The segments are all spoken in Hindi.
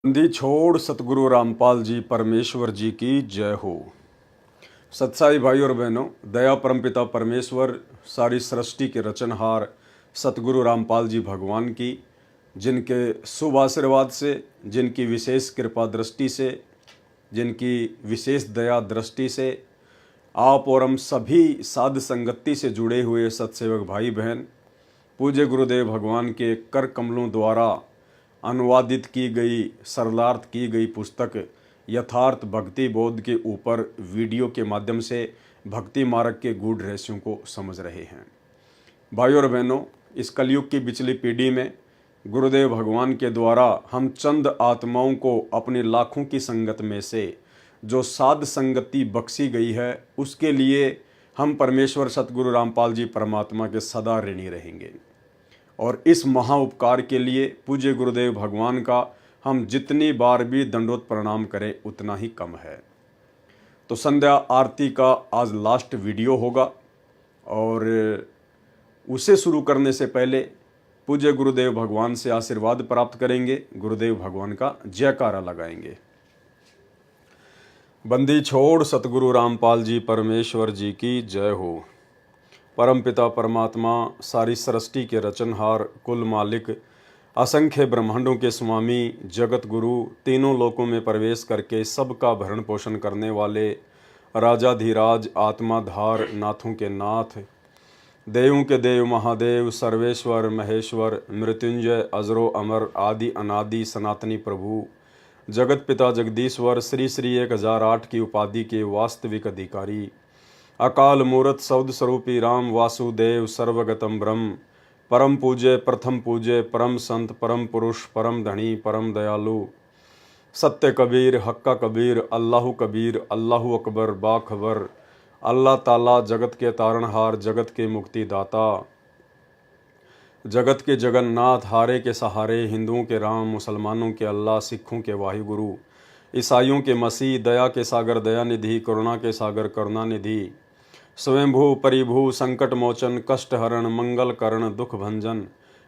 बंदी छोड़ सतगुरु रामपाल जी परमेश्वर जी की जय हो। सत्साई भाई और बहनों, दया परमपिता परमेश्वर सारी सृष्टि के रचनहार सतगुरु रामपाल जी भगवान की, जिनके शुभ आशीर्वाद से, जिनकी विशेष कृपा दृष्टि से, जिनकी विशेष दया दृष्टि से आप और हम सभी साध संगति से जुड़े हुए सत्सेवक भाई बहन पूज्य गुरुदेव भगवान के कर कमलों द्वारा अनुवादित की गई, सरलार्थ की गई पुस्तक यथार्थ भक्ति बोध के ऊपर वीडियो के माध्यम से भक्ति मार्ग के गूढ़ रहस्यों को समझ रहे हैं। भाइयों और बहनों, इस कलयुग की पिछली पीढ़ी में गुरुदेव भगवान के द्वारा हम चंद आत्माओं को अपनी लाखों की संगत में से जो साध संगति बख्शी गई है, उसके लिए हम परमेश्वर सतगुरु रामपाल जी परमात्मा के सदा ऋणी रहेंगे। और इस महा उपकार के लिए पूज्य गुरुदेव भगवान का हम जितनी बार भी दंडोत प्रणाम करें उतना ही कम है। तो संध्या आरती का आज लास्ट वीडियो होगा और उसे शुरू करने से पहले पूज्य गुरुदेव भगवान से आशीर्वाद प्राप्त करेंगे, गुरुदेव भगवान का जयकारा लगाएंगे। बंदी छोड़ सतगुरु रामपाल जी परमेश्वर जी की जय हो। परमपिता परमात्मा सारी सृष्टि के रचनहार, कुल मालिक, असंख्य ब्रह्मांडों के स्वामी, जगत गुरु, तीनों लोकों में प्रवेश करके सबका भरण पोषण करने वाले राजाधिराज, आत्माधार, नाथों के नाथ, देवों के देव, महादेव, सर्वेश्वर, महेश्वर, मृत्युंजय, अजरो अमर, आदि अनादि सनातनी प्रभु, जगत पिता जगदीश्वर, श्री श्री 1008 की उपाधि के वास्तविक अधिकारी, अकाल मूर्त सौद स्वरूपी राम वासुदेव सर्वगतम ब्रह्म, परम पूज्य, प्रथम पूज्य, परम संत, परम पुरुष, परम धनी, परम दयालु, सत्य कबीर, हक्का कबीर, अल्लाहु कबीर, अल्लाहु अकबर, बाखबर, अल्लाह ताला, जगत के तारणहार, जगत के मुक्तिदाता, जगत के जगन्नाथ, हारे के सहारे, हिंदुओं के राम, मुसलमानों के अल्लाह, सिखों के वाहिगुरु, ईसाइयों के मसीह, दया के सागर दया निधि, करुणा के सागर करुणा निधि, स्वयंभू परिभू, संकट मोचन, कष्ट हरण, मंगल करण, दुख भंजन,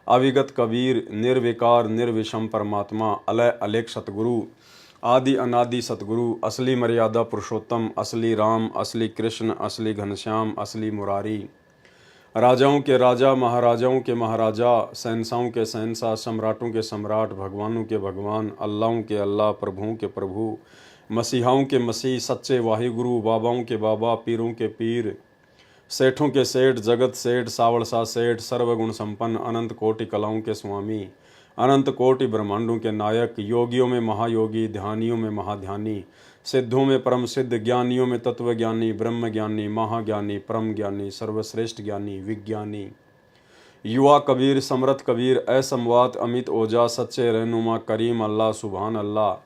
अविगत कबीर, निर्विकार निर्विषम परमात्मा, अलय अलेख सतगुरु, आदि अनादि सतगुरु, असली मर्यादा पुरुषोत्तम, असली राम, असली कृष्ण, असली घनश्याम, असली मुरारी, राजाओं के राजा, महाराजाओं के महाराजा, शहंशाहों के शहंशाह, सम्राटों के सम्राट, भगवानों के भगवान, अल्लाहों के अल्लाह, प्रभुओं के प्रभु, मसीहाओं के मसीह, सच्चे वाहिगुरु, बाबाओं के बाबा, पीरों के पीर, सेठों के सेठ, जगत सेठ, सावड़सा सेठ, सर्वगुण संपन्न, अनंत कोटि कलाओं के स्वामी, अनंत कोटि ब्रह्मांडों के नायक, योगियों में महायोगी, ध्यानियों में महाध्यानी, सिद्धों में परम सिद्ध, ज्ञानियों में तत्वज्ञानी, ब्रह्म ज्ञानी, महाज्ञानी, परम ज्ञानी, सर्वश्रेष्ठ ज्ञानी, विज्ञानी, युवा कबीर, समर्थ कबीर, असमवात, अमित ओजा, सच्चे रहनुमा, करीम अल्लाह, सुभान अल्लाह,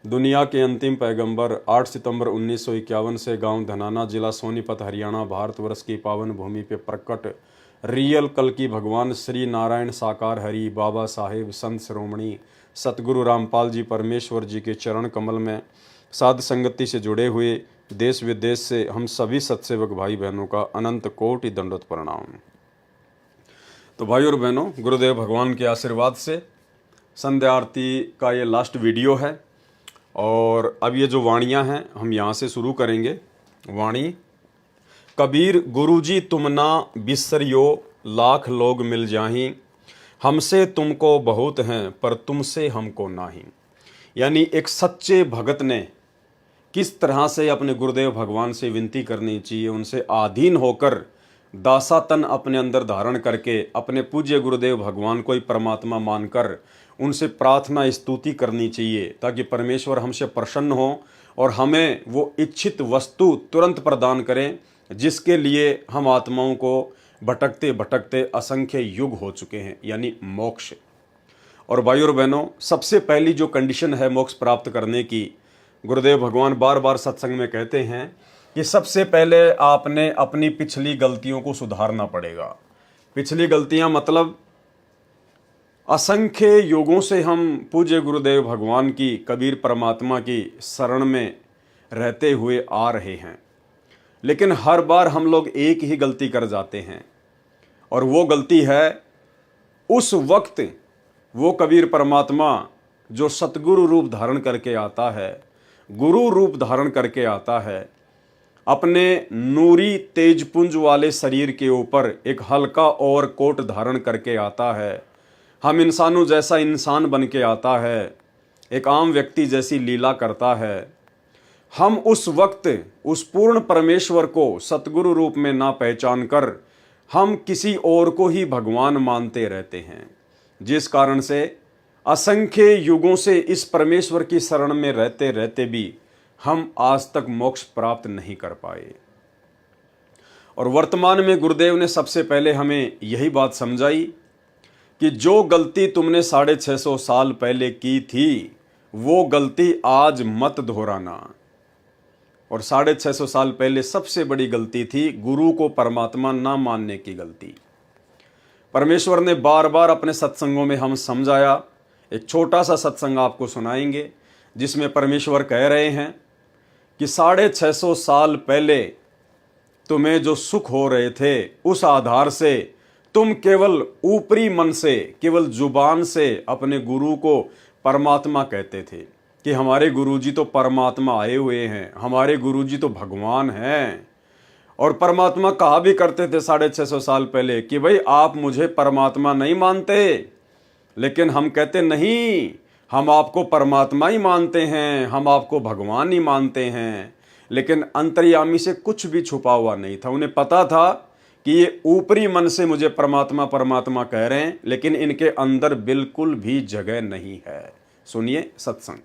दुनिया के अंतिम पैगंबर, 8 सितंबर 1951 से गांव धनाना, जिला सोनीपत, हरियाणा, भारतवर्ष की पावन भूमि पे प्रकट रियल कल की भगवान श्री नारायण साकार हरि, बाबा साहेब, संत श्रोमणी सतगुरु रामपाल जी परमेश्वर जी के चरण कमल में साध संगति से जुड़े हुए देश विदेश से हम सभी सत्सेवक भाई बहनों का अनंत कोटि दंडोत प्रणाम। तो भाई और बहनों, गुरुदेव भगवान के आशीर्वाद से संध्या आरती का ये लास्ट वीडियो है और अब ये जो वाणियाँ हैं हम यहाँ से शुरू करेंगे। वाणी: कबीर गुरुजी तुम ना बिसरियो, लाख लोग मिल जाहीं, हमसे तुमको बहुत हैं पर तुमसे हमको नाही। यानी एक सच्चे भगत ने किस तरह से अपने गुरुदेव भगवान से विनती करनी चाहिए, उनसे आधीन होकर दासातन अपने अंदर धारण करके अपने पूज्य गुरुदेव भगवान को ही परमात्मा मानकर उनसे प्रार्थना स्तुति करनी चाहिए, ताकि परमेश्वर हमसे प्रसन्न हो और हमें वो इच्छित वस्तु तुरंत प्रदान करें जिसके लिए हम आत्माओं को भटकते भटकते असंख्य युग हो चुके हैं, यानी मोक्ष। और भाई और बहनों, सबसे पहली जो कंडीशन है मोक्ष प्राप्त करने की, गुरुदेव भगवान बार बार सत्संग में कहते हैं कि सबसे पहले आपने अपनी पिछली गलतियों को सुधारना पड़ेगा। पिछली गलतियां मतलब असंख्य युगों से हम पूज्य गुरुदेव भगवान की, कबीर परमात्मा की शरण में रहते हुए आ रहे हैं, लेकिन हर बार हम लोग एक ही गलती कर जाते हैं और वो गलती है उस वक्त वो कबीर परमात्मा जो सतगुरु रूप धारण करके आता है, गुरु रूप धारण करके आता है, अपने नूरी तेजपुंज वाले शरीर के ऊपर एक हल्का और कोट धारण करके आता है, हम इंसानों जैसा इंसान बन के आता है, एक आम व्यक्ति जैसी लीला करता है, हम उस वक्त उस पूर्ण परमेश्वर को सतगुरु रूप में ना पहचान कर हम किसी और को ही भगवान मानते रहते हैं, जिस कारण से असंख्य युगों से इस परमेश्वर की शरण में रहते रहते भी हम आज तक मोक्ष प्राप्त नहीं कर पाए। और वर्तमान में गुरुदेव ने सबसे पहले हमें यही बात समझाई कि जो गलती तुमने 650 साल पहले की थी वो गलती आज मत दोहराना। और 650 साल पहले सबसे बड़ी गलती थी गुरु को परमात्मा ना मानने की गलती। परमेश्वर ने बार बार अपने सत्संगों में हम समझाया। एक छोटा सा सत्संग आपको सुनाएंगे जिसमें परमेश्वर कह रहे हैं कि 650 साल पहले तुम्हें जो सुख हो रहे थे उस आधार से तुम केवल ऊपरी मन से, केवल जुबान से अपने गुरु को परमात्मा कहते थे कि हमारे गुरुजी तो परमात्मा आए हुए हैं, हमारे गुरुजी तो भगवान हैं। और परमात्मा कहा भी करते थे 650 साल पहले कि भाई आप मुझे परमात्मा नहीं मानते, लेकिन हम कहते नहीं, हम आपको परमात्मा ही मानते हैं, हम आपको भगवान ही मानते हैं। लेकिन अंतर्यामी से कुछ भी छुपा हुआ नहीं था। उन्हें पता था कि ये ऊपरी मन से मुझे परमात्मा परमात्मा कह रहे हैं, लेकिन इनके अंदर बिल्कुल भी जगह नहीं है। सुनिए सत्संग।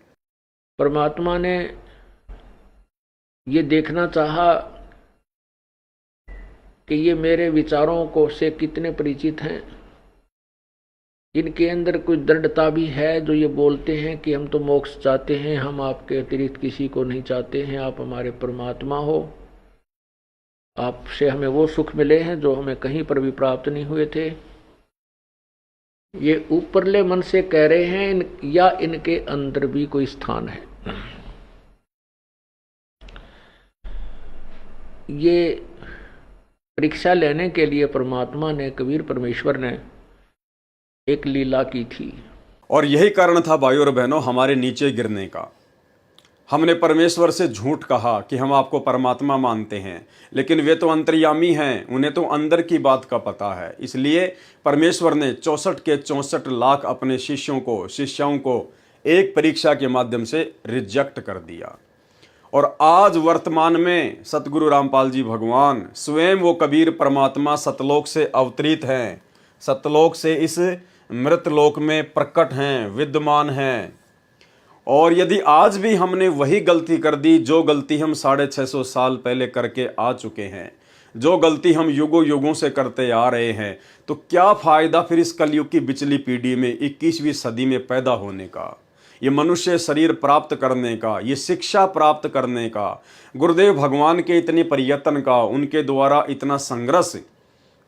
परमात्मा ने ये देखना चाहा कि ये मेरे विचारों को से कितने परिचित हैं, इनके अंदर कुछ दृढ़ता भी है जो ये बोलते हैं कि हम तो मोक्ष चाहते हैं, हम आपके अतिरिक्त किसी को नहीं चाहते हैं, आप हमारे परमात्मा हो, आपसे हमें वो सुख मिले हैं जो हमें कहीं पर भी प्राप्त नहीं हुए थे। ये ऊपरले मन से कह रहे हैं या इनके अंदर भी कोई स्थान है। ये परीक्षा लेने के लिए परमात्मा ने, कबीर परमेश्वर ने एक लीला की थी। और यही कारण था भाइयों और बहनों हमारे नीचे गिरने का। हमने परमेश्वर से झूठ कहा कि हम आपको परमात्मा मानते हैं, लेकिन वे तो अंतर्यामी हैं, उन्हें तो अंदर की बात का पता है। इसलिए परमेश्वर ने 64 के 64 लाख अपने शिष्यों को एक परीक्षा के माध्यम से रिजेक्ट कर दिया। और आज वर्तमान में सतगुरु रामपाल जी भगवान स्वयं वो कबीर परमात्मा सतलोक से अवतरित हैं, सतलोक से इस मृतलोक में प्रकट हैं, विद्यमान हैं। और यदि आज भी हमने वही गलती कर दी जो गलती हम 650 साल पहले करके आ चुके हैं, जो गलती हम युगों युगों से करते आ रहे हैं, तो क्या फायदा फिर इस कलयुग की बिचली पीढ़ी में 21वीं सदी में पैदा होने का, ये मनुष्य शरीर प्राप्त करने का, ये शिक्षा प्राप्त करने का, गुरुदेव भगवान के इतने प्रयत्न का, उनके द्वारा इतना संघर्ष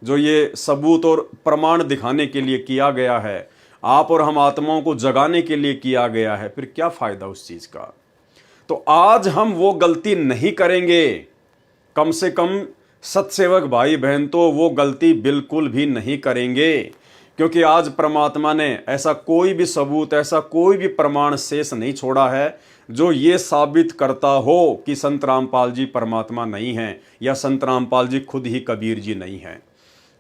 जो ये सबूत और प्रमाण दिखाने के लिए किया गया है, आप और हम आत्माओं को जगाने के लिए किया गया है, फिर क्या फायदा उस चीज का। तो आज हम वो गलती नहीं करेंगे, कम से कम सत्सेवक भाई बहन तो वो गलती बिल्कुल भी नहीं करेंगे, क्योंकि आज परमात्मा ने ऐसा कोई भी सबूत, ऐसा कोई भी प्रमाण शेष नहीं छोड़ा है जो ये साबित करता हो कि संत रामपाल जी परमात्मा नहीं हैं या संत रामपाल जी खुद ही कबीर जी नहीं हैं।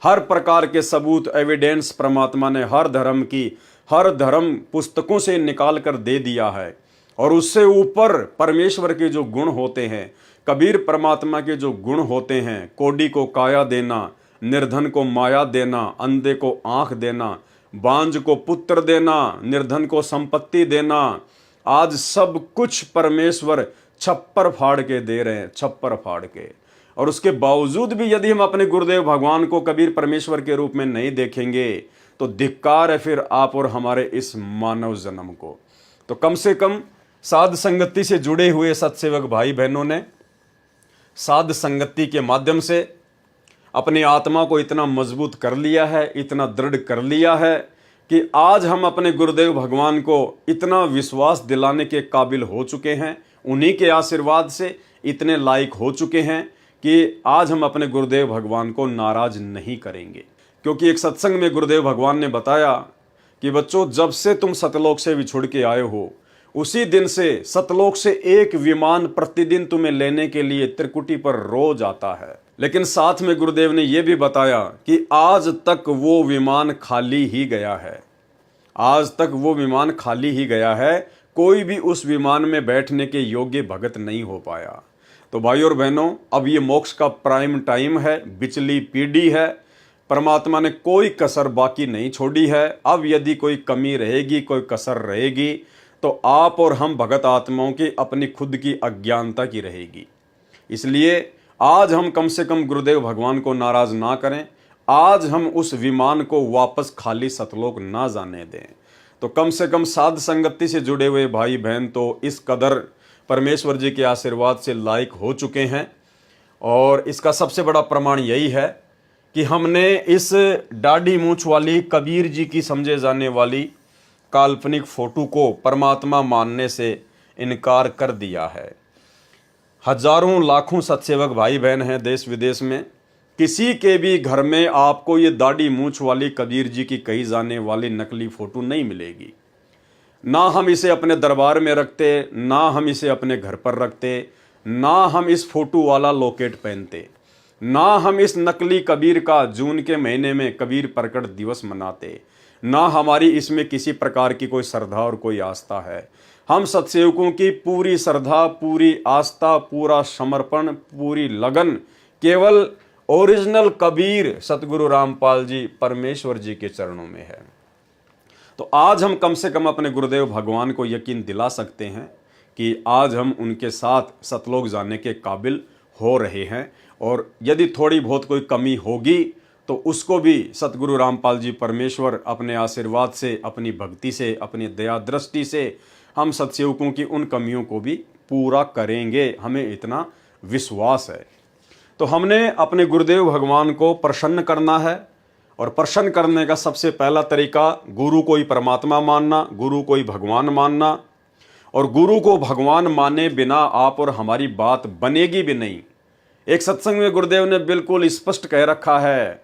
हर प्रकार के सबूत, एविडेंस परमात्मा ने हर धर्म पुस्तकों से निकाल कर दे दिया है। और उससे ऊपर परमेश्वर के जो गुण होते हैं, कबीर परमात्मा के जो गुण होते हैं, कोडी को काया देना, निर्धन को माया देना, अंधे को आंख देना, बांझ को पुत्र देना, निर्धन को संपत्ति देना, आज सब कुछ परमेश्वर छप्पर फाड़ के दे रहे हैं, छप्पर फाड़ के। और उसके बावजूद भी यदि हम अपने गुरुदेव भगवान को कबीर परमेश्वर के रूप में नहीं देखेंगे तो धिक्कार है फिर आप और हमारे इस मानव जन्म को। तो कम से कम साध संगति से जुड़े हुए सत्सेवक भाई बहनों ने साध संगति के माध्यम से अपनी आत्मा को इतना मजबूत कर लिया है, इतना दृढ़ कर लिया है कि आज हम अपने गुरुदेव भगवान को इतना विश्वास दिलाने के काबिल हो चुके हैं, उन्हीं के आशीर्वाद से इतने लायक हो चुके हैं कि आज हम अपने गुरुदेव भगवान को नाराज नहीं करेंगे। क्योंकि एक सत्संग में गुरुदेव भगवान ने बताया कि बच्चों, जब से तुम सतलोक से बिछुड़ के आए हो, उसी दिन से सतलोक से एक विमान प्रतिदिन तुम्हें लेने के लिए त्रिकुटी पर रोज आता है। लेकिन साथ में गुरुदेव ने यह भी बताया कि आज तक वो विमान खाली ही गया है। आज तक वो विमान खाली ही गया है, कोई भी उस विमान में बैठने के योग्य भगत नहीं हो पाया। तो भाइयों और बहनों, अब ये मोक्ष का प्राइम टाइम है, बिचली पीढ़ी है। परमात्मा ने कोई कसर बाकी नहीं छोड़ी है। अब यदि कोई कमी रहेगी, कोई कसर रहेगी, तो आप और हम भगत आत्माओं की अपनी खुद की अज्ञानता की रहेगी। इसलिए आज हम कम से कम गुरुदेव भगवान को नाराज ना करें। आज हम उस विमान को वापस खाली सतलोक ना जाने दें। तो कम से कम साध संगति से जुड़े हुए भाई बहन तो इस कदर परमेश्वर जी के आशीर्वाद से लायक हो चुके हैं। और इसका सबसे बड़ा प्रमाण यही है कि हमने इस दाढ़ी मूंछ वाली कबीर जी की समझे जाने वाली काल्पनिक फोटो को परमात्मा मानने से इनकार कर दिया है। हजारों लाखों सत्सेवक भाई बहन हैं देश विदेश में, किसी के भी घर में आपको ये दाढ़ी मूंछ वाली कबीर जी की कही जाने वाली नकली फोटो नहीं मिलेगी। ना हम इसे अपने दरबार में रखते, ना हम इसे अपने घर पर रखते, ना हम इस फोटो वाला लॉकेट पहनते, ना हम इस नकली कबीर का जून के महीने में कबीर प्रकट दिवस मनाते, ना हमारी इसमें किसी प्रकार की कोई श्रद्धा और कोई आस्था है। हम सत्सेवकों की पूरी श्रद्धा, पूरी आस्था, पूरा समर्पण, पूरी लगन केवल ओरिजिनल कबीर सतगुरु रामपाल जी परमेश्वर जी के चरणों में है। तो आज हम कम से कम अपने गुरुदेव भगवान को यकीन दिला सकते हैं कि आज हम उनके साथ सतलोक जाने के काबिल हो रहे हैं। और यदि थोड़ी बहुत कोई कमी होगी तो उसको भी सतगुरु रामपाल जी परमेश्वर अपने आशीर्वाद से, अपनी भक्ति से, अपनी दया दृष्टि से हम सत्सेवकों की उन कमियों को भी पूरा करेंगे। हमें इतना विश्वास है। तो हमने अपने गुरुदेव भगवान को प्रसन्न करना है। और प्रसन्न करने का सबसे पहला तरीका गुरु को ही परमात्मा मानना, गुरु को ही भगवान मानना। और गुरु को भगवान माने बिना आप और हमारी बात बनेगी भी नहीं। एक सत्संग में गुरुदेव ने बिल्कुल स्पष्ट कह रखा है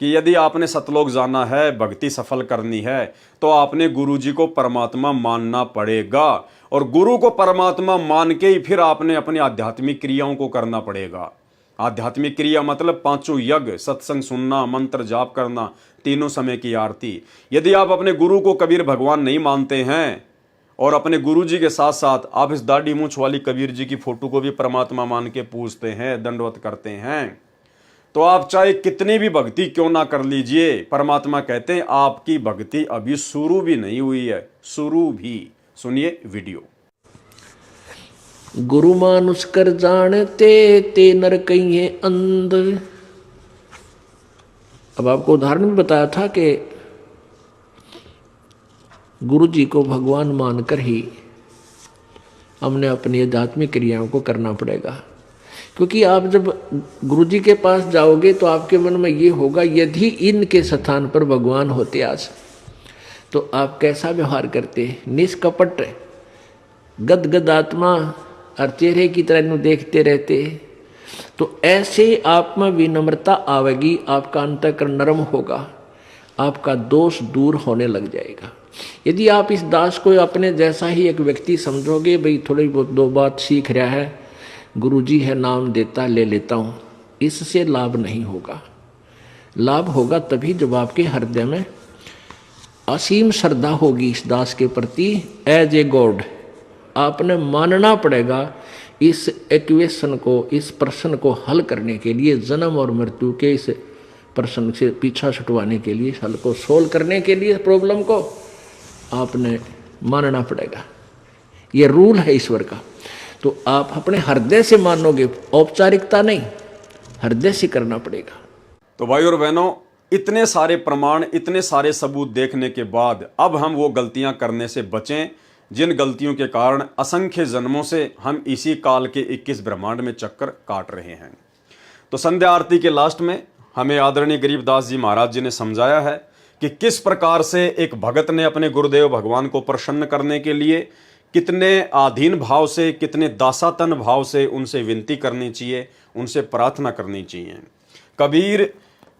कि यदि आपने सतलोक जाना है, भक्ति सफल करनी है, तो आपने गुरु जी को परमात्मा मानना पड़ेगा। और गुरु को परमात्मा मान के ही फिर आपने अपनी आध्यात्मिक क्रियाओं को करना पड़ेगा। आध्यात्मिक क्रिया मतलब पांचों यज्ञ, सत्संग सुनना, मंत्र जाप करना, तीनों समय की आरती। यदि आप अपने गुरु को कबीर भगवान नहीं मानते हैं और अपने गुरु जी के साथ साथ आप इस दाढ़ी मूंछ वाली कबीर जी की फोटो को भी परमात्मा मान के पूजते हैं, दंडवत करते हैं, तो आप चाहे कितनी भी भक्ति क्यों ना कर लीजिए, परमात्मा कहते हैं आपकी भक्ति अभी शुरू भी नहीं हुई है। शुरू भी। सुनिए वीडियो। गुरु मानुष कर जानते ते नर कहिए अंध। अब आपको उदाहरण भी बताया था कि गुरु जी को भगवान मानकर ही हमने अपनी आध्यात्मिक क्रियाओं को करना पड़ेगा। क्योंकि आप जब गुरु जी के पास जाओगे तो आपके मन में ये होगा, यदि इनके स्थान पर भगवान होते आज तो आप कैसा व्यवहार करते। निष्कपट गदगद आत्मा और चेहरे की तरह इन्हें देखते रहते। तो ऐसे आप में विनम्रता आवेगी, आपका अंतःकरण नरम होगा, आपका दोष दूर होने लग जाएगा। यदि आप इस दास को अपने जैसा ही एक व्यक्ति समझोगे, भाई थोड़ी बहुत दो बात सीख रहा है, गुरुजी है नाम देता ले लेता हूँ, इससे लाभ नहीं होगा। लाभ होगा तभी जब आपके हृदय में असीम श्रद्धा होगी इस दास के प्रति। एज ए गॉड आपने मानना पड़ेगा इस इक्वेशन को, इस प्रश्न को हल करने के लिए, जन्म और मृत्यु के इस प्रश्न से पीछा छुटवाने के लिए, हल को सोल्व करने के लिए प्रॉब्लम को आपने मानना पड़ेगा। ये रूल है ईश्वर का। तो आप अपने हृदय से मानोगे, औपचारिकता नहीं, हृदय से करना पड़ेगा। तो भाई और बहनों, इतने सारे प्रमाण, इतने सारे सबूत देखने के बाद अब हम वो गलतियां करने से बचें जिन गलतियों के कारण असंख्य जन्मों से हम इसी काल के 21 ब्रह्मांड में चक्कर काट रहे हैं। तो संध्या आरती के लास्ट में हमें आदरणीय गरीबदास जी महाराज जी ने समझाया है कि किस प्रकार से एक भगत ने अपने गुरुदेव भगवान को प्रसन्न करने के लिए कितने आधीन भाव से, कितने दासातन भाव से उनसे विनती करनी चाहिए, उनसे प्रार्थना करनी चाहिए। कबीर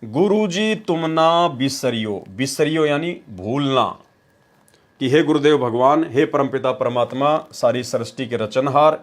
गुरुजी तुम ना बिसरियो, बिसरियो यानी भूलना, कि हे गुरुदेव भगवान, हे परमपिता परमात्मा, सारी सृष्टि के रचनहार,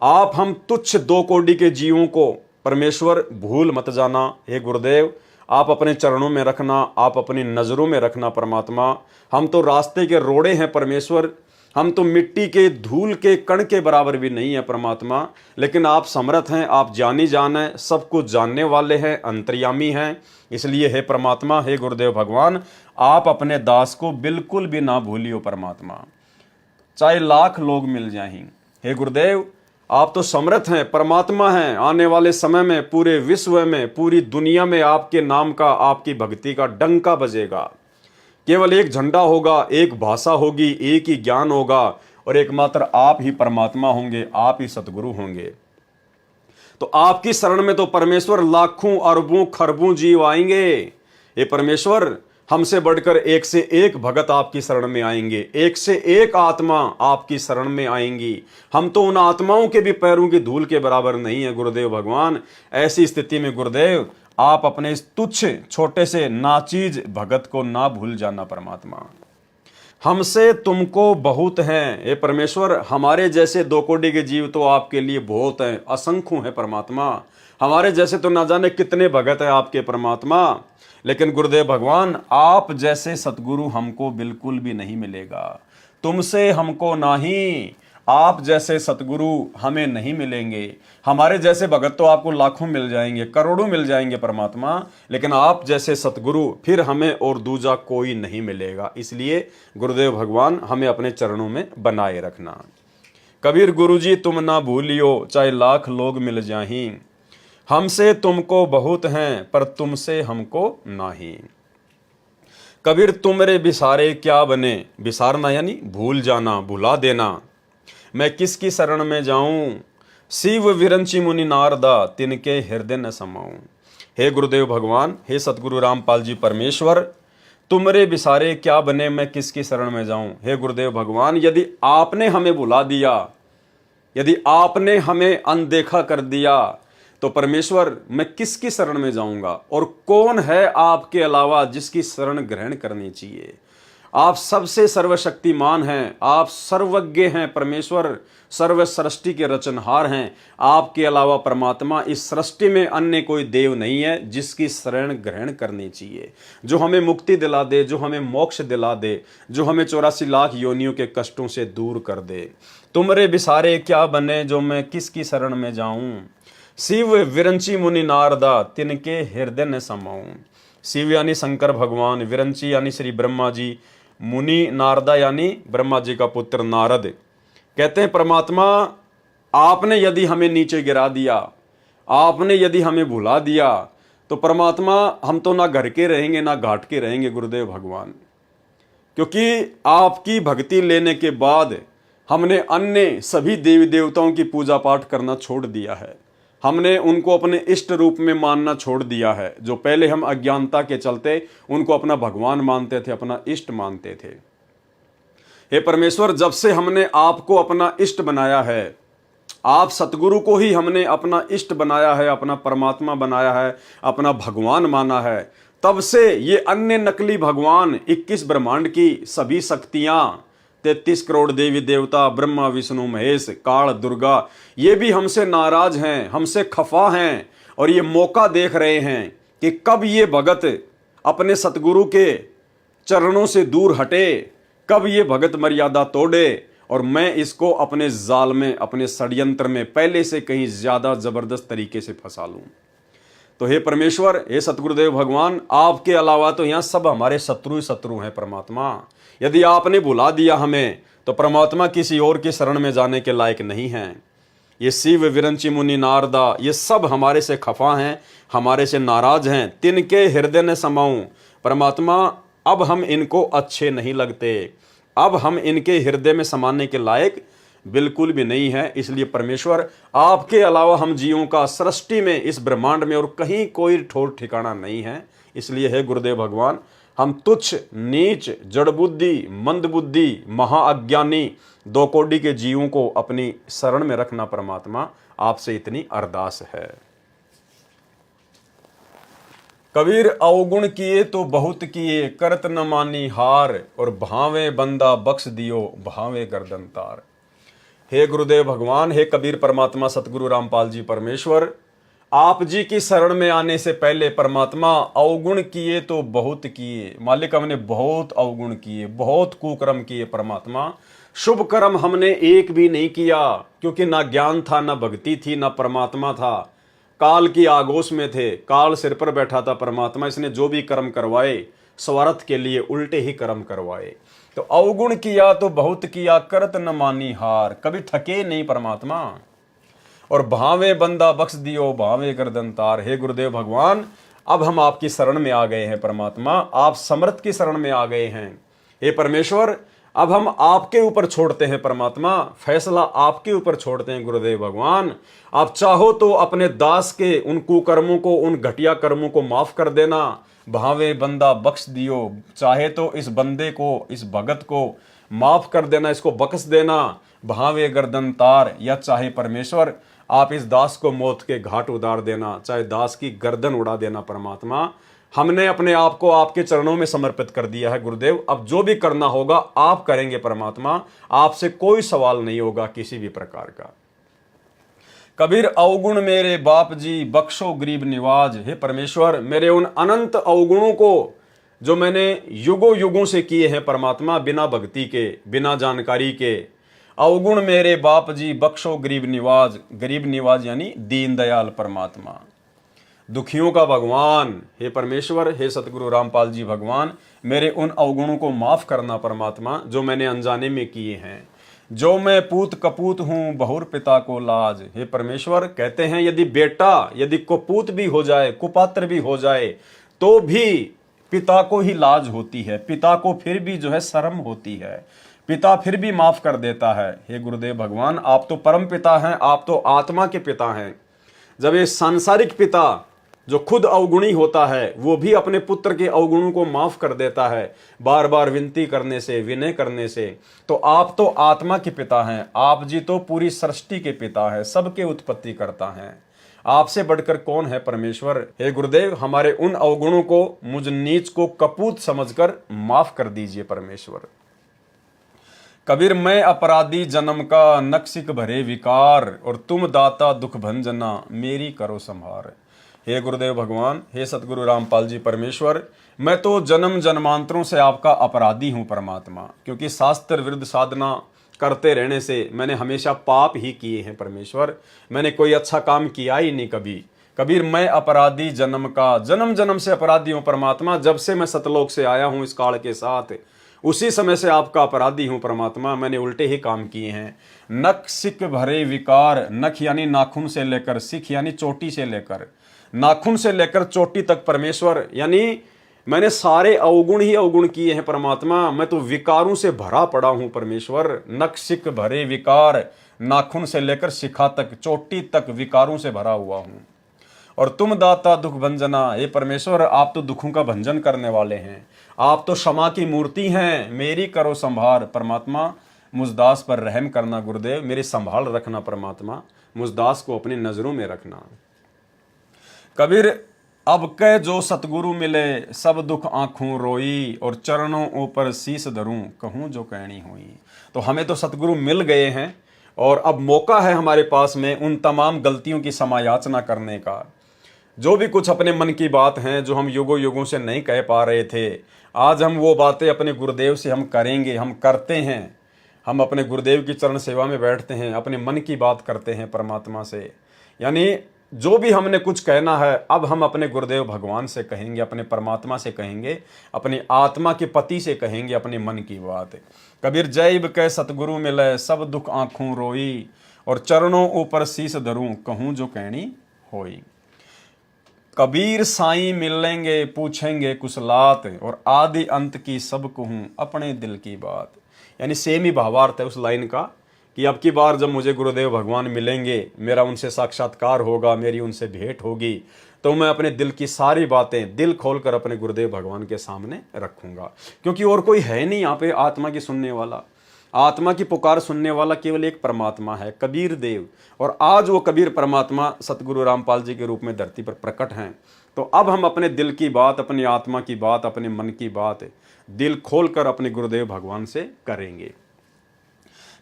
आप हम तुच्छ दो कोटि के जीवों को परमेश्वर भूल मत जाना। हे गुरुदेव, आप अपने चरणों में रखना, आप अपनी नज़रों में रखना परमात्मा। हम तो रास्ते के रोड़े हैं परमेश्वर, हम तो मिट्टी के धूल के कण के बराबर भी नहीं है परमात्मा, लेकिन आप समर्थ हैं, आप जानी जान हैं, सब कुछ जानने वाले हैं, अंतर्यामी हैं। इसलिए हे परमात्मा, हे गुरुदेव भगवान, आप अपने दास को बिल्कुल भी ना भूलियो परमात्मा, चाहे लाख लोग मिल जाएं। हे गुरुदेव, आप तो समर्थ हैं, परमात्मा हैं। आने वाले समय में पूरे विश्व में, पूरी दुनिया में आपके नाम का, आपकी भक्ति का डंका बजेगा। केवल एक झंडा होगा, एक भाषा होगी, एक ही ज्ञान होगा, और एकमात्र आप ही परमात्मा होंगे, आप ही सतगुरु होंगे। तो आपकी शरण में तो परमेश्वर लाखों अरबों खरबों जीव आएंगे। ये परमेश्वर, हमसे बढ़कर एक से एक भगत आपकी शरण में आएंगे, एक से एक आत्मा आपकी शरण में आएंगी। हम तो उन आत्माओं के भी पैरों की धूल के बराबर नहीं है गुरुदेव भगवान। ऐसी स्थिति में गुरुदेव, आप अपने इस तुच्छ छोटे से नाचीज भगत को ना भूल जाना परमात्मा। हमसे तुमको बहुत हैं। हे परमेश्वर, हमारे जैसे दो कोटि के जीव तो आपके लिए बहुत हैं, असंख्य हैं परमात्मा। हमारे जैसे तो ना जाने कितने भगत हैं आपके परमात्मा, लेकिन गुरुदेव भगवान, आप जैसे सतगुरु हमको बिल्कुल भी नहीं मिलेगा। तुमसे हमको नहीं, आप जैसे सतगुरु हमें नहीं मिलेंगे। हमारे जैसे भगत तो आपको लाखों मिल जाएंगे, करोड़ों मिल जाएंगे परमात्मा, लेकिन आप जैसे सतगुरु फिर हमें और दूजा कोई नहीं मिलेगा। इसलिए गुरुदेव भगवान, हमें अपने चरणों में बनाए रखना। कबीर गुरुजी, तुम ना भूलियो, चाहे लाख लोग मिल जाहीं। हमसे तुमको बहुत हैं, पर तुमसे हमको नहीं। कबीर, तुमरे बिसारे क्या बने। बिसारना यानी भूल जाना, भुला देना। मैं किसकी शरण में जाऊं, शिव विरंची मुनि नारदा, तिनके हृदय न समाऊं। हे गुरुदेव भगवान, हे सतगुरु रामपाल जी परमेश्वर, तुमरे बिसारे क्या बने, मैं किसकी शरण में जाऊं। हे गुरुदेव भगवान, यदि आपने हमें भुला दिया, यदि आपने हमें अनदेखा कर दिया, तो परमेश्वर, मैं किसकी शरण में जाऊंगा। और कौन है आपके अलावा जिसकी शरण ग्रहण करनी चाहिए। आप सबसे सर्वशक्तिमान हैं, आप सर्वज्ञ हैं परमेश्वर, सर्व सृष्टि के रचनहार हैं। आपके अलावा परमात्मा इस सृष्टि में अन्य कोई देव नहीं है जिसकी शरण ग्रहण करनी चाहिए, जो हमें मुक्ति दिला दे, जो हमें मोक्ष दिला दे, जो हमें 84 लाख योनियों के कष्टों से दूर कर दे। तुमरे बिसारे क्या बने, जो मैं किसकी शरण में जाऊं। शिव विरंची मुनि नारदा, तिनके हृदय न समाऊं। शिव यानी शंकर भगवान, विरंची यानी श्री ब्रह्मा जी, मुनि नारदा यानी ब्रह्मा जी का पुत्र नारद। कहते हैं परमात्मा, आपने यदि हमें नीचे गिरा दिया, आपने यदि हमें भुला दिया, तो परमात्मा हम तो ना घर के रहेंगे ना घाट के रहेंगे गुरुदेव भगवान। क्योंकि आपकी भक्ति लेने के बाद हमने अन्य सभी देवी देवताओं की पूजा पाठ करना छोड़ दिया है। हमने उनको अपने इष्ट रूप में मानना छोड़ दिया है। जो पहले हम अज्ञानता के चलते उनको अपना भगवान मानते थे, अपना इष्ट मानते थे। हे परमेश्वर, जब से हमने आपको अपना इष्ट बनाया है, आप सतगुरु को ही हमने अपना इष्ट बनाया है, अपना परमात्मा बनाया है, अपना भगवान माना है, तब से ये अन्य नकली भगवान, 21 ब्रह्मांड की सभी शक्तियां, 33 करोड़ देवी देवता, ब्रह्मा विष्णु महेश, काल दुर्गा, ये भी हमसे नाराज हैं, हमसे खफा हैं, और ये मौका देख रहे हैं कि कब ये भगत अपने सतगुरु के चरणों से दूर हटे, कब ये भगत मर्यादा तोड़े, और मैं इसको अपने जाल में, अपने षड्यंत्र में पहले से कहीं ज्यादा जबरदस्त तरीके से फंसा लूं। तो हे परमेश्वर, हे सतगुरुदेव भगवान, आपके अलावा तो यहाँ सब हमारे शत्रु ही शत्रु हैं परमात्मा। यदि आपने भुला दिया हमें, तो परमात्मा किसी और की शरण में जाने के लायक नहीं हैं। ये शिव विरंची मुनि नारदा, ये सब हमारे से खफा हैं, हमारे से नाराज हैं। तिनके हृदय ने समाऊं। परमात्मा, अब हम इनको अच्छे नहीं लगते, अब हम इनके हृदय में समाने के लायक बिल्कुल भी नहीं है। इसलिए परमेश्वर, आपके अलावा हम जीवों का सृष्टि में, इस ब्रह्मांड में और कहीं कोई ठोर ठिकाना नहीं है। इसलिए हे गुरुदेव भगवान, हम तुच्छ, नीच, जड़ बुद्धि, मंद बुद्धि, महाअज्ञानी दो कोटि के जीवों को अपनी शरण में रखना परमात्मा, आपसे इतनी अरदास है। कबीर अवगुण किए तो बहुत किए, करत न मानी हार, और भावे बंदा बख्श दियो, भावे गर्दन तार। हे गुरुदेव भगवान, हे कबीर परमात्मा सतगुरु रामपाल जी परमेश्वर, आप जी की शरण में आने से पहले परमात्मा अवगुण किए तो बहुत किए। मालिक, हमने बहुत अवगुण किए, बहुत कुकर्म किए परमात्मा। शुभ कर्म हमने एक भी नहीं किया, क्योंकि ना ज्ञान था, ना भक्ति थी, ना परमात्मा था। काल की आगोश में थे, काल सिर पर बैठा था परमात्मा। इसने जो भी कर्म करवाए स्वार्थ के लिए उल्टे ही कर्म करवाए। तो अवगुण किया तो बहुत किया, करत न मानी हार, कभी थके नहीं परमात्मा। और भावे बंदा बख्श दियो, भावे गर्दन तार। हे गुरुदेव भगवान, अब हम आपकी शरण में आ गए हैं परमात्मा, आप समर्थ की शरण में आ गए हैं। हे परमेश्वर, अब हम आपके ऊपर छोड़ते हैं परमात्मा, फैसला आपके ऊपर छोड़ते हैं गुरुदेव भगवान। आप चाहो तो अपने दास के उन कुकर्मों को, उन घटिया कर्मों को माफ कर देना। भावे बंदा बख्श दियो, चाहे तो इस बंदे को, इस भगत को माफ कर देना, इसको बख्श देना। भावे गर्दन तार, या चाहे परमेश्वर आप इस दास को मौत के घाट उतार देना, चाहे दास की गर्दन उड़ा देना परमात्मा। हमने अपने आप को आपके चरणों में समर्पित कर दिया है गुरुदेव। अब जो भी करना होगा आप करेंगे परमात्मा, आपसे कोई सवाल नहीं होगा किसी भी प्रकार का। कबीर अवगुण मेरे बाप जी, बख्शो गरीब निवाज। हे परमेश्वर, मेरे उन अनंत अवगुणों को जो मैंने युगों युगों से किए हैं परमात्मा, बिना भक्ति के, बिना जानकारी के, अवगुण मेरे बाप जी, बख्शो गरीब निवाज। गरीब निवाज यानी दीन दयाल परमात्मा, दुखियों का भगवान। हे परमेश्वर, हे सतगुरु रामपाल जी भगवान, मेरे उन अवगुणों को माफ करना परमात्मा, जो मैंने अनजाने में किए हैं। जो मैं पूत कपूत हूं, बहुर पिता को लाज। हे परमेश्वर, कहते हैं यदि बेटा, यदि कुपूत भी हो जाए, कुपात्र भी हो जाए, तो भी पिता को ही लाज होती है, पिता को फिर भी जो है शर्म होती है, पिता फिर भी माफ कर देता है। हे गुरुदेव भगवान, आप तो परम पिता हैं, आप तो आत्मा के पिता हैं। जब ये सांसारिक पिता जो खुद अवगुणी होता है, वो भी अपने पुत्र के अवगुणों को माफ कर देता है, बार बार विनती करने से, विनय करने से, तो आप तो आत्मा के पिता हैं। आप जी तो पूरी सृष्टि के पिता हैं, सबके उत्पत्ति करता हैं। आपसे बढ़कर कौन है परमेश्वर। हे गुरुदेव, हमारे उन अवगुणों को, मुझ नीच को कपूत समझकर माफ कर दीजिए परमेश्वर। कबीर मैं अपराधी जन्म का, नक्सिक भरे विकार, और तुम दाता दुख भंजना, मेरी करो संहार। हे गुरुदेव भगवान, हे सतगुरु रामपाल जी परमेश्वर, मैं तो जन्म जन्मांतरों से आपका अपराधी हूं परमात्मा, क्योंकि शास्त्र विरुद्ध साधना करते रहने से मैंने हमेशा पाप ही किए हैं परमेश्वर। मैंने कोई अच्छा काम किया ही नहीं कभी। कबीर मैं अपराधी जन्म का, जन्म जन्म से अपराधी हूं परमात्मा। जब से मैं सतलोक से आया हूं इस काल के साथ, उसी समय से आपका अपराधी हूं परमात्मा। मैंने उल्टे ही काम किए हैं। नख सिक भरे विकार, नख यानी नाखून से लेकर, सिख यानी चोटी से लेकर, नाखून से लेकर चोटी तक परमेश्वर, यानी मैंने सारे अवगुण ही अवगुण किए हैं परमात्मा। मैं तो विकारों से भरा पड़ा हूं परमेश्वर। नख सिक भरे विकार, नाखून से लेकर शिखा तक, चोटी तक विकारों से भरा हुआ हूं। और तुम दाता दुख भंजना, हे परमेश्वर, आप तो दुखों का भंजन करने वाले हैं, आप तो क्षमा की मूर्ति हैं। मेरी करो संभार परमात्मा, मुझदास पर रहम करना गुरुदेव, मेरी संभाल रखना परमात्मा, मुझदास को अपनी नजरों में रखना। कबीर अब के जो सतगुरु मिले, सब दुख आंखों रोई, और चरणों ऊपर शीस धरूं, कहूं जो कहनी हुई। तो हमें तो सतगुरु मिल गए हैं, और अब मौका है हमारे पास में उन तमाम गलतियों की समायाचना करने का। जो भी कुछ अपने मन की बात हैं, जो हम युगों युगों से नहीं कह पा रहे थे, आज हम वो बातें अपने गुरुदेव से हम करेंगे, हम करते हैं। हम अपने गुरुदेव की चरण सेवा में बैठते हैं, अपने मन की बात करते हैं परमात्मा से। यानी जो भी हमने कुछ कहना है, अब हम अपने गुरुदेव भगवान से कहेंगे, अपने परमात्मा से कहेंगे, अपनी आत्मा के पति से कहेंगे अपने मन की बात। कबीर जैब के सतगुरु मिले, सब दुख आंखों रोई, और चरणों ऊपर शीस धरूं, कहूं जो कहनी होई। कबीर साईं मिलेंगे, पूछेंगे कुशलात, और आदि अंत की सब कहूं अपने दिल की बात। यानी सेम ही भावार्थ है उस लाइन का, कि अब की बार जब मुझे गुरुदेव भगवान मिलेंगे, मेरा उनसे साक्षात्कार होगा, मेरी उनसे भेंट होगी, तो मैं अपने दिल की सारी बातें दिल खोलकर अपने गुरुदेव भगवान के सामने रखूंगा। क्योंकि और कोई है नहीं यहाँ पे आत्मा की सुनने वाला, आत्मा की पुकार सुनने वाला केवल एक परमात्मा है, कबीर देव। और आज वो कबीर परमात्मा सतगुरु रामपाल जी के रूप में धरती पर प्रकट हैं। तो अब हम अपने दिल की बात, अपनी आत्मा की बात, अपने मन की बात दिल खोलकर अपने गुरुदेव भगवान से करेंगे।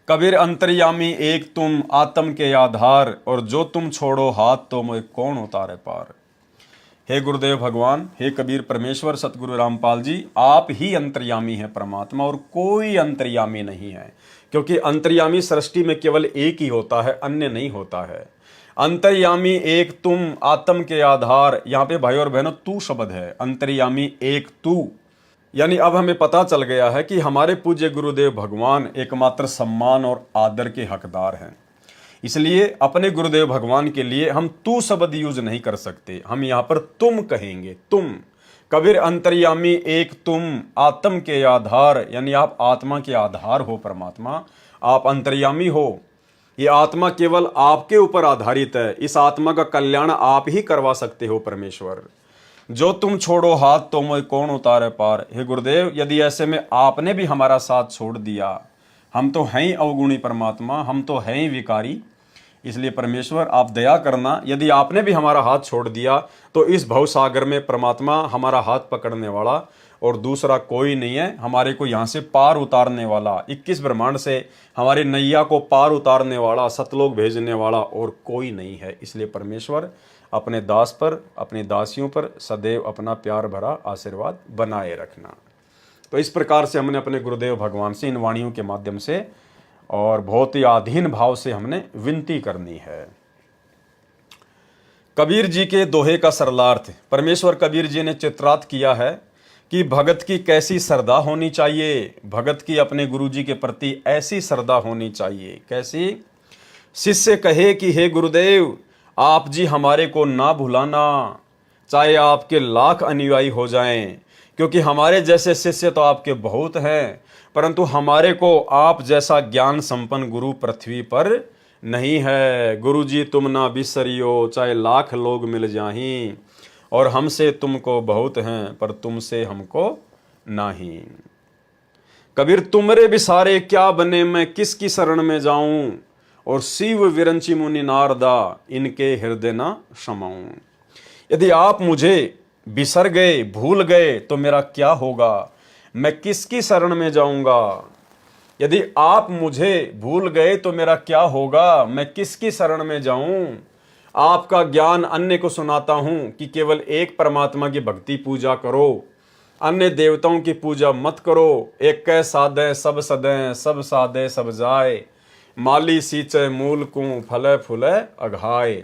कबीर अंतर्यामी एक तुम आत्म के आधार, और जो तुम छोड़ो हाथ तो मैं कौन उतारे पार। हे गुरुदेव भगवान, हे कबीर परमेश्वर सतगुरु रामपाल जी, आप ही अंतर्यामी हैं परमात्मा, और कोई अंतर्यामी नहीं है, क्योंकि अंतर्यामी सृष्टि में केवल एक ही होता है, अन्य नहीं होता है। अंतर्यामी एक तुम आत्म के आधार, यहाँ पे भाई और बहनों तू शब्द है, अंतर्यामी एक तू, यानी अब हमें पता चल गया है कि हमारे पूज्य गुरुदेव भगवान एकमात्र सम्मान और आदर के हकदार हैं। इसलिए अपने गुरुदेव भगवान के लिए हम तू शब्द यूज नहीं कर सकते, हम यहाँ पर तुम कहेंगे। तुम कबीर अंतर्यामी एक तुम आत्म के आधार, यानी आप आत्मा के आधार हो परमात्मा, आप अंतर्यामी हो। ये आत्मा केवल आपके ऊपर आधारित है, इस आत्मा का कल्याण आप ही करवा सकते हो परमेश्वर। जो तुम छोड़ो हाथ तो मैं कौन उतारे पार। हे गुरुदेव, यदि ऐसे में आपने भी हमारा साथ छोड़ दिया, हम तो हैं ही अवगुणी परमात्मा, हम तो हैं ही विकारी, इसलिए परमेश्वर आप दया करना। यदि आपने भी हमारा हाथ छोड़ दिया तो इस भवसागर में परमात्मा हमारा हाथ पकड़ने वाला और दूसरा कोई नहीं है, हमारे को यहाँ से पार उतारने वाला, 21 ब्रह्मांड से हमारी नैया को पार उतारने वाला, सतलोक भेजने वाला और कोई नहीं है। इसलिए परमेश्वर अपने दास पर, अपनी दासियों पर सदैव अपना प्यार भरा आशीर्वाद बनाए रखना। तो इस प्रकार से हमने अपने गुरुदेव भगवान से इन वाणियों के माध्यम से और बहुत ही आधीन भाव से हमने विनती करनी है। कबीर जी के दोहे का सरलार्थ परमेश्वर कबीर जी ने चित्रार्थ किया है कि भगत की कैसी श्रद्धा होनी चाहिए। भगत की अपने गुरु जी के प्रति ऐसी श्रद्धा होनी चाहिए। कैसी? शिष्य कहे कि हे गुरुदेव, आप जी हमारे को ना भुलाना, चाहे आपके लाख अनुयायी हो जाएं, क्योंकि हमारे जैसे शिष्य तो आपके बहुत हैं, परंतु हमारे को आप जैसा ज्ञान संपन्न गुरु पृथ्वी पर नहीं है। गुरु जी तुम ना बिसरियो, चाहे लाख लोग मिल जाहीं, और हमसे तुमको बहुत हैं पर तुमसे हमको नहीं। कबीर तुमरे बिसारे क्या बने, मैं किसकी शरण में जाऊं, और शिव विरंची मुनि नारदा इनके हृदय न समाऊं। यदि आप मुझे बिसर गए, भूल गए तो मेरा क्या होगा, मैं किसकी शरण में जाऊंगा। यदि आप मुझे भूल गए तो मेरा क्या होगा, मैं किसकी शरण में जाऊं। आपका ज्ञान अन्य को सुनाता हूं कि केवल एक परमात्मा की भक्ति पूजा करो, अन्य देवताओं की पूजा मत करो। एक कै साधे सब सदें, सब साधे सब जाए, माली सींचे मूल को फले फूले अघाए।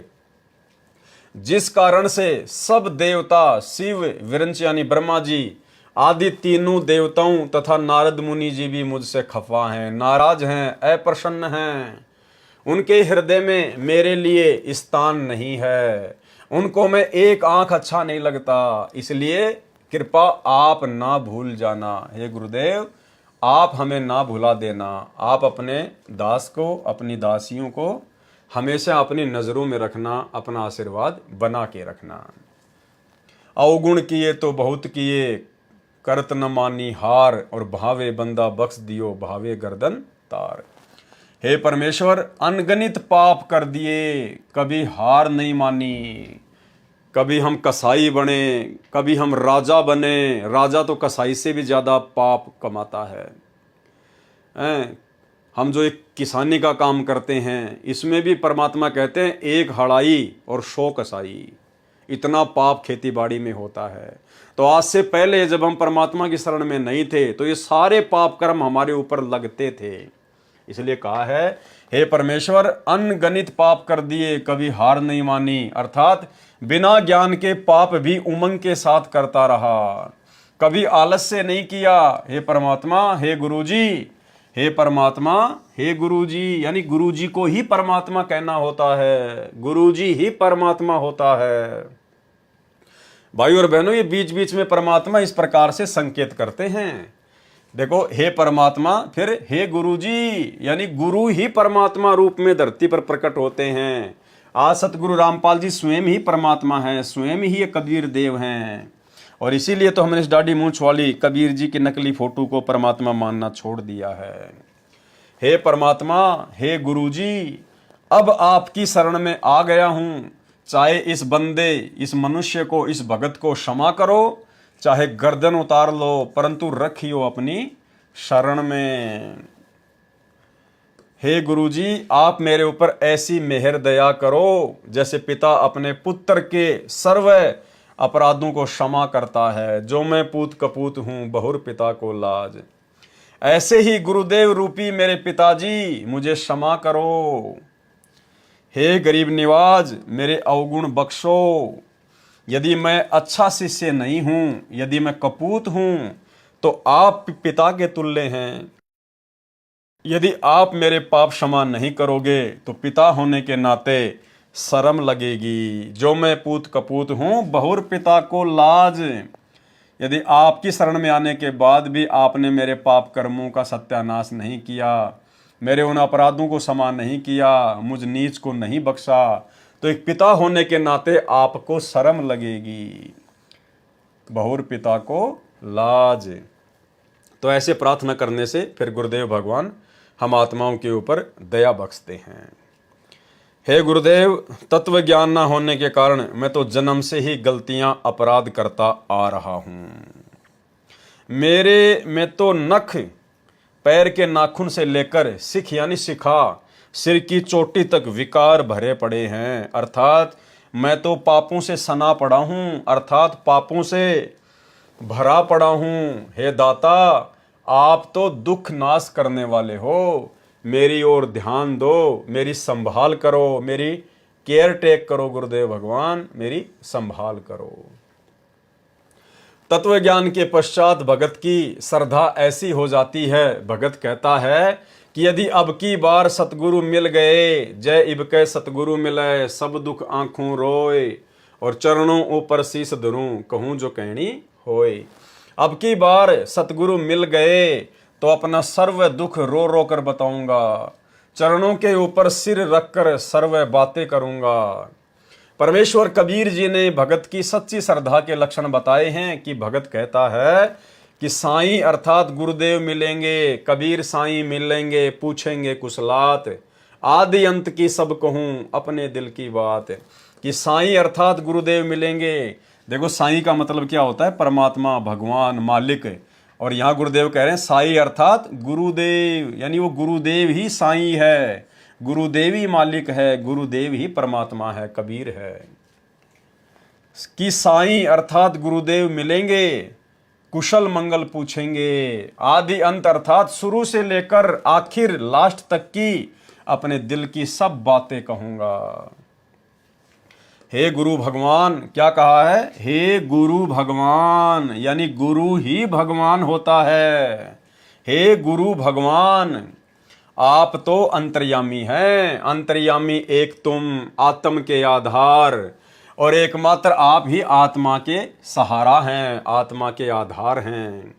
जिस कारण से सब देवता, शिव विरंच यानी ब्रह्मा जी आदि तीनों देवताओं तथा नारद मुनि जी भी मुझसे खफा हैं, नाराज हैं, अप्रसन्न हैं। उनके हृदय में मेरे लिए स्थान नहीं है, उनको मैं एक आंख अच्छा नहीं लगता। इसलिए कृपा आप ना भूल जाना। हे गुरुदेव, आप हमें ना भुला देना। आप अपने दास को, अपनी दासियों को हमेशा अपनी नज़रों में रखना, अपना आशीर्वाद बना के रखना। अवगुण किए तो बहुत किए, करत न मानी हार, और भावे बंदा बख्श दियो, भावे गर्दन तार। हे परमेश्वर, अनगणित पाप कर दिए, कभी हार नहीं मानी। कभी हम कसाई बने, कभी हम राजा बने। राजा तो कसाई से भी ज़्यादा पाप कमाता है। हम जो एक किसानी का काम करते हैं, इसमें भी परमात्मा कहते हैं एक हड़ाई और 100 कसाई, इतना पाप खेती बाड़ी में होता है। तो आज से पहले जब हम परमात्मा की शरण में नहीं थे तो ये सारे पाप कर्म हमारे ऊपर लगते थे। इसलिए कहा है, हे परमेश्वर, अनगणित पाप कर दिए, कभी हार नहीं मानी। अर्थात बिना ज्ञान के पाप भी उमंग के साथ करता रहा, कभी आलस्य नहीं किया। हे परमात्मा, हे गुरुजी, हे परमात्मा, हे गुरुजी, यानी गुरुजी को ही परमात्मा कहना होता है, गुरुजी ही परमात्मा होता है। भाई और बहनों, ये बीच बीच में परमात्मा इस प्रकार से संकेत करते हैं। देखो, हे परमात्मा, फिर हे गुरुजी, यानी गुरु ही परमात्मा रूप में धरती पर प्रकट होते हैं। आज सतगुरु रामपाल जी स्वयं ही परमात्मा हैं, स्वयं ही ये कबीर देव हैं। और इसीलिए तो हमने इस दाढ़ी मूंछ वाली कबीर जी की नकली फोटो को परमात्मा मानना छोड़ दिया है। हे परमात्मा, हे गुरुजी, अब आपकी शरण में आ गया हूं, चाहे इस बंदे, इस मनुष्य को, इस भगत को क्षमा करो, चाहे गर्दन उतार लो, परंतु रखियो अपनी शरण में। हे गुरुजी, आप मेरे ऊपर ऐसी मेहर दया करो जैसे पिता अपने पुत्र के सर्व अपराधों को क्षमा करता है। जो मैं पूत कपूत हूं, बहुर पिता को लाज। ऐसे ही गुरुदेव रूपी मेरे पिताजी मुझे क्षमा करो। हे गरीब निवाज, मेरे अवगुण बख्शो। यदि मैं अच्छा शिष्य नहीं हूं, यदि मैं कपूत हूं, तो आप पिता के तुल्य हैं। यदि आप मेरे पाप क्षमा नहीं करोगे तो पिता होने के नाते शर्म लगेगी। जो मैं पूत कपूत हूं, बहुर पिता को लाज। यदि आपकी शरण में आने के बाद भी आपने मेरे पाप कर्मों का सत्यानाश नहीं किया, मेरे उन अपराधों को क्षमा नहीं किया, मुझ नीच को नहीं बख्शा, तो एक पिता होने के नाते आपको शर्म लगेगी। बहुर पिता को लाज। तो ऐसे प्रार्थना करने से फिर गुरुदेव भगवान हम आत्माओं के ऊपर दया बख्शते हैं। हे गुरुदेव, तत्व ज्ञान ना होने के कारण मैं तो जन्म से ही गलतियां अपराध करता आ रहा हूं। मेरे में तो नख, पैर के नाखून से लेकर सिख यानी शिखा, सिर की चोटी तक विकार भरे पड़े हैं। अर्थात मैं तो पापों से सना पड़ा हूं, अर्थात पापों से भरा पड़ा हूं। हे दाता, आप तो दुख नाश करने वाले हो, मेरी ओर ध्यान दो, मेरी संभाल करो, मेरी केयर टेक करो। गुरुदेव भगवान, मेरी संभाल करो। तत्व ज्ञान के पश्चात भगत की श्रद्धा ऐसी हो जाती है, भगत कहता है कि यदि अब की बार सतगुरु मिल गए, जय इबके सतगुरु मिले, सब दुख आंखों रोए, और चरणों ऊपर शीस धरूं, कहूं जो कहनी होए। अब की बार सतगुरु मिल गए तो अपना सर्व दुख रो रो कर बताऊंगा, चरणों के ऊपर सिर रखकर सर्व बातें करूंगा। परमेश्वर कबीर जी ने भगत की सच्ची श्रद्धा के लक्षण बताए हैं कि भगत कहता है कि साईं अर्थात गुरुदेव मिलेंगे, कबीर साईं मिलेंगे, पूछेंगे कुशलात, आदि अंत की सब कहूं अपने दिल की बात। कि साईं अर्थात गुरुदेव मिलेंगे। देखो साईं का मतलब क्या होता है? परमात्मा, भगवान, मालिक। और यहाँ गुरुदेव कह रहे हैं साईं अर्थात गुरुदेव, यानी वो गुरुदेव ही साईं है, गुरुदेव ही मालिक है, गुरुदेव ही परमात्मा है, कबीर है। कि साईं अर्थात गुरुदेव मिलेंगे, कुशल मंगल पूछेंगे, आदि अंत अर्थात शुरू से लेकर आखिर लास्ट तक की अपने दिल की सब बातें कहूंगा। हे गुरु भगवान, क्या कहा है? हे गुरु भगवान, यानी गुरु ही भगवान होता है। हे गुरु भगवान, आप तो अंतर्यामी हैं, अंतर्यामी एक तुम, आत्म के आधार, और एकमात्र आप ही आत्मा के सहारा हैं, आत्मा के आधार हैं।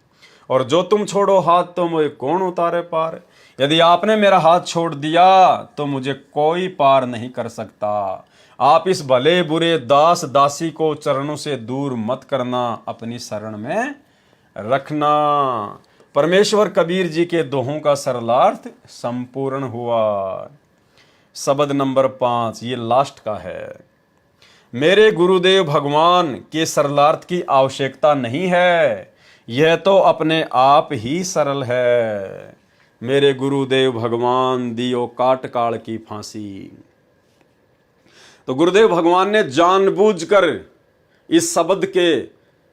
और जो तुम छोड़ो हाथ तो मुझे कौन उतारे पार। यदि आपने मेरा हाथ छोड़ दिया तो मुझे कोई पार नहीं कर सकता। आप इस भले बुरे दास दासी को चरणों से दूर मत करना, अपनी शरण में रखना। परमेश्वर कबीर जी के दोहों का सरलार्थ संपूर्ण हुआ। शब्द नंबर 5 ये लास्ट का है। मेरे गुरुदेव भगवान के सरलार्थ की आवश्यकता नहीं है, यह तो अपने आप ही सरल है। मेरे गुरुदेव भगवान दियो काट काल की फांसी। तो गुरुदेव भगवान ने जानबूझकर इस शब्द के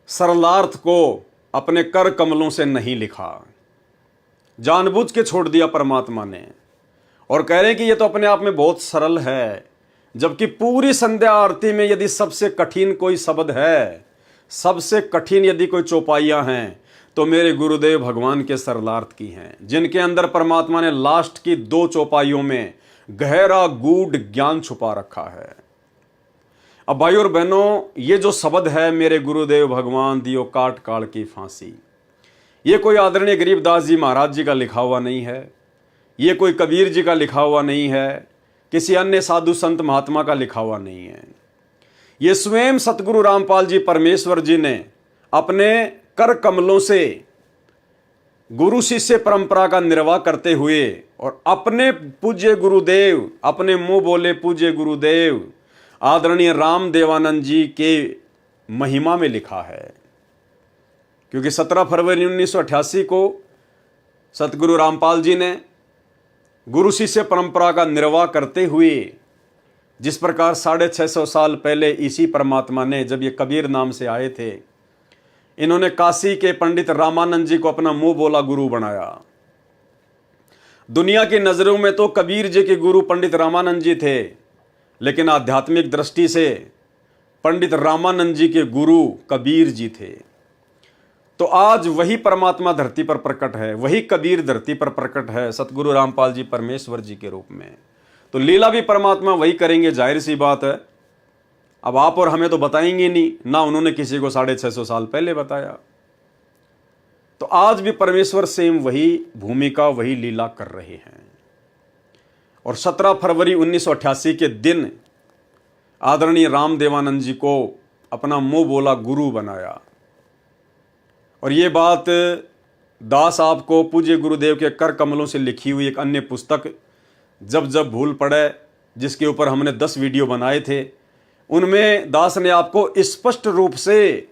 सरलार्थ को अपने कर कमलों से नहीं लिखा, जानबूझ के छोड़ दिया परमात्मा ने। और कह रहे हैं कि यह तो अपने आप में बहुत सरल है, जबकि पूरी संध्या आरती में यदि सबसे कठिन कोई शब्द है, सबसे कठिन यदि कोई चौपाइयां हैं, तो मेरे गुरुदेव भगवान के सरलार्थ की हैं, जिनके अंदर परमात्मा ने लास्ट की 2 चौपाइयों में गहरा गूढ़ ज्ञान छुपा रखा है। अब भाई और बहनों, ये जो शब्द है मेरे गुरुदेव भगवान दियो काट काल की फांसी, ये कोई आदरणीय गरीबदास जी महाराज जी का लिखा हुआ नहीं है, ये कोई कबीर जी का लिखा हुआ नहीं है, किसी अन्य साधु संत महात्मा का लिखा हुआ नहीं है। ये स्वयं सतगुरु रामपाल जी परमेश्वर जी ने अपने कर कमलों से गुरु शिष्य परंपरा का निर्वाह करते हुए और अपने पूज्य गुरुदेव, अपने मुंह बोले पूज्य गुरुदेव, आदरणीय राम देवानंद जी के महिमा में लिखा है। क्योंकि 17 फरवरी 1988 को सतगुरु रामपाल जी ने गुरु शिष्य परंपरा का निर्वाह करते हुए जिस प्रकार 650 साल पहले इसी परमात्मा ने, जब ये कबीर नाम से आए थे, इन्होंने काशी के पंडित रामानंद जी को अपना मुंह बोला गुरु बनाया। दुनिया की नजरों में तो कबीर जी के गुरु पंडित रामानंद जी थे, लेकिन आध्यात्मिक दृष्टि से पंडित रामानंद जी के गुरु कबीर जी थे। तो आज वही परमात्मा धरती पर प्रकट है, वही कबीर धरती पर प्रकट है, सतगुरु रामपाल जी परमेश्वर जी के रूप में। तो लीला भी परमात्मा वही करेंगे, जाहिर सी बात है। अब आप और हमें तो बताएंगे नहीं, ना उन्होंने किसी को 650 साल पहले बताया। तो आज भी परमेश्वर सेम वही भूमिका, वही लीला कर रहे हैं। और 17 फरवरी 1988 के दिन आदरणीय राम देवानंद जी को अपना मुंह बोला गुरु बनाया। और ये बात दास आपको पूज्य गुरुदेव के कर कमलों से लिखी हुई एक अन्य पुस्तक जब जब भूल पड़े, जिसके ऊपर हमने 10 वीडियो बनाए थे, उनमें दास ने आपको स्पष्ट रूप से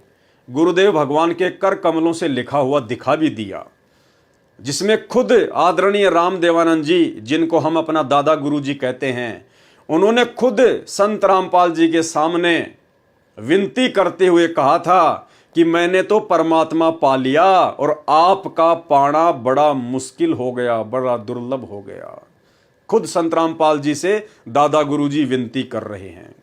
गुरुदेव भगवान के कर कमलों से लिखा हुआ दिखा भी दिया, जिसमें खुद आदरणीय राम देवानंद जी, जिनको हम अपना दादा गुरु जी कहते हैं, उन्होंने खुद संत रामपाल जी के सामने विनती करते हुए कहा था कि मैंने तो परमात्मा पा लिया और आपका पाना बड़ा मुश्किल हो गया, बड़ा दुर्लभ हो गया। खुद संत रामपाल जी से दादा गुरुजी विनती कर रहे हैं।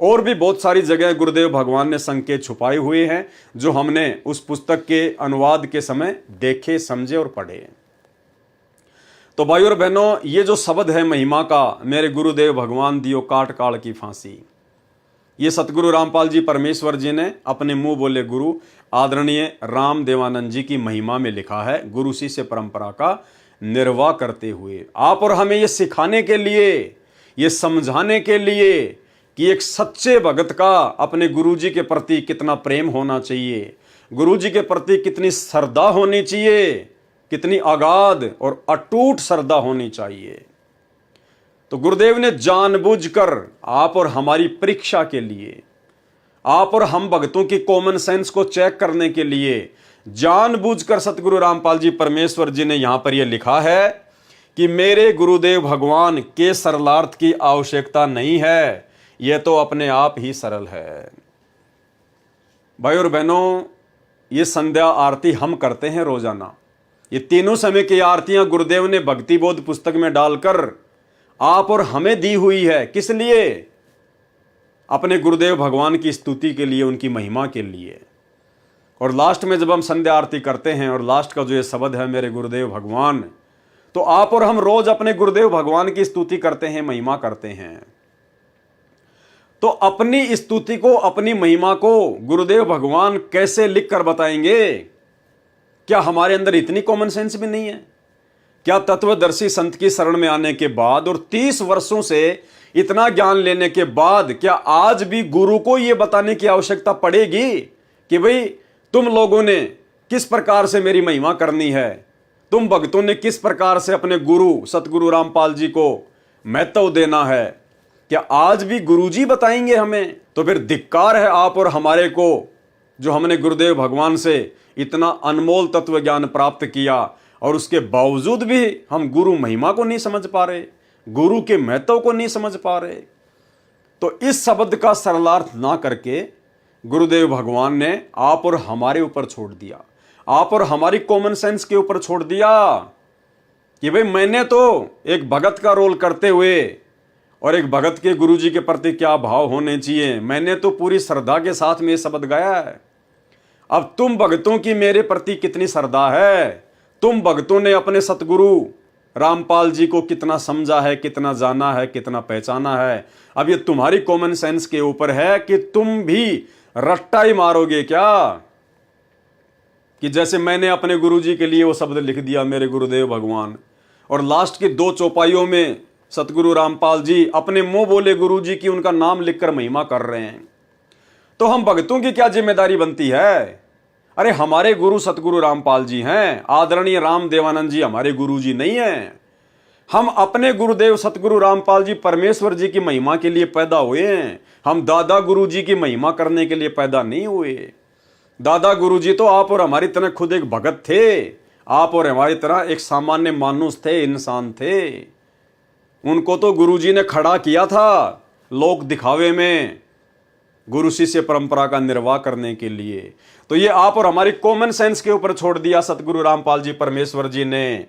और भी बहुत सारी जगह गुरुदेव भगवान ने संकेत छुपाए हुए हैं, जो हमने उस पुस्तक के अनुवाद के समय देखे, समझे और पढ़े। तो भाइयों और बहनों, ये जो शब्द है महिमा का, मेरे गुरुदेव भगवान दियो काट काल की फांसी, ये सतगुरु रामपाल जी परमेश्वर जी ने अपने मुंह बोले गुरु आदरणीय राम देवानंद जी की महिमा में लिखा है, गुरु शिष्य परंपरा का निर्वाह करते हुए। आप और हमें ये सिखाने के लिए, ये समझाने के लिए कि एक सच्चे भगत का अपने गुरु जी के प्रति कितना प्रेम होना चाहिए, गुरु जी के प्रति कितनी श्रद्धा होनी चाहिए, कितनी अगाध और अटूट श्रद्धा होनी चाहिए। तो गुरुदेव ने जानबूझकर आप और हमारी परीक्षा के लिए, आप और हम भक्तों की कॉमन सेंस को चेक करने के लिए जानबूझकर सतगुरु रामपाल जी परमेश्वर जी ने यहां पर यह लिखा है कि मेरे गुरुदेव भगवान के सरलार्थ की आवश्यकता नहीं है, यह तो अपने आप ही सरल है। भाई और बहनों, ये संध्या आरती हम करते हैं रोजाना। ये तीनों समय की आरतियां गुरुदेव ने भक्ति बोध पुस्तक में डालकर आप और हमें दी हुई है। किस लिए? अपने गुरुदेव भगवान की स्तुति के लिए, उनकी महिमा के लिए। और लास्ट में जब हम संध्या आरती करते हैं और लास्ट का जो ये शब्द है मेरे गुरुदेव भगवान, तो आप और हम रोज अपने गुरुदेव भगवान की स्तुति करते हैं, महिमा करते हैं। तो अपनी स्तुति को, अपनी महिमा को गुरुदेव भगवान कैसे लिख कर बताएंगे? क्या हमारे अंदर इतनी कॉमन सेंस भी नहीं है? क्या तत्वदर्शी संत की शरण में आने के बाद और 30 वर्षों से इतना ज्ञान लेने के बाद क्या आज भी गुरु को यह बताने की आवश्यकता पड़ेगी कि भाई तुम लोगों ने किस प्रकार से मेरी महिमा करनी है, तुम भक्तों ने किस प्रकार से अपने गुरु सतगुरु रामपाल जी को महत्व देना है? क्या आज भी गुरुजी बताएंगे हमें? तो फिर धिक्कार है आप और हमारे को, जो हमने गुरुदेव भगवान से इतना अनमोल तत्व ज्ञान प्राप्त किया और उसके बावजूद भी हम गुरु महिमा को नहीं समझ पा रहे, गुरु के महत्व को नहीं समझ पा रहे। तो इस शब्द का सरलार्थ ना करके गुरुदेव भगवान ने आप और हमारे ऊपर छोड़ दिया, आप और हमारी कॉमन सेंस के ऊपर छोड़ दिया कि भाई मैंने तो एक भगत का रोल करते हुए और एक भगत के गुरुजी के प्रति क्या भाव होने चाहिए, मैंने तो पूरी श्रद्धा के साथ में ये शब्द गाया है। अब तुम भक्तों की मेरे प्रति कितनी श्रद्धा है? तुम भक्तों ने अपने सतगुरु रामपाल जी को कितना समझा है, कितना जाना है, कितना पहचाना है? अब ये तुम्हारी कॉमन सेंस के ऊपर है कि तुम भी रट्टा ही मारोगे क्या, कि जैसे मैंने अपने गुरुजी के लिए वो शब्द लिख दिया मेरे गुरुदेव भगवान, और लास्ट की 2 चौपाइयों में सतगुरु रामपाल जी अपने मुंह बोले गुरुजी की उनका नाम लिखकर महिमा कर रहे हैं। तो हम भक्तों की क्या जिम्मेदारी बनती है? अरे हमारे गुरु सतगुरु रामपाल जी हैं, आदरणीय राम देवानंद जी हमारे गुरुजी नहीं हैं। हम अपने गुरुदेव सतगुरु रामपाल जी परमेश्वर जी की महिमा के लिए पैदा हुए हैं। हम दादा गुरु जी की महिमा करने के लिए पैदा नहीं हुए। दादा गुरु जी तो आप और हमारी तरह खुद एक भगत थे। आप और हमारी तरह एक सामान्य मानुष थे, इंसान थे। उनको तो गुरु जी ने खड़ा किया था लोक दिखावे में, गुरु शिष्य परंपरा का निर्वाह करने के लिए। तो ये आप और हमारी कॉमन सेंस के ऊपर छोड़ दिया सतगुरु रामपाल जी परमेश्वर जी ने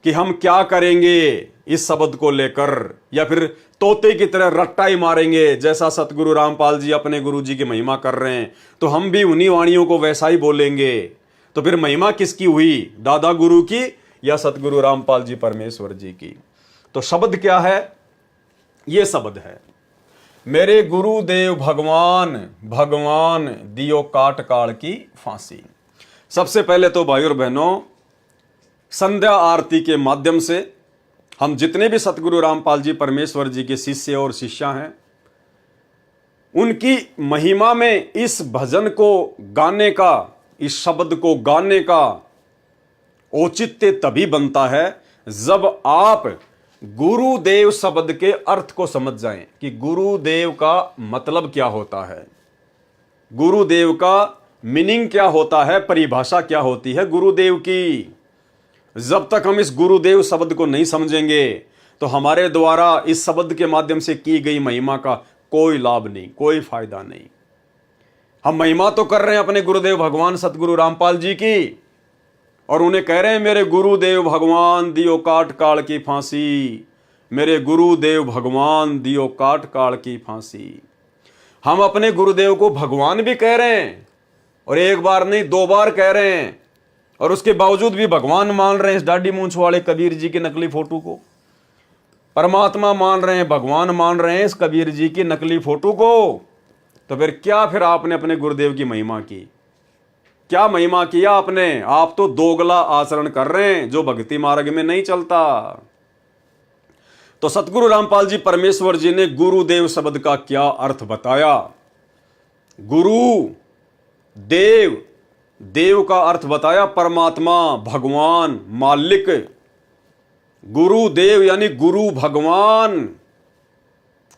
कि हम क्या करेंगे इस शब्द को लेकर, या फिर तोते की तरह रट्टा ही मारेंगे। जैसा सतगुरु रामपाल जी अपने गुरु जी की महिमा कर रहे हैं तो हम भी उन्हीं वाणियों को वैसा ही बोलेंगे। तो फिर महिमा किसकी हुई, दादा गुरु की या सतगुरु रामपाल जी परमेश्वर जी की? तो शब्द क्या है? ये शब्द है, मेरे गुरुदेव भगवान भगवान दियो काट काल की फांसी। सबसे पहले तो भाई और बहनों, संध्या आरती के माध्यम से हम जितने भी सतगुरु रामपाल जी परमेश्वर जी के शिष्य और शिष्या हैं, उनकी महिमा में इस भजन को गाने का, इस शब्द को गाने का औचित्य तभी बनता है जब आप गुरुदेव शब्द के अर्थ को समझ जाएं कि गुरुदेव का मतलब क्या होता है, गुरुदेव का मीनिंग क्या होता है, परिभाषा क्या होती है गुरुदेव की। जब तक हम इस गुरुदेव शब्द को नहीं समझेंगे तो हमारे द्वारा इस शब्द के माध्यम से की गई महिमा का कोई लाभ नहीं, कोई फायदा नहीं। हम महिमा तो कर रहे हैं अपने गुरुदेव भगवान सतगुरु रामपाल जी की, और उन्हें कह रहे हैं मेरे गुरुदेव भगवान दियो काट काल की फांसी, मेरे गुरुदेव भगवान दियो काट काल की फांसी। हम अपने गुरुदेव को भगवान भी कह रहे हैं, और एक बार नहीं 2 बार कह रहे हैं, और उसके बावजूद भी भगवान मान रहे हैं इस दाढ़ी मूंछ वाले कबीर जी की नकली फोटो को। परमात्मा मान रहे हैं, भगवान मान रहे हैं इस कबीर जी की नकली फोटो को। तो फिर आपने अपने गुरुदेव की महिमा की, क्या महिमा किया आपने? आप तो दोगला आचरण कर रहे हैं जो भक्ति मार्ग में नहीं चलता। तो सतगुरु रामपाल जी परमेश्वर जी ने गुरुदेव शब्द का क्या अर्थ बताया। गुरु देव, देव का अर्थ बताया परमात्मा, भगवान, मालिक। गुरुदेव यानी गुरु भगवान।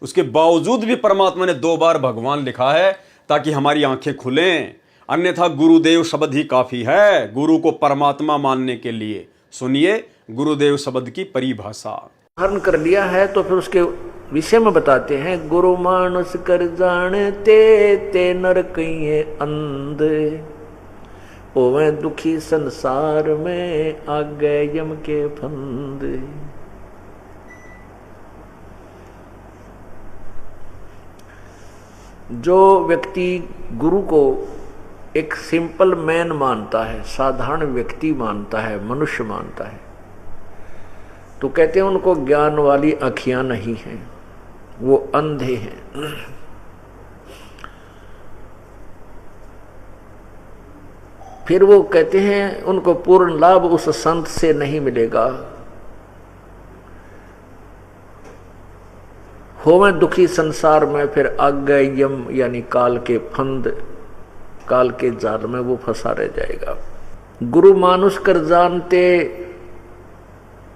उसके बावजूद भी परमात्मा ने 2 बार भगवान लिखा है ताकि हमारी आंखें खुलें, अन्यथा गुरुदेव शब्द ही काफी है गुरु को परमात्मा मानने के लिए। सुनिए गुरुदेव शब्द की परिभाषा। हरण कर लिया है तो फिर उसके विषय में बताते हैं, गुरु मानुष कर जानते ते नर कहिए अंध, ओवे दुखी संसार में आगे यम के फंद। जो व्यक्ति गुरु को एक सिंपल मैन मानता है, साधारण व्यक्ति मानता है, मनुष्य मानता है, तो कहते हैं उनको ज्ञान वाली आँखियां नहीं हैं, वो अंधे हैं। फिर वो कहते हैं उनको पूर्ण लाभ उस संत से नहीं मिलेगा। होवे दुखी संसार में, फिर आगे यम यानी काल के फंद, काल के जाल में वो फंसा रह जाएगा। गुरु मानुष कर जानते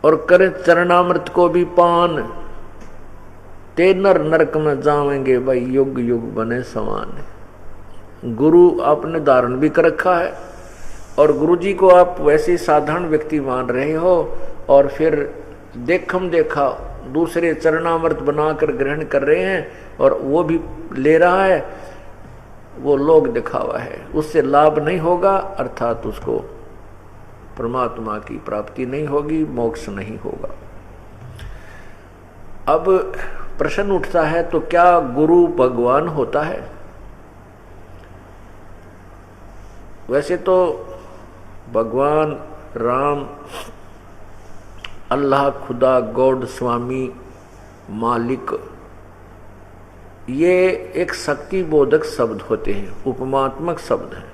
और करे चरणामृत को भी पान, ते नर नरक में जावेंगे भाई युग युग बने समान। गुरु आपने धारण भी कर रखा है और गुरु जी को आप वैसे साधारण व्यक्ति मान रहे हो, और फिर देखम देखा दूसरे चरणामृत बनाकर ग्रहण कर रहे हैं, और वो भी ले रहा है, वो लोग दिखावा है, उससे लाभ नहीं होगा, अर्थात उसको परमात्मा की प्राप्ति नहीं होगी, मोक्ष नहीं होगा। अब प्रश्न उठता है, तो क्या गुरु भगवान होता है? वैसे तो भगवान राम, अल्लाह, खुदा, गॉड, स्वामी, मालिक, ये एक शक्ति बोधक शब्द होते हैं, उपमात्मक शब्द हैं।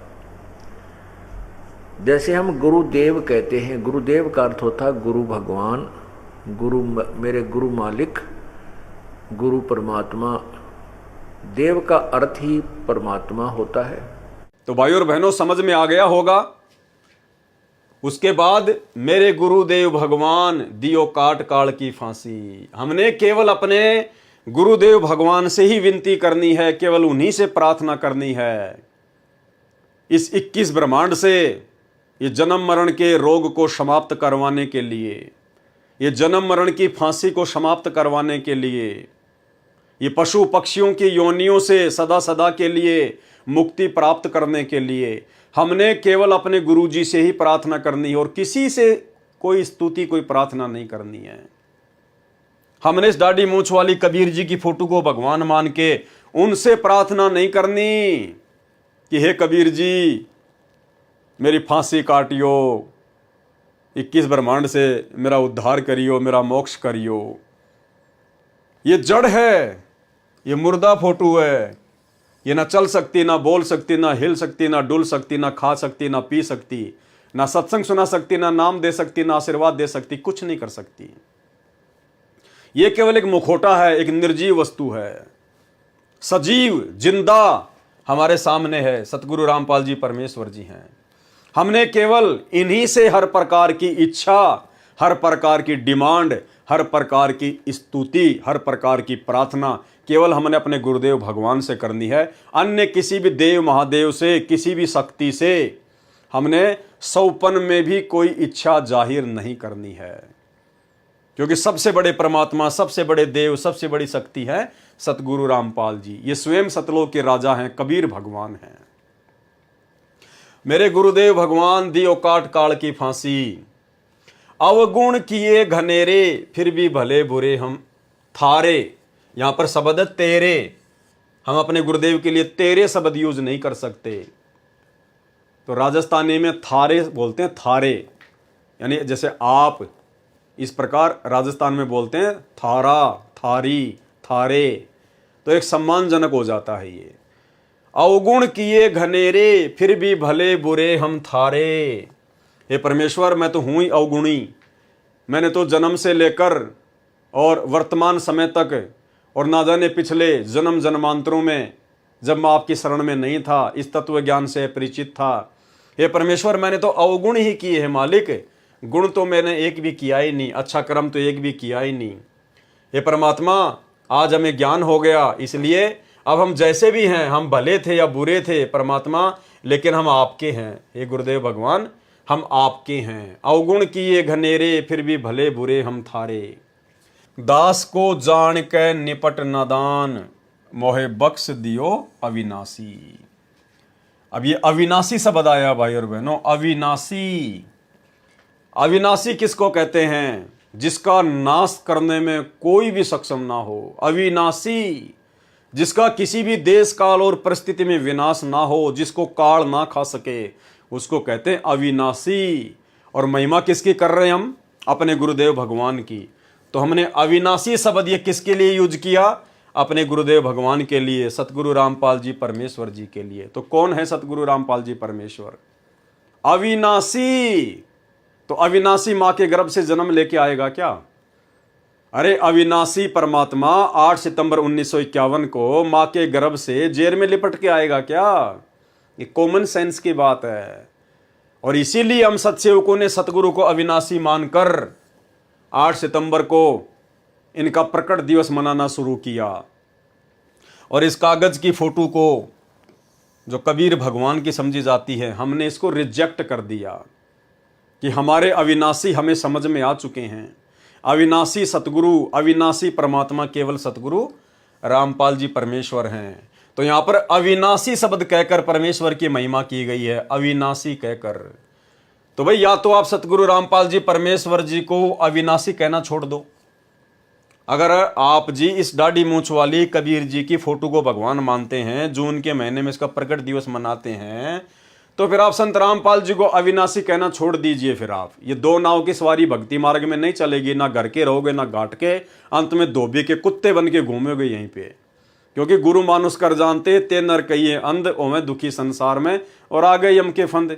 जैसे हम गुरुदेव कहते हैं, गुरुदेव का अर्थ होता है गुरु भगवान, गुरु मेरे गुरु मालिक, गुरु परमात्मा। देव का अर्थ ही परमात्मा होता है। तो भाई और बहनों समझ में आ गया होगा उसके बाद मेरे गुरुदेव भगवान दियो काट काल की फांसी। हमने केवल अपने गुरुदेव भगवान से ही विनती करनी है, केवल उन्हीं से प्रार्थना करनी है। इस 21 ब्रह्मांड से ये जन्म मरण के रोग को समाप्त करवाने के लिए, ये जन्म मरण की फांसी को समाप्त करवाने के लिए, ये पशु पक्षियों की योनियों से सदा सदा के लिए मुक्ति प्राप्त करने के लिए हमने केवल अपने गुरुजी से ही प्रार्थना करनी है और किसी से कोई स्तुति, कोई प्रार्थना नहीं करनी है। हमने इस दाढ़ी मूंछ वाली कबीर जी की फोटो को भगवान मान के उनसे प्रार्थना नहीं करनी कि हे कबीर जी मेरी फांसी काटियो, 21 ब्रह्मांड से मेरा उद्धार करियो, मेरा मोक्ष करियो। ये जड़ है, ये मुर्दा फोटो है, ये ना चल सकती, ना बोल सकती, ना हिल सकती, ना डुल सकती, ना खा सकती, ना पी सकती, ना सत्संग सुना सकती, ना नाम दे सकती, ना आशीर्वाद दे सकती, कुछ नहीं कर सकती। ये केवल एक मुखौटा है, एक निर्जीव वस्तु है। सजीव जिंदा हमारे सामने है, सतगुरु रामपाल जी परमेश्वर जी हैं। हमने केवल इन्हीं से हर प्रकार की इच्छा, हर प्रकार की डिमांड, हर प्रकार की स्तुति, हर प्रकार की प्रार्थना केवल हमने अपने गुरुदेव भगवान से करनी है। अन्य किसी भी देव महादेव से, किसी भी शक्ति से हमने सौपन में भी कोई इच्छा जाहिर नहीं करनी है, क्योंकि सबसे बड़े परमात्मा, सबसे बड़े देव, सबसे बड़ी शक्ति है सतगुरु रामपाल जी। ये स्वयं सतलोक के राजा हैं, कबीर भगवान हैं। मेरे गुरुदेव भगवान दियो काट काल की फांसी, अवगुण किए घनेरे फिर भी भले बुरे हम थारे। यहां पर शब्द तेरे, हम अपने गुरुदेव के लिए तेरे शब्द यूज नहीं कर सकते। तो राजस्थानी में थारे बोलते हैं, थारे यानी जैसे आप, इस प्रकार राजस्थान में बोलते हैं थारा, थारी, थारे, तो एक सम्मानजनक हो जाता है ये। अवगुण किए घनेरे फिर भी भले बुरे हम थारे। हे परमेश्वर, मैं तो हूं ही अवगुणी। मैंने तो जन्म से लेकर और वर्तमान समय तक और ना जाने पिछले जन्म जन्मांतरों में जब मैं आपकी शरण में नहीं था, इस तत्व ज्ञान से परिचित था, हे परमेश्वर मैंने तो अवगुण ही किए हैं मालिक। गुण तो मैंने एक भी किया ही नहीं, अच्छा कर्म तो एक भी किया ही नहीं। हे परमात्मा, आज हमें ज्ञान हो गया, इसलिए अब हम जैसे भी हैं, हम भले थे या बुरे थे परमात्मा, लेकिन हम आपके हैं। हे गुरुदेव भगवान, हम आपके हैं। अवगुण किए घनेरे फिर भी भले बुरे हम थारे। दास को जान के निपट नादान, मोहे बख्श दियो अविनाशी। अब ये अविनाशी शब्द आया भाई और बहनों, अविनाशी। अविनाशी किसको कहते हैं? जिसका नाश करने में कोई भी सक्षम ना हो। अविनाशी, जिसका किसी भी देश काल और परिस्थिति में विनाश ना हो, जिसको काल ना खा सके, उसको कहते हैं अविनाशी। और महिमा किसकी कर रहे हैं हम? अपने गुरुदेव भगवान की। तो हमने अविनाशी शब्द ये किसके लिए यूज किया? अपने गुरुदेव भगवान के लिए, सतगुरु रामपाल जी परमेश्वर जी के लिए। तो कौन है सतगुरु रामपाल जी परमेश्वर? अविनाशी। तो अविनाशी मां के गर्भ से जन्म लेके आएगा क्या? अरे अविनाशी परमात्मा 8 सितंबर 1951 को मां के गर्भ से जेल में लिपट के आएगा क्या? ये कॉमन सेंस की बात है। और इसीलिए हम सत्सेवकों ने सतगुरु को अविनाशी मानकर 8 सितंबर को इनका प्रकट दिवस मनाना शुरू किया। और इस कागज की फोटो को जो कबीर भगवान की समझी जाती है, हमने इसको रिजेक्ट कर दिया कि हमारे अविनाशी हमें समझ में आ चुके हैं। अविनाशी सतगुरु, अविनाशी परमात्मा केवल सतगुरु रामपाल जी परमेश्वर हैं। तो यहां पर अविनाशी शब्द कहकर परमेश्वर की महिमा की गई है, अविनाशी कहकर। तो भाई या तो आप सतगुरु रामपाल जी परमेश्वर जी को अविनाशी कहना छोड़ दो। अगर आप जी इस दाढ़ी मूंछ वाली कबीर जी की फोटो को भगवान मानते हैं, जून के महीने में इसका प्रकट दिवस मनाते हैं, तो फिर आप संत रामपाल जी को अविनाशी कहना छोड़ दीजिए। फिर आप ये दो नाव की सवारी भक्ति मार्ग में नहीं चलेगी। ना घर के रहोगे, ना घाट के, अंत में धोबी के कुत्ते बन के घूमोगे यहीं पे। क्योंकि गुरु मानुष कर जानते, ते नर कहिए अंध, ओमें दुखी संसार में, और आ गए यम के फंद।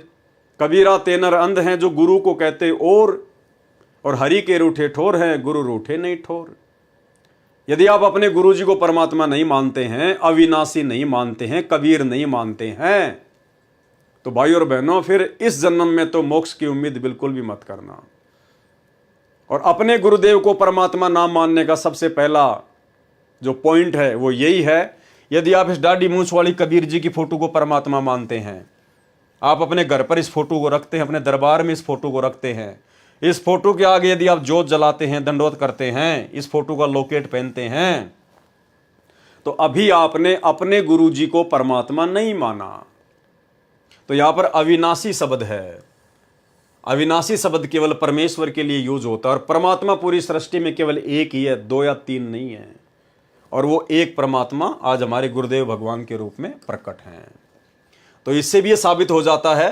कबीरा ते नर अंध हैं जो गुरु को कहते और हरि के रूठे ठोर हैं, गुरु रूठे नहीं ठोर। यदि आप अपने गुरु जी को परमात्मा नहीं मानते हैं, अविनाशी नहीं मानते हैं, कबीर नहीं मानते हैं, तो भाई और बहनों, फिर इस जन्म में तो मोक्ष की उम्मीद बिल्कुल भी मत करना। और अपने गुरुदेव को परमात्मा नाम मानने का सबसे पहला जो पॉइंट है वो यही है, यदि आप इस दाढ़ी मूंछ वाली कबीर जी की फोटो को परमात्मा मानते हैं, आप अपने घर पर इस फोटो को रखते हैं, अपने दरबार में इस फोटो को रखते हैं, इस फोटो के आगे यदि आप जोत जलाते हैं, दंडवत करते हैं, इस फोटो का लॉकेट पहनते हैं, तो अभी आपने अपने गुरु जी को परमात्मा नहीं माना। तो यहां पर अविनाशी शब्द है। अविनाशी शब्द केवल परमेश्वर के लिए यूज होता है, और परमात्मा पूरी सृष्टि में केवल एक ही है, 2 या 3 नहीं है। और वो एक परमात्मा आज हमारे गुरुदेव भगवान के रूप में प्रकट हैं। तो इससे भी ये साबित हो जाता है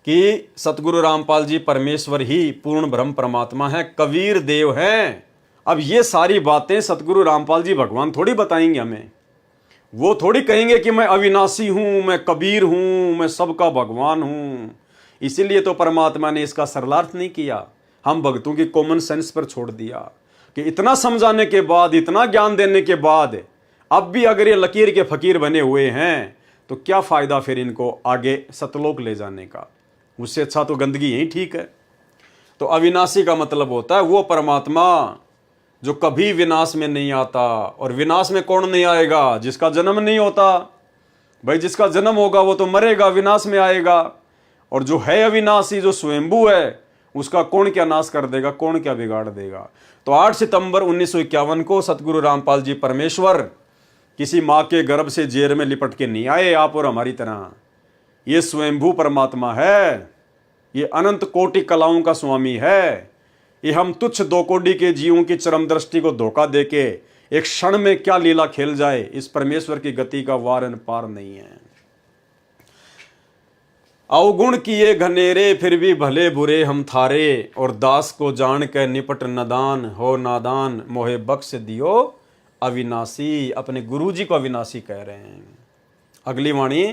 कि सतगुरु रामपाल जी परमेश्वर ही पूर्ण ब्रह्म परमात्मा है, कबीर देव हैं। अब ये सारी बातें सतगुरु रामपाल जी भगवान थोड़ी बताएंगे हमें। वो थोड़ी कहेंगे कि मैं अविनाशी हूं, मैं कबीर हूं, मैं सबका भगवान हूं। इसीलिए तो परमात्मा ने इसका सरलार्थ नहीं किया, हम भक्तों की कॉमन सेंस पर छोड़ दिया कि इतना समझाने के बाद, इतना ज्ञान देने के बाद अब भी अगर ये लकीर के फकीर बने हुए हैं तो क्या फायदा फिर इनको आगे सतलोक ले जाने का। उससे अच्छा तो गंदगी यही ठीक है। तो अविनाशी का मतलब होता है वो परमात्मा जो कभी विनाश में नहीं आता। और विनाश में कौन नहीं आएगा? जिसका जन्म नहीं होता। भाई जिसका जन्म होगा वो तो मरेगा, विनाश में आएगा। और जो है अविनाशी, जो स्वयंभू है, उसका कौन क्या नाश कर देगा, कौन क्या बिगाड़ देगा। तो 8 सितंबर 1951 को सतगुरु रामपाल जी परमेश्वर किसी माँ के गर्भ से जेर में लिपट के नहीं आए आप और हमारी तरह। ये स्वयंभू परमात्मा है, ये अनंत कोटि कलाओं का स्वामी है। ये हम तुच्छ 2 कोटि के जीवों की चरम दृष्टि को धोखा देके एक क्षण में क्या लीला खेल जाए, इस परमेश्वर की गति का वारन पार नहीं है। अवगुण किए घनेरे फिर भी भले बुरे हम थारे, और दास को जान के निपट नदान हो नादान, मोहे बख्श दियो अविनाशी। अपने गुरु जी को अविनाशी कह रहे हैं। अगली वाणी,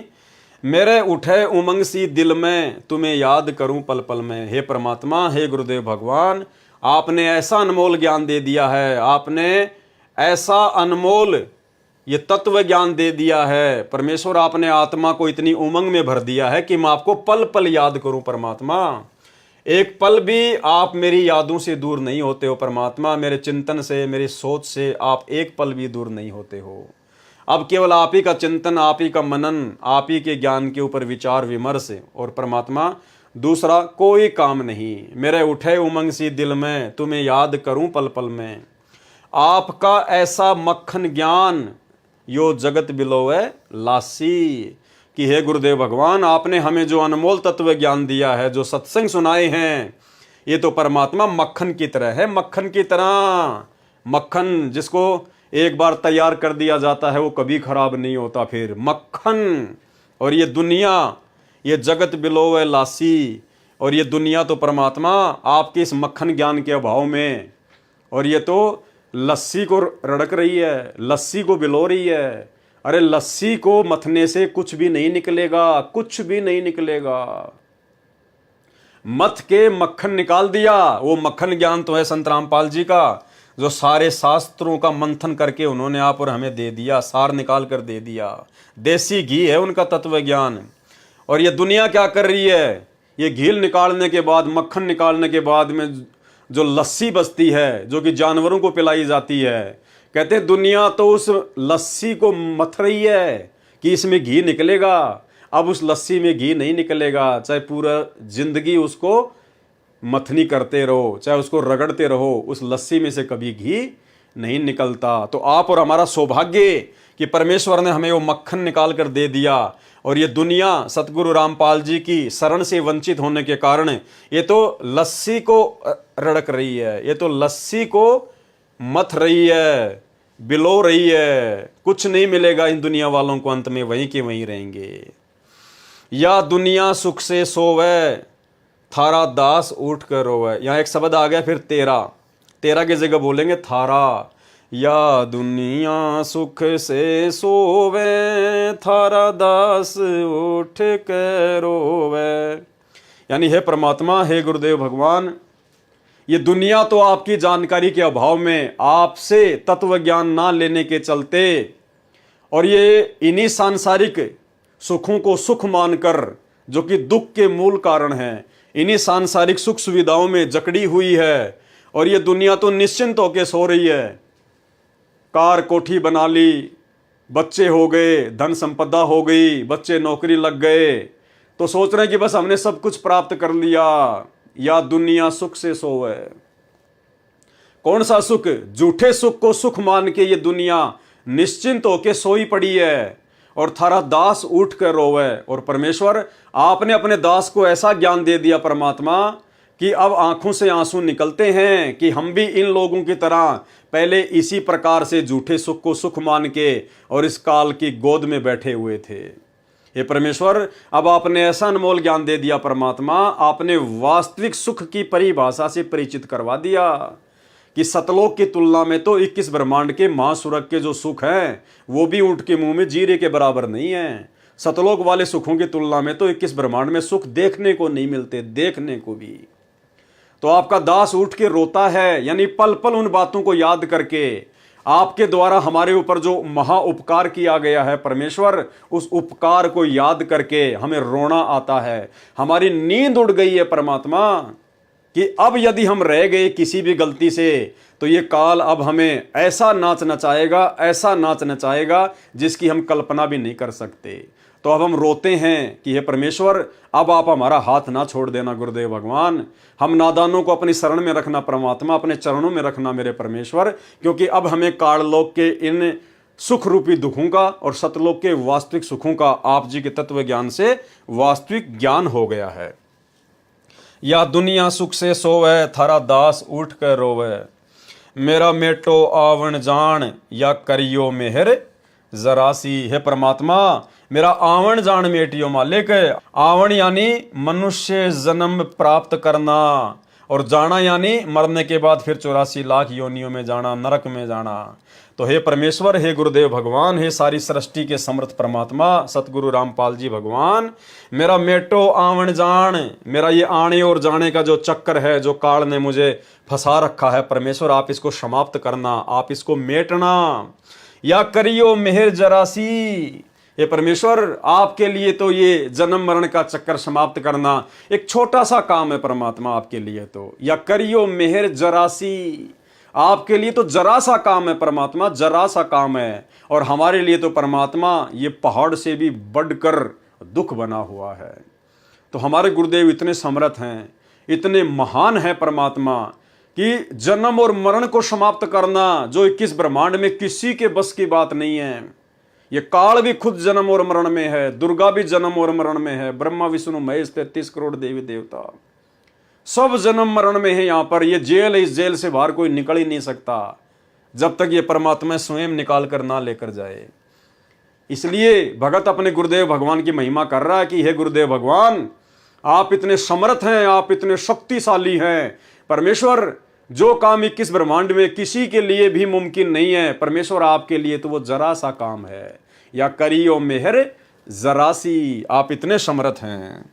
मेरे उठे उमंग सी दिल में, तुम्हें याद करूं पल पल में। हे परमात्मा, हे गुरुदेव भगवान, आपने ऐसा अनमोल ज्ञान दे दिया है, आपने ऐसा अनमोल ये तत्व ज्ञान दे दिया है परमेश्वर। आपने आत्मा को इतनी उमंग में भर दिया है कि मैं आपको पल पल याद करूं परमात्मा। एक पल भी आप मेरी यादों से दूर नहीं होते हो परमात्मा। मेरे चिंतन से, मेरी सोच से आप एक पल भी दूर नहीं होते हो। अब केवल आप ही का चिंतन, आप ही का मनन, आप ही के ज्ञान के ऊपर विचार विमर्श, और परमात्मा दूसरा कोई काम नहीं। मेरे उठे उमंग सी दिल में, तुम्हें याद करूं पल पल में। आपका ऐसा मक्खन ज्ञान यो जगत बिलोवे लासी। कि हे गुरुदेव भगवान, आपने हमें जो अनमोल तत्व ज्ञान दिया है, जो सत्संग सुनाए हैं, ये तो परमात्मा मक्खन की तरह है। मक्खन की तरह, मक्खन जिसको एक बार तैयार कर दिया जाता है वो कभी खराब नहीं होता। फिर मक्खन, और ये दुनिया, ये जगत बिलोवे लासी। और ये दुनिया तो परमात्मा आपके इस मक्खन ज्ञान के अभाव में, और ये तो लस्सी को रड़क रही है, लस्सी को बिलो रही है। अरे लस्सी को मथने से कुछ भी नहीं निकलेगा, कुछ भी नहीं निकलेगा। मथ के मक्खन निकाल दिया। वो मक्खन ज्ञान तो है संत रामपाल जी का, जो सारे शास्त्रों का मंथन करके उन्होंने आप और हमें दे दिया, सार निकाल कर दे दिया। देसी घी है उनका तत्व ज्ञान। और ये दुनिया क्या कर रही है? ये घी निकालने के बाद, मक्खन निकालने के बाद में जो लस्सी बचती है, जो कि जानवरों को पिलाई जाती है, कहते हैं दुनिया तो उस लस्सी को मथ रही है कि इसमें घी निकलेगा। अब उस लस्सी में घी नहीं निकलेगा, चाहे पूरा जिंदगी उसको मथनी करते रहो, चाहे उसको रगड़ते रहो, उस लस्सी में से कभी घी नहीं निकलता। तो आप और हमारा सौभाग्य कि परमेश्वर ने हमें वो मक्खन निकाल कर दे दिया। और ये दुनिया सतगुरु रामपाल जी की शरण से वंचित होने के कारण ये तो लस्सी को रड़क रही है, ये तो लस्सी को मथ रही है, बिलो रही है। कुछ नहीं मिलेगा इन दुनिया वालों को, अंत में वहीं के वहीं रहेंगे। या दुनिया सुख से सोवे, थारा दास उठ कर रोवे। यहाँ एक शब्द आ गया फिर तेरा, तेरा की जगह बोलेंगे थारा। या दुनिया सुख से सोवे, थारा दास उठ कर रोवे। यानी हे परमात्मा, हे गुरुदेव भगवान, ये दुनिया तो आपकी जानकारी के अभाव में, आपसे तत्व ज्ञान ना लेने के चलते, और ये इन्हीं सांसारिक सुखों को सुख मानकर जो कि दुख के मूल कारण हैं, इन्हीं सांसारिक सुख सुविधाओं में जकड़ी हुई है और ये दुनिया तो निश्चिंत होकर सो रही है। कार कोठी बना ली, बच्चे हो गए, धन संपदा हो गई, बच्चे नौकरी लग गए, तो सोच रहे हैं कि बस हमने सब कुछ प्राप्त कर लिया, या दुनिया सुख से सोए। कौन सा सुख? झूठे सुख को सुख मान के ये दुनिया निश्चिंत होके सोई पड़ी है और थारा दास उठ कर रोवे। और परमेश्वर आपने अपने दास को ऐसा ज्ञान दे दिया परमात्मा कि अब आंखों से आंसू निकलते हैं कि हम भी इन लोगों की तरह पहले इसी प्रकार से झूठे सुख को सुख मान के और इस काल की गोद में बैठे हुए थे। हे परमेश्वर, अब आपने ऐसा अनमोल ज्ञान दे दिया परमात्मा, आपने वास्तविक सुख की परिभाषा से परिचित करवा दिया कि सतलोक की तुलना में तो 21 ब्रह्मांड के महासुरग के जो सुख हैं वो भी ऊंट के मुंह में जीरे के बराबर नहीं है। सतलोक वाले सुखों की तुलना में तो 21 ब्रह्मांड में सुख देखने को नहीं मिलते, देखने को भी। तो आपका दास उठ के रोता है, यानी पल पल उन बातों को याद करके आपके द्वारा हमारे ऊपर जो महा उपकार किया गया है परमेश्वर, उस उपकार को याद करके हमें रोना आता है। हमारी नींद उड़ गई है परमात्मा कि अब यदि हम रह गए किसी भी गलती से तो ये काल अब हमें ऐसा नाच नचाएगा, ऐसा नाच नचाएगा जिसकी हम कल्पना भी नहीं कर सकते। तो अब हम रोते हैं कि हे परमेश्वर, अब आप हमारा हाथ ना छोड़ देना गुरुदेव भगवान। हम नादानों को अपनी शरण में रखना परमात्मा, अपने चरणों में रखना मेरे परमेश्वर, क्योंकि अब हमें काललोक के इन सुख रूपी दुखों का और सतलोक के वास्तविक सुखों का आप जी के तत्व ज्ञान से वास्तविक ज्ञान हो गया है। या दुनिया सुख से सोवे, थारा दास उठ कर रोवे। मेरा मेटो आवन जान, या करियो मेहर जरासी। है परमात्मा, मेरा आवन जान मेटियो मालिक। आवन यानी मनुष्य जन्म प्राप्त करना, और जाना यानी मरने के बाद फिर 84 लाख योनियों में जाना, नरक में जाना। तो हे परमेश्वर, हे गुरुदेव भगवान, हे सारी सृष्टि के समर्थ परमात्मा सतगुरु रामपाल जी भगवान, मेरा मेटो आवन जान, मेरा ये आने और जाने का जो चक्कर है, जो काल ने मुझे फंसा रखा है परमेश्वर, आप इसको समाप्त करना, आप इसको मेटना। या करियो मेहर जरासी। ये परमेश्वर, आपके लिए तो ये जन्म मरण का चक्कर समाप्त करना एक छोटा सा काम है परमात्मा आपके लिए तो। या करियो मेहर जरासी, आपके लिए तो जरा सा काम है परमात्मा, जरा सा काम है। और हमारे लिए तो परमात्मा ये पहाड़ से भी बढ़कर दुख बना हुआ है। तो हमारे गुरुदेव इतने समर्थ हैं, इतने महान हैं परमात्मा, कि जन्म और मरण को समाप्त करना जो 21 ब्रह्मांड में किसी के बस की बात नहीं है। ये काल भी खुद जन्म और मरण में है, दुर्गा भी जन्म और मरण में है, ब्रह्मा विष्णु महेश 33 करोड़ देवी देवता सब जन्म मरण में है। यहाँ पर ये जेल है, इस जेल से बाहर कोई निकल ही नहीं सकता जब तक ये परमात्मा स्वयं निकाल कर ना लेकर जाए। इसलिए भगत अपने गुरुदेव भगवान की महिमा कर रहा है कि हे गुरुदेव भगवान, आप इतने समर्थ हैं, आप इतने शक्तिशाली हैं परमेश्वर। जो काम 21 ब्रह्मांड में किसी के लिए भी मुमकिन नहीं है परमेश्वर, आपके लिए तो वो जरा सा काम है। या करियो मेहर जरासी, आप इतने समर्थ हैं।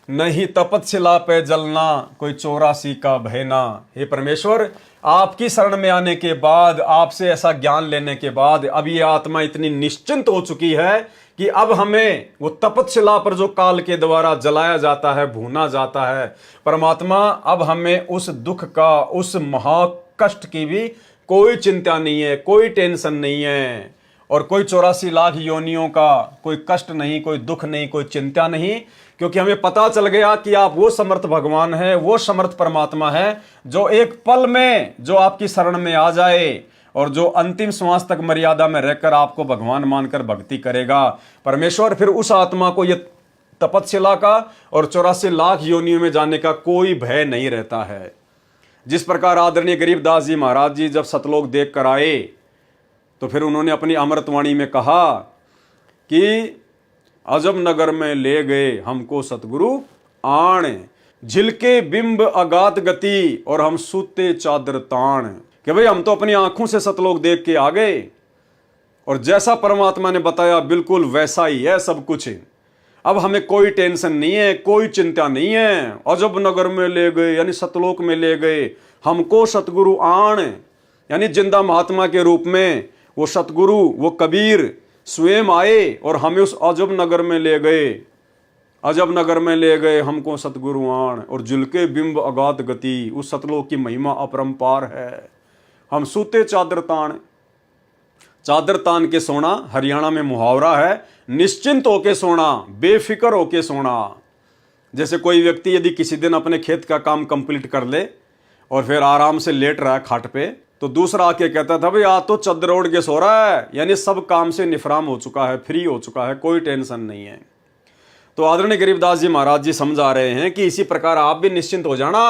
नहीं तपतशिला पे जलना, कोई 84 का बहना। हे परमेश्वर, आपकी शरण में आने के बाद, आपसे ऐसा ज्ञान लेने के बाद अब ये आत्मा इतनी निश्चिंत हो चुकी है कि अब हमें वो तपतशिला पर जो काल के द्वारा जलाया जाता है, भूना जाता है परमात्मा, अब हमें उस दुख का, उस महाकष्ट की भी कोई चिंता नहीं है, कोई टेंशन नहीं है, और कोई 84 लाख योनियों का कोई कष्ट नहीं, कोई दुख नहीं, कोई चिंता नहीं, क्योंकि हमें पता चल गया कि आप वो समर्थ भगवान है, वो समर्थ परमात्मा है जो एक पल में जो आपकी शरण में आ जाए और जो अंतिम श्वास तक मर्यादा में रहकर आपको भगवान मानकर भक्ति करेगा परमेश्वर, फिर उस आत्मा को ये तपतशिला का और 84 लाख योनियों में जाने का कोई भय नहीं रहता है। जिस प्रकार आदरणीय गरीबदास जी महाराज जी जब सतलोक देख कर आए तो फिर उन्होंने अपनी अमृतवाणी में कहा कि अजब नगर में ले गए हमको सतगुरु आण, झिलके बिंब अगात गति और हम सूते चादर ताण। कि भाई हम तो अपनी आंखों से सतलोक देख के आ गए और जैसा परमात्मा ने बताया बिल्कुल वैसा ही है सब कुछ। अब हमें कोई टेंशन नहीं है, कोई चिंता नहीं है। अजब नगर में ले गए यानी सतलोक में ले गए हमको सतगुरु आण, यानी जिंदा महात्मा के रूप में वो सतगुरु, वो कबीर स्वयं आए और हमें उस अजब नगर में ले गए, अजब नगर में ले गए हमको सतगुरु आण, और झुलके बिंब अगाध गति, उस सतलोक की महिमा अपरंपार है। हम सूते चादर तान, चादर तान के सोना हरियाणा में मुहावरा है, निश्चिंत होके सोना, बेफिक्र होके सोना। जैसे कोई व्यक्ति यदि किसी दिन अपने खेत का काम कंप्लीट कर ले और फिर आराम से लेट रहा है खाट पे, तो दूसरा आके कहता था भाई आज तो चादर ओढ़ के सो रहा है, यानी सब काम से निफराम हो चुका है, फ्री हो चुका है, कोई टेंशन नहीं है। तो आदरणीय गरीबदास जी महाराज जी समझा रहे हैं कि इसी प्रकार आप भी निश्चिंत हो जाना।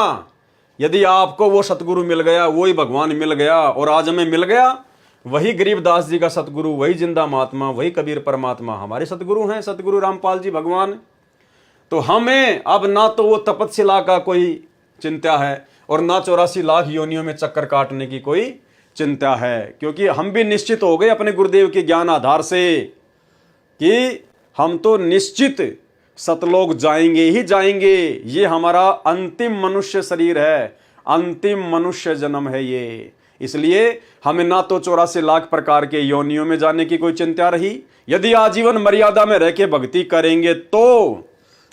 यदि आपको वो सतगुरु मिल गया, वही भगवान मिल गया, और आज हमें मिल गया वही गरीबदास जी का सतगुरु, वही जिंदा महात्मा, वही कबीर परमात्मा हमारे सतगुरु हैं, सतगुरु रामपाल जी भगवान। तो हमें अब ना तो वो तपस्या का कोई चिंता है और ना 84 लाख योनियों में चक्कर काटने की कोई चिंता है, क्योंकि हम भी निश्चित हो गए अपने गुरुदेव के ज्ञान आधार से कि हम तो निश्चित सतलोक जाएंगे ही जाएंगे। ये हमारा अंतिम मनुष्य शरीर है, अंतिम मनुष्य जन्म है ये। इसलिए हमें ना तो 84 लाख प्रकार के योनियों में जाने की कोई चिंता रही। यदि आजीवन मर्यादा में रह के भक्ति करेंगे तो,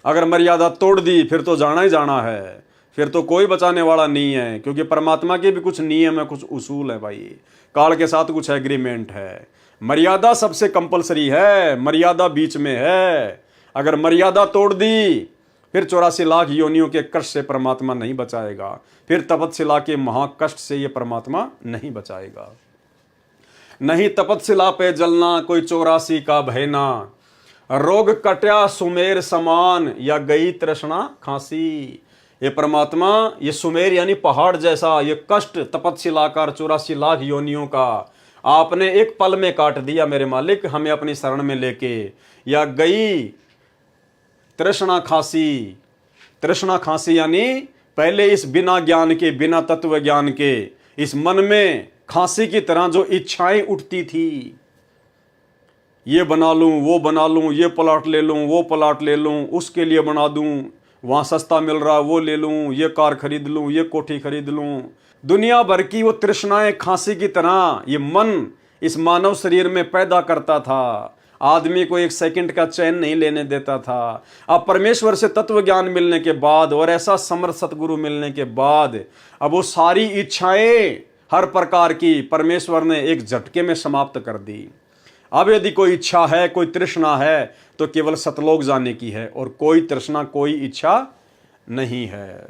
अगर मर्यादा तोड़ दी फिर तो जाना ही जाना है, फिर तो कोई बचाने वाला नहीं है, क्योंकि परमात्मा के भी कुछ नियम है, कुछ उसूल है भाई, काल के साथ कुछ एग्रीमेंट है। मर्यादा सबसे कंपलसरी है, मर्यादा बीच में है। अगर मर्यादा तोड़ दी फिर 84 लाख योनियों के कष्ट से परमात्मा नहीं बचाएगा, फिर तपस्या के महाकष्ट से ये परमात्मा नहीं बचाएगा। नहीं तपस्या पे जलना कोई 84 का भयना, रोग कट्या सुमेर समान, या गई तृष्णा खांसी। ये परमात्मा, ये सुमेर यानी पहाड़ जैसा ये कष्ट तपस्याकार 84 लाख योनियों का आपने एक पल में काट दिया मेरे मालिक, हमें अपनी शरण में लेके। या गई तृष्णा खांसी, तृष्णा खांसी यानी पहले इस बिना ज्ञान के, बिना तत्व ज्ञान के इस मन में खांसी की तरह जो इच्छाएं उठती थी, ये बना लूं, वो बना लूं, ये प्लाट ले लूं, वो प्लाट ले लूं, उसके लिए बना दूं, वहां सस्ता मिल रहा वो ले लूं, ये कार खरीद लूं, ये कोठी खरीद लूं। दुनिया भर की वो तृष्णाएं खांसी की तरह ये मन इस मानव शरीर में पैदा करता था, आदमी को एक सेकंड का चैन नहीं लेने देता था। अब परमेश्वर से तत्व ज्ञान मिलने के बाद और ऐसा समर्थ सतगुरु मिलने के बाद अब वो सारी इच्छाएं हर प्रकार की परमेश्वर ने एक झटके में समाप्त कर दी। अब यदि कोई इच्छा है, कोई तृष्णा है, तो केवल सतलोक जाने की है, और कोई तृष्णा, कोई इच्छा नहीं है।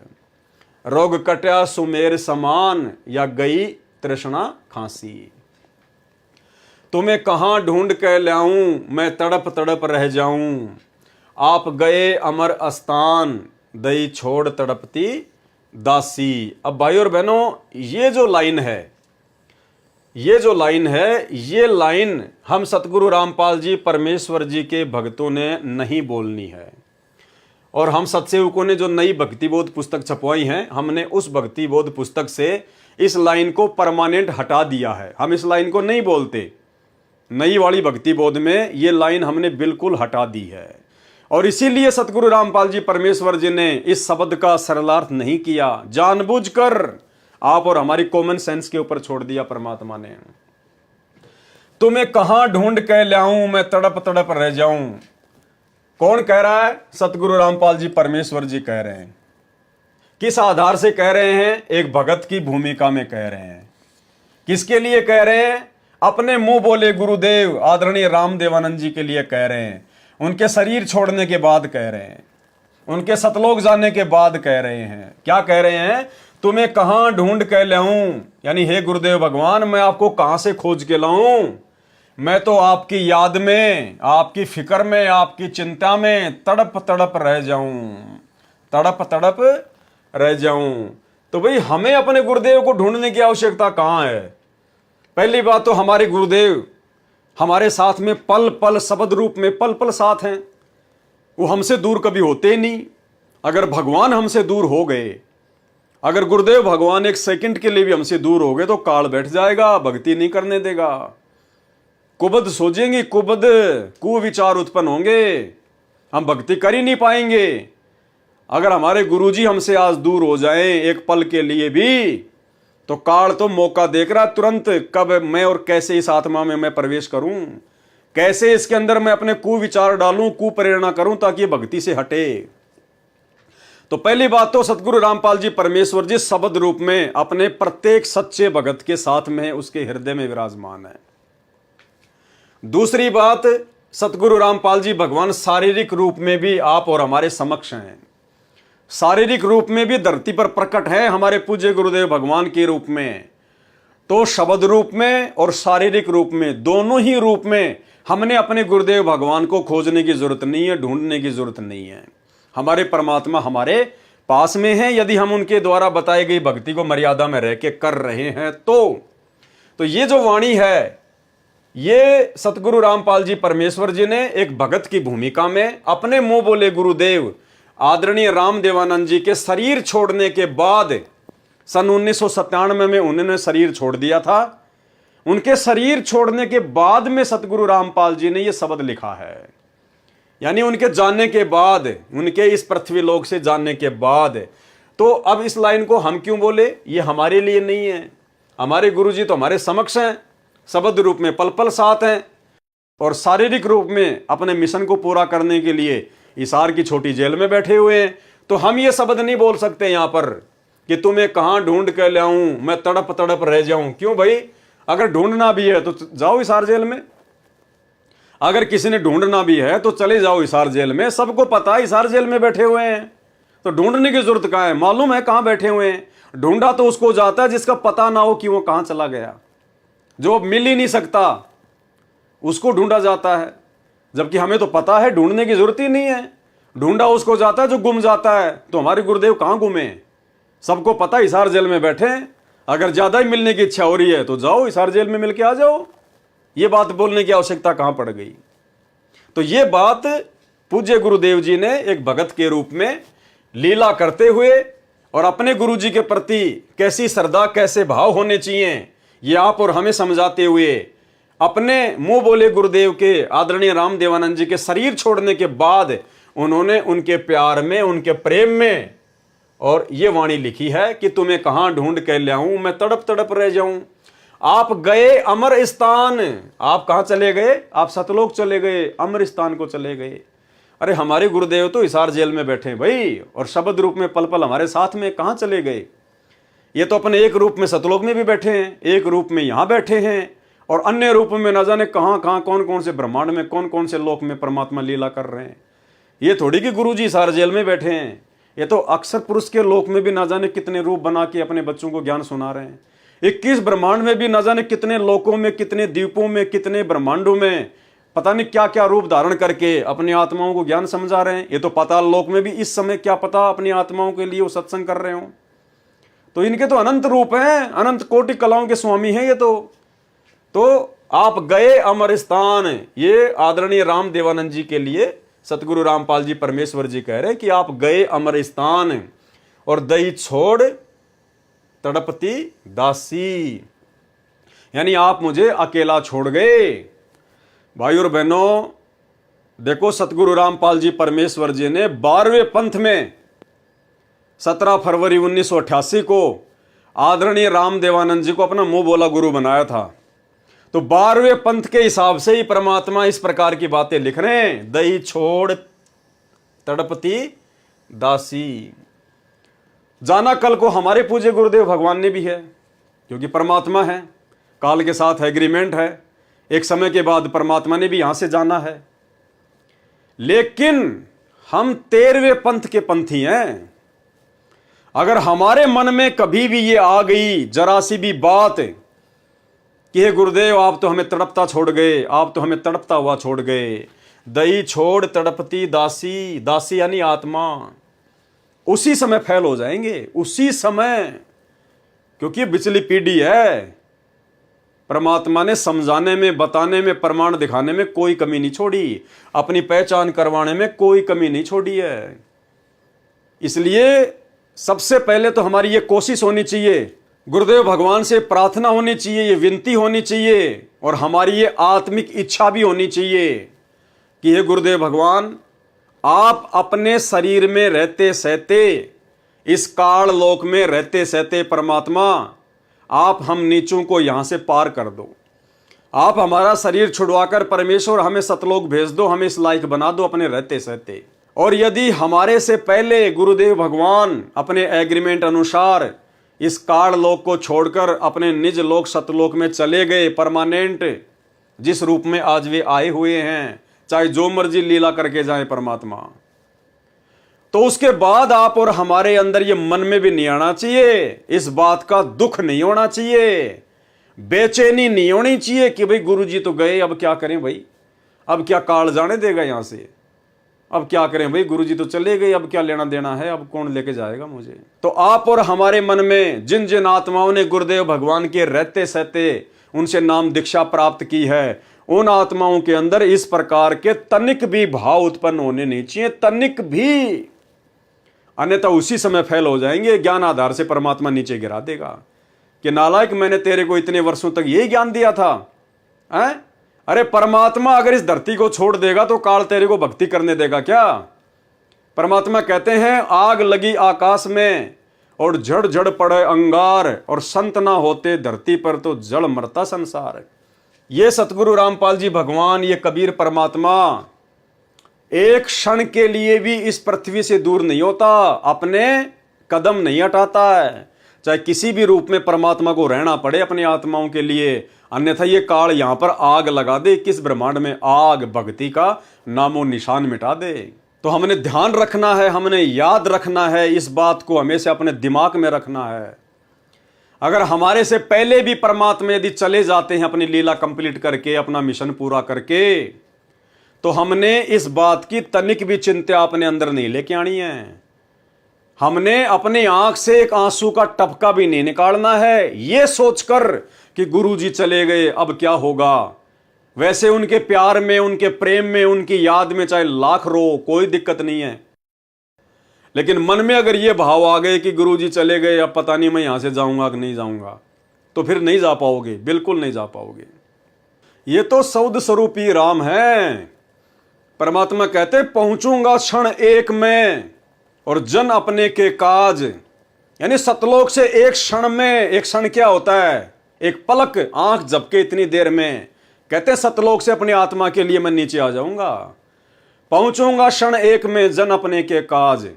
रोग कट्या सुमेर समान, या गई तृष्णा खांसी। तुम्हें कहाँ ढूंढ के लाऊं, मैं तड़प तड़प रह जाऊं, आप गए अमर स्थान, दई छोड़ तड़पती दासी। अब भाई और बहनों, ये जो लाइन है, ये जो लाइन है, ये लाइन हम सतगुरु रामपाल जी परमेश्वर जी के भक्तों ने नहीं बोलनी है, और हम सत्सेवकों ने जो नई भक्ति बोध पुस्तक छपवाई है, हमने उस भक्ति बोध पुस्तक से इस लाइन को परमानेंट हटा दिया है। हम इस लाइन को नहीं बोलते, नई वाली भक्ति बोध में ये लाइन हमने बिल्कुल हटा दी है। और इसीलिए सतगुरु रामपाल जी परमेश्वर जी ने इस शब्द का सरलार्थ नहीं किया, जानबूझकर आप और हमारी कॉमन सेंस के ऊपर छोड़ दिया परमात्मा ने। तुम्हें कहां ढूंढ के लाऊं, मैं तड़प तड़प रह जाऊं। कौन कह रहा है? सतगुरु रामपाल जी परमेश्वर जी कह रहे हैं। किस आधार से कह रहे हैं? एक भगत की भूमिका में कह रहे हैं। किसके लिए कह रहे हैं? अपने मुंह बोले गुरुदेव आदरणीय रामदेवानंद जी के लिए कह रहे हैं। उनके शरीर छोड़ने के बाद कह रहे हैं, उनके सतलोक जाने के बाद कह रहे हैं। क्या कह रहे हैं? तुम्हें कहां ढूंढ के लाऊं, यानी हे गुरुदेव भगवान, मैं आपको कहां से खोज के लाऊं? मैं तो आपकी याद में, आपकी फिक्र में, आपकी चिंता में तड़प तड़प रह जाऊं, तड़प तड़प रह जाऊं। तो भाई हमें अपने गुरुदेव को ढूंढने की आवश्यकता कहां है? पहली बात तो हमारे गुरुदेव हमारे साथ में पल पल शब्द रूप में पल पल साथ हैं, वो हमसे दूर कभी होते ही नहीं। अगर भगवान हमसे दूर हो गए, अगर गुरुदेव भगवान एक सेकंड के लिए भी हमसे दूर हो गए तो काल बैठ जाएगा, भक्ति नहीं करने देगा, कुबद सोचेंगे, कुबद कुविचार उत्पन्न होंगे, हम भक्ति कर ही नहीं पाएंगे। अगर हमारे गुरुजी हमसे आज दूर हो जाएं एक पल के लिए भी, तो काल तो मौका देख रहा तुरंत, कब मैं और कैसे इस आत्मा में मैं प्रवेश करूं, कैसे इसके अंदर मैं अपने कुविचार डालूं, कुप्रेरणा करूं ताकि ये भक्ति से हटे। तो पहली बात तो सतगुरु रामपाल जी परमेश्वर जी शब्द रूप में अपने प्रत्येक सच्चे भगत के साथ में, उसके हृदय में विराजमान है। दूसरी बात, सतगुरु रामपाल जी भगवान शारीरिक रूप में भी आप और हमारे समक्ष हैं। शारीरिक रूप में भी धरती पर प्रकट है हमारे पूज्य गुरुदेव भगवान के रूप में। तो शब्द रूप में और शारीरिक रूप में, दोनों ही रूप में हमने अपने गुरुदेव भगवान को खोजने की जरूरत नहीं है, ढूंढने की जरूरत नहीं है। हमारे परमात्मा हमारे पास में है, यदि हम उनके द्वारा बताई गई भक्ति को मर्यादा में रह के कर रहे हैं तो ये जो वाणी है, ये सतगुरु रामपाल जी परमेश्वर जी ने एक भगत की भूमिका में अपने मुंह बोले गुरुदेव आदरणीय रामदेवानंद जी के शरीर छोड़ने के बाद सन 1997 में उन्होंने शरीर छोड़ दिया था। उनके शरीर छोड़ने के बाद में सतगुरु रामपाल जी ने यह शब्द लिखा है, यानी उनके जानने के बाद, उनके इस पृथ्वी लोक से जानने के बाद। तो अब इस लाइन को हम क्यों बोले, ये हमारे लिए नहीं है। हमारे गुरु जी तो हमारे समक्ष हैं, शब्द रूप में पल पल साथ हैं, और शारीरिक रूप में अपने मिशन को पूरा करने के लिए हिसार की छोटी जेल में बैठे हुए हैं। तो हम ये शब्द नहीं बोल सकते यहां पर कि तुम्हें कहां ढूंढ कर ले आऊं, मैं तड़प तड़प रह जाऊं। क्यों भाई, अगर ढूंढना भी है तो जाओ हिसार जेल में, अगर किसी ने ढूंढना भी है तो चले जाओ हिसार जेल में। सबको पता है हिसार जेल में बैठे हुए हैं, तो ढूंढने की जरूरत कहां है, मालूम है कहां बैठे हुए हैं। ढूंढा तो उसको जाता है जिसका पता ना हो कि वो कहां चला गया, जो मिल ही नहीं सकता उसको ढूंढा जाता है, जबकि हमें तो पता है ढूंढने की जरूरत ही नहीं है। ढूंढा उसको जाता है जो गुम जाता है। तो हमारे गुरुदेव कहां गुमे, सबको पता हिसार जेल में बैठे हैं। अगर ज्यादा ही मिलने की इच्छा हो रही है तो जाओ हिसार जेल में मिल के आ जाओ। ये बात बोलने की आवश्यकता कहां पड़ गई। तो ये बात पूज्य गुरुदेव जी ने एक भगत के रूप में लीला करते हुए और अपने गुरु जी के प्रति कैसी श्रद्धा, कैसे भाव होने चाहिए, ये आप और हमें समझाते हुए अपने मुंह बोले गुरुदेव के आदरणीय रामदेवानंद जी के शरीर छोड़ने के बाद उन्होंने उनके प्यार में, उनके प्रेम में और ये वाणी लिखी है कि तुम्हें कहां ढूंढ के लाऊं, मैं तड़प तड़प रह जाऊं। आप गए अमर स्थान, आप कहां चले गए, आप सतलोक चले गए, अमर स्थान को चले गए। अरे हमारे गुरुदेव तो हिसार जेल में बैठे भाई, और शब्द रूप में पल पल हमारे साथ में, कहां चले गए। ये तो अपने एक रूप में सतलोक में भी बैठे हैं, एक रूप में यहां बैठे हैं, और अन्य रूप में न जाने कहां कहां, कौन कौन से ब्रह्मांड में, कौन कौन से लोक में परमात्मा लीला कर रहे हैं। ये थोड़ी कि गुरु जी हिसार जेल में बैठे हैं, ये तो अक्षर पुरुष के लोक में भी न जाने कितने रूप बना के अपने बच्चों को ज्ञान सुना रहे हैं। 21 ब्रह्मांड में भी न जाने कितने लोकों में, कितने द्वीपों में, कितने ब्रह्मांडों में पता नहीं क्या क्या रूप धारण करके अपनी आत्माओं को ज्ञान समझा रहे हैं। ये तो पाताल लोक में भी इस समय क्या पता अपनी आत्माओं के लिए वो सत्संग कर रहे हो। तो इनके तो अनंत रूप हैं, अनंत कोटि कलाओं के स्वामी हैं ये तो आप गए अमर स्थान, ये आदरणीय रामदेवानंद जी के लिए सतगुरु रामपाल जी परमेश्वर जी कह रहे कि आप गए अमर स्थान, और दई छोड़ तड़पती दासी, यानी आप मुझे अकेला छोड़ गए। भाई और बहनों, देखो सतगुरु रामपाल जी परमेश्वर जी ने 12वें पंथ में 17 फरवरी 1988 को आदरणीय रामदेवानंद जी को अपना मुंह बोला गुरु बनाया था। तो 12वें पंथ के हिसाब से ही परमात्मा इस प्रकार की बातें लिख रहे हैं, दई छोड़ तड़पती दासी। जाना कल को हमारे पूज्य गुरुदेव भगवान ने भी है, क्योंकि परमात्मा है, काल के साथ एग्रीमेंट है, एक समय के बाद परमात्मा ने भी यहां से जाना है। लेकिन हम 13वें पंथ के पंथी हैं। अगर हमारे मन में कभी भी ये आ गई जरा सी भी बात कि हे गुरुदेव आप तो हमें तड़पता छोड़ गए, आप तो हमें तड़पता हुआ छोड़ गए, दई छोड़ तड़पती दासी, दासी यानी आत्मा, उसी समय फैल हो जाएंगे, उसी समय। क्योंकि बिचली पीढ़ी है, परमात्मा ने समझाने में, बताने में, प्रमाण दिखाने में कोई कमी नहीं छोड़ी, अपनी पहचान करवाने में कोई कमी नहीं छोड़ी है। इसलिए सबसे पहले तो हमारी ये कोशिश होनी चाहिए, गुरुदेव भगवान से प्रार्थना होनी चाहिए, ये विनती होनी चाहिए, और हमारी ये आत्मिक इच्छा भी होनी चाहिए कि हे गुरुदेव भगवान, आप अपने शरीर में रहते सहते, इस काल लोक में रहते सहते परमात्मा, आप हम नीचों को यहां से पार कर दो। आप हमारा शरीर छुड़वाकर परमेश्वर हमें सतलोक भेज दो, हमें इस लायक बना दो अपने रहते सहते। और यदि हमारे से पहले गुरुदेव भगवान अपने एग्रीमेंट अनुसार इस काल लोक को छोड़कर अपने निज लोक सतलोक में चले गए परमानेंट, जिस रूप में आज वे आए हुए हैं, चाहे जो मर्जी लीला करके जाए परमात्मा, तो उसके बाद आप और हमारे अंदर ये मन में भी नहीं आना चाहिए, इस बात का दुख नहीं होना चाहिए, बेचैनी नहीं होनी चाहिए कि भाई गुरुजी तो गए, अब क्या करें भाई, अब क्या काल जाने देगा यहां से, अब क्या करें भाई, गुरुजी तो चले गए, अब क्या लेना देना है, अब कौन लेके जाएगा मुझे। तो आप और हमारे मन में जिन जिन आत्माओं ने गुरुदेव भगवान के रहते सहते उनसे नाम दीक्षा प्राप्त की है, उन आत्माओं के अंदर इस प्रकार के तनिक भी भाव उत्पन्न होने नहीं चाहिए, तनिक भी, अन्यथा उसी समय फेल हो जाएंगे। ज्ञान आधार से परमात्मा नीचे गिरा देगा कि नालायक, मैंने तेरे को इतने वर्षों तक यही ज्ञान दिया था। अरे परमात्मा अगर इस धरती को छोड़ देगा तो काल तेरे को भक्ति करने देगा क्या? परमात्मा कहते हैं, आग लगी आकाश में और झड़ झड़ पड़े अंगार, और संत ना होते धरती पर तो जड़ मरता संसार। ये सतगुरु रामपाल जी भगवान, ये कबीर परमात्मा एक क्षण के लिए भी इस पृथ्वी से दूर नहीं होता, अपने कदम नहीं हटाता है, चाहे किसी भी रूप में परमात्मा को रहना पड़े अपनी आत्माओं के लिए, अन्यथा ये काल यहां पर आग लगा दे, किस ब्रह्मांड में आग भक्ति का नामो निशान मिटा दे। तो हमने ध्यान रखना है, हमने याद रखना है, इस बात को हमेशा अपने दिमाग में रखना है। अगर हमारे से पहले भी परमात्मा यदि चले जाते हैं अपनी लीला कंप्लीट करके, अपना मिशन पूरा करके, तो हमने इस बात की तनिक भी चिंता अपने अंदर नहीं लेके आनी है। हमने अपनी आंख से एक आंसू का टपका भी नहीं निकालना है ये सोचकर कि गुरुजी चले गए अब क्या होगा। वैसे उनके प्यार में, उनके प्रेम में, उनकी याद में चाहे लाख रो, कोई दिक्कत नहीं है, लेकिन मन में अगर ये भाव आ गए कि गुरुजी चले गए, अब पता नहीं मैं यहां से जाऊंगा कि नहीं जाऊंगा, तो फिर नहीं जा पाओगे, बिल्कुल नहीं जा पाओगे। ये तो सौद स्वरूपी राम है। परमात्मा कहते, पहुंचूंगा क्षण एक में और जन अपने के काज, यानी सतलोक से एक क्षण में, एक क्षण क्या होता है, एक पलक, आंख झपके इतनी देर में, कहते सतलोक से अपनी आत्मा के लिए मैं नीचे आ जाऊंगा। पहुंचूंगा क्षण एक में जन अपने के काज,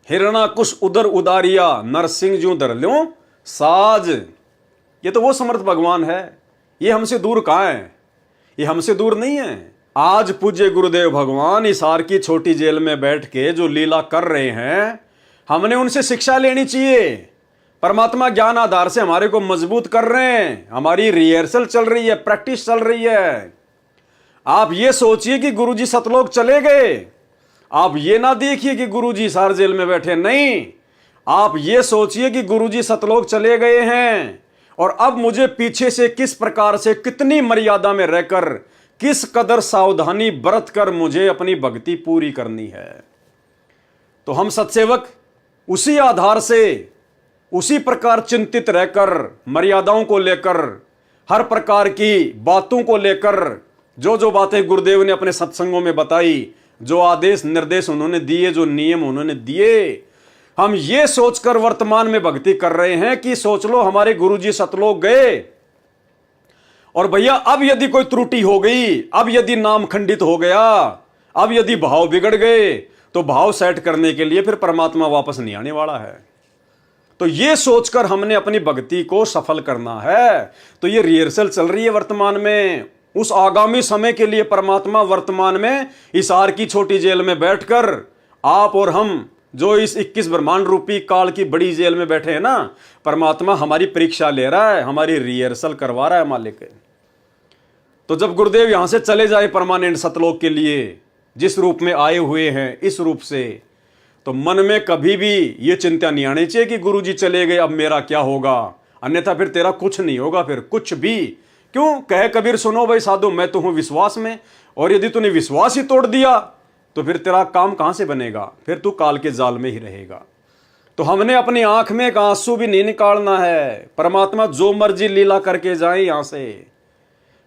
हिरणा कुश उदर उदारिया, नरसिंह जू धर ल्यों साज। ये तो वो समर्थ भगवान है, ये हमसे दूर कहां है, ये हमसे दूर नहीं है। आज पूज्य गुरुदेव भगवान हिसार की छोटी जेल में बैठ के जो लीला कर रहे हैं, हमने उनसे शिक्षा लेनी चाहिए। परमात्मा ज्ञान आधार से हमारे को मजबूत कर रहे हैं, हमारी रिहर्सल चल रही है, प्रैक्टिस चल रही है। आप ये सोचिए कि गुरुजी सतलोक चले गए, आप ये ना देखिए कि गुरुजी हिसार जेल में बैठे, नहीं, आप ये सोचिए कि गुरुजी सतलोक चले गए हैं और अब मुझे पीछे से किस प्रकार से, कितनी मर्यादा में रहकर, किस कदर सावधानी बरत कर मुझे अपनी भक्ति पूरी करनी है। तो हम सत्सेवक उसी आधार से, उसी प्रकार चिंतित रहकर, मर्यादाओं को लेकर, हर प्रकार की बातों को लेकर, जो जो बातें गुरुदेव ने अपने सत्संगों में बताई, जो आदेश निर्देश उन्होंने दिए, जो नियम उन्होंने दिए, हम ये सोचकर वर्तमान में भक्ति कर रहे हैं कि सोच लो हमारे गुरुजी सतलोक गए और भैया अब यदि कोई त्रुटि हो गई, अब यदि नाम खंडित हो गया, अब यदि भाव बिगड़ गए, तो भाव सेट करने के लिए फिर परमात्मा वापस नहीं आने वाला है। तो ये सोचकर हमने अपनी भक्ति को सफल करना है। तो ये रिहर्सल चल रही है वर्तमान में, उस आगामी समय के लिए परमात्मा वर्तमान में हिसार की छोटी जेल में बैठकर, आप और हम जो इस 21 ब्रह्मांड रूपी काल की बड़ी जेल में बैठे हैं ना, परमात्मा हमारी परीक्षा ले रहा है, हमारी रिहर्सल करवा रहा है मालिक। तो जब गुरुदेव यहां से चले जाए परमानेंट सतलोक के लिए, जिस रूप में आए हुए हैं इस रूप से, तो मन में कभी भी ये चिंता नहीं आनी चाहिए कि गुरुजी चले गए अब मेरा क्या होगा, अन्यथा फिर तेरा कुछ नहीं होगा, फिर कुछ भी। क्यों कहे कबीर, सुनो भाई साधु, मैं तो हूं विश्वास में, और यदि तूने विश्वास ही तोड़ दिया तो फिर तेरा काम कहां से बनेगा, फिर तू काल के जाल में ही रहेगा। तो हमने अपनी आंख में एक आंसू भी नहीं निकालना है। परमात्मा जो मर्जी लीला करके जाए यहां से,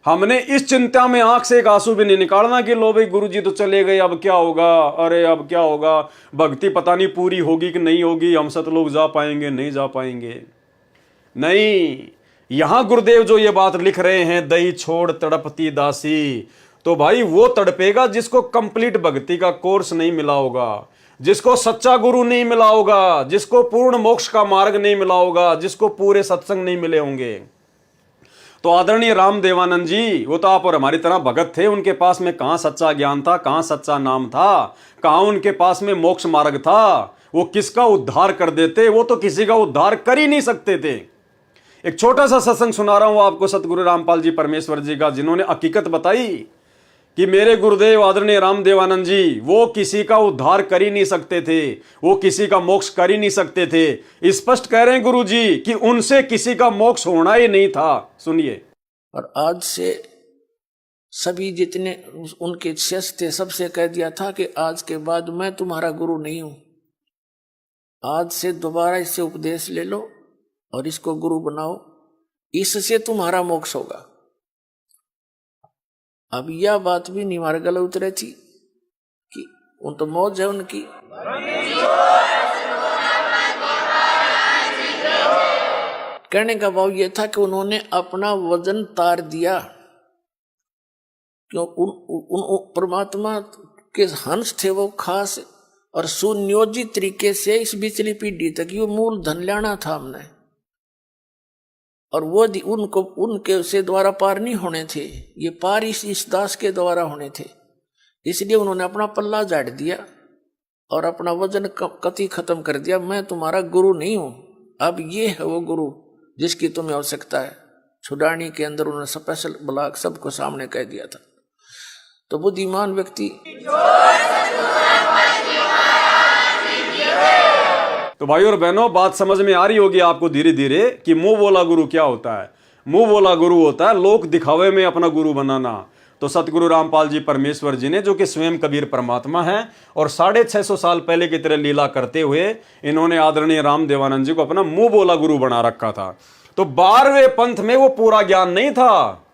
हमने इस चिंता में आंख से एक आंसू भी नहीं निकालना कि लो भाई गुरुजी तो चले गए अब क्या होगा, अरे अब क्या होगा, भक्ति पता नहीं पूरी होगी कि नहीं होगी, हम सतलोक जा पाएंगे नहीं जा पाएंगे। नहीं, यहां गुरुदेव जो ये बात लिख रहे हैं, दही छोड़ तड़पती दासी, तो भाई वो तड़पेगा जिसको कंप्लीट भक्ति का कोर्स नहीं मिला होगा, जिसको सच्चा गुरु नहीं मिला होगा, जिसको पूर्ण मोक्ष का मार्ग नहीं मिला होगा, जिसको पूरे सत्संग नहीं मिले होंगे। तो आदरणीय रामदेवानंद जी, वो तो आप और हमारी तरह भगत थे, उनके पास में कहां सच्चा ज्ञान था, कहां सच्चा नाम था, कहां उनके पास में मोक्ष मार्ग था। वो किसका उद्धार कर देते, वो तो किसी का उद्धार कर ही नहीं सकते थे। एक छोटा सा सत्संग सुना रहा हूं आपको सतगुरु रामपाल जी परमेश्वर जी का, जिन्होंने हकीकत बताई कि मेरे गुरुदेव आदरणीय रामदेवानंद जी वो किसी का उद्धार कर ही नहीं सकते थे, वो किसी का मोक्ष कर ही नहीं सकते थे। स्पष्ट कह रहे हैं गुरु जी कि उनसे किसी का मोक्ष होना ही नहीं था। सुनिए। और आज से सभी जितने उनके शिष्य थे सबसे कह दिया था कि आज के बाद मैं तुम्हारा गुरु नहीं हूं, आज से दोबारा इससे उपदेश ले लो और इसको गुरु बनाओ, इससे तुम्हारा मोक्ष होगा। अब यह बात भी नहीं हमारे गले उतरे थी कि उन तो मौज है उनकी। कहने का भाव यह था कि उन्होंने अपना वजन तार दिया, क्यों उन परमात्मा के हंस थे वो खास, और सुनियोजित तरीके से इस बिचली पीढ़ी तक ये मूल धन लेना था हमने, और वो उनको उनके से द्वारा पार नहीं होने थे, ये पार इस दास के द्वारा होने थे। इसलिए उन्होंने अपना पल्ला झाड़ दिया और अपना वजन कति खत्म कर दिया। मैं तुम्हारा गुरु नहीं हूं, अब ये है वो गुरु जिसकी तुम्हें आवश्यकता है। छुड़ानी के अंदर उन्होंने स्पेशल ब्लॉक सबको सामने कह दिया था। तो बुद्धिमान व्यक्ति तो भाई और बहनों, बात समझ में आ रही होगी आपको धीरे धीरे कि मुंह बोला गुरु क्या होता है। मुंह बोला गुरु होता है लोक दिखावे में अपना गुरु बनाना। तो सतगुरु रामपाल जी परमेश्वर जी ने, जो कि स्वयं कबीर परमात्मा है और 650 साल पहले की तरह लीला करते हुए इन्होंने आदरणीय रामदेवानंद जी को अपना मुंह बोला गुरु बना रखा था। तो 12वें पंथ में वो पूरा ज्ञान नहीं था,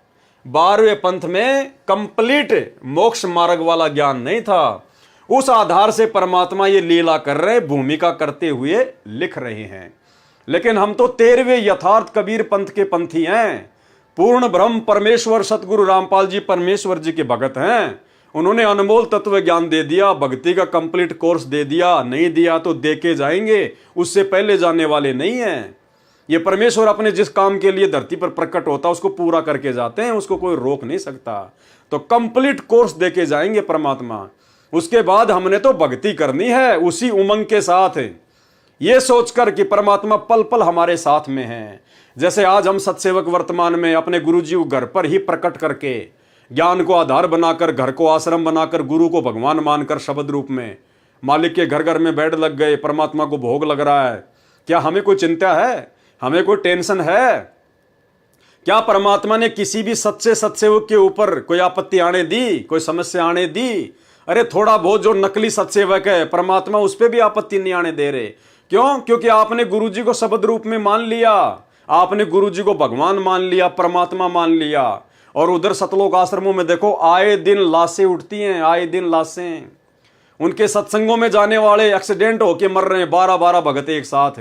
12वें पंथ में कंप्लीट मोक्ष मार्ग वाला ज्ञान नहीं था। उस आधार से परमात्मा ये लीला कर रहे, भूमिका करते हुए लिख रहे हैं। लेकिन हम तो 13वें यथार्थ कबीर पंथ के पंथी हैं। पूर्ण ब्रह्म परमेश्वर सतगुरु रामपाल जी परमेश्वर जी के भगत हैं। उन्होंने अनमोल तत्व ज्ञान दे दिया, भक्ति का कंप्लीट कोर्स दे दिया, नहीं दिया तो दे के जाएंगे, उससे पहले जाने वाले नहीं हैं। ये परमेश्वर अपने जिस काम के लिए धरती पर प्रकट होता है उसको पूरा करके जाते हैं, उसको कोई रोक नहीं सकता। तो कंप्लीट कोर्स दे के जाएंगे परमात्मा। उसके बाद हमने तो भक्ति करनी है उसी उमंग के साथ, ये सोचकर कि परमात्मा पल पल हमारे साथ में है। जैसे आज हम सत्सेवक वर्तमान में अपने गुरुजी को घर पर ही प्रकट करके ज्ञान को आधार बनाकर, घर को आश्रम बनाकर, गुरु को भगवान मानकर शब्द रूप में मालिक के घर घर में बैठ लग गए, परमात्मा को भोग लग रहा है। क्या हमें कोई चिंता है? हमें कोई टेंशन है? क्या परमात्मा ने किसी भी सच्चे सत्सेवक के ऊपर कोई आपत्ति आने दी, कोई समस्या आने दी? अरे थोड़ा बहुत जो नकली सत्सेवक है परमात्मा उस पर भी आपत्ति नहीं आने दे रहे। क्यों? क्योंकि आपने गुरुजी को शब्द रूप में मान लिया, आपने गुरुजी को भगवान मान लिया, परमात्मा मान लिया। और उधर सतलोक आश्रमों में देखो आए दिन लाशें उठती हैं, आए दिन लाशें। उनके सत्संगों में जाने वाले एक्सीडेंट होके मर रहे हैं, 12-12 भगत एक साथ।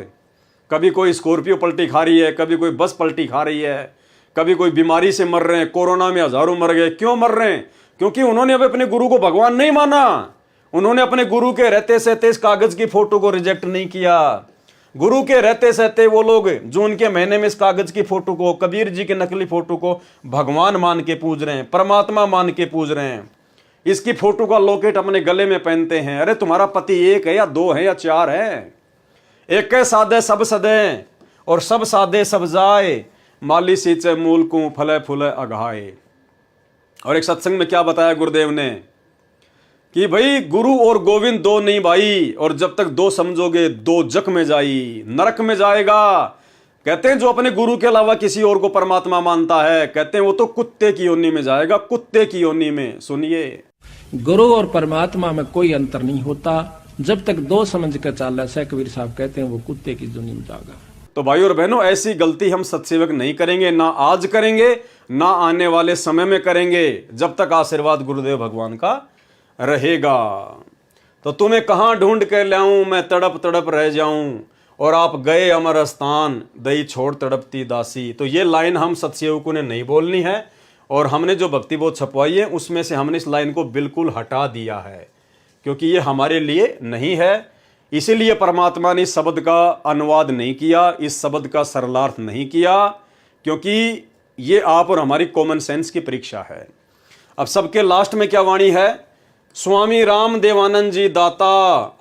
कभी कोई स्कॉर्पियो पलटी खा रही है, कभी कोई बस पलटी खा रही है, कभी कोई बीमारी से मर रहे हैं। कोरोना में हजारों मर गए। क्यों मर रहे हैं? क्योंकि उन्होंने अब अपने गुरु को भगवान नहीं माना। उन्होंने अपने गुरु के रहते सहते इस कागज की फोटो को रिजेक्ट नहीं किया। गुरु के रहते सहते वो लोग जून के महीने में इस कागज की फोटो को, कबीर जी के नकली फोटो को भगवान मान के पूज रहे हैं, परमात्मा मान के पूज रहे हैं। इसकी फोटो का लॉकेट अपने गले में पहनते हैं। अरे तुम्हारा पति एक है या दो है या चार है? एक है साधे सब सदे और सब साधे सब जाए, माली सींचे मूल को फले फूले अघाए। और एक सत्संग में क्या बताया गुरुदेव ने कि भाई गुरु और गोविंद दो नहीं भाई, और जब तक दो समझोगे दो जख में जाई, नरक में जाएगा। कहते हैं जो अपने गुरु के अलावा किसी और को परमात्मा मानता है, कहते हैं वो तो कुत्ते की योनि में जाएगा, कुत्ते की योनि में। सुनिए, गुरु और परमात्मा में कोई अंतर नहीं होता, जब तक दो समझ कर चाल रहा है, कबीर साहब कहते हैं वो कुत्ते की योनि में जाएगा। तो भाई और बहनों, ऐसी गलती हम सत्सेवक नहीं करेंगे, ना आज करेंगे ना आने वाले समय में करेंगे, जब तक आशीर्वाद गुरुदेव भगवान का रहेगा। तो तुम्हें कहां ढूंढ कर लाऊं, मैं तड़प तड़प रह जाऊं, और आप गए अमर स्थान, दई छोड़ तड़पती दासी। तो ये लाइन हम सत्सेवकों ने नहीं बोलनी है, और हमने जो भक्ति बोध छपवाई है उसमें से हमने इस लाइन को बिल्कुल हटा दिया है, क्योंकि ये हमारे लिए नहीं है। इसीलिए परमात्मा ने इस शब्द का अनुवाद नहीं किया, इस शब्द का सरलार्थ नहीं किया, क्योंकि ये आप और हमारी कॉमन सेंस की परीक्षा है। अब सबके लास्ट में क्या वाणी है? स्वामी राम देवानंद जी दाता,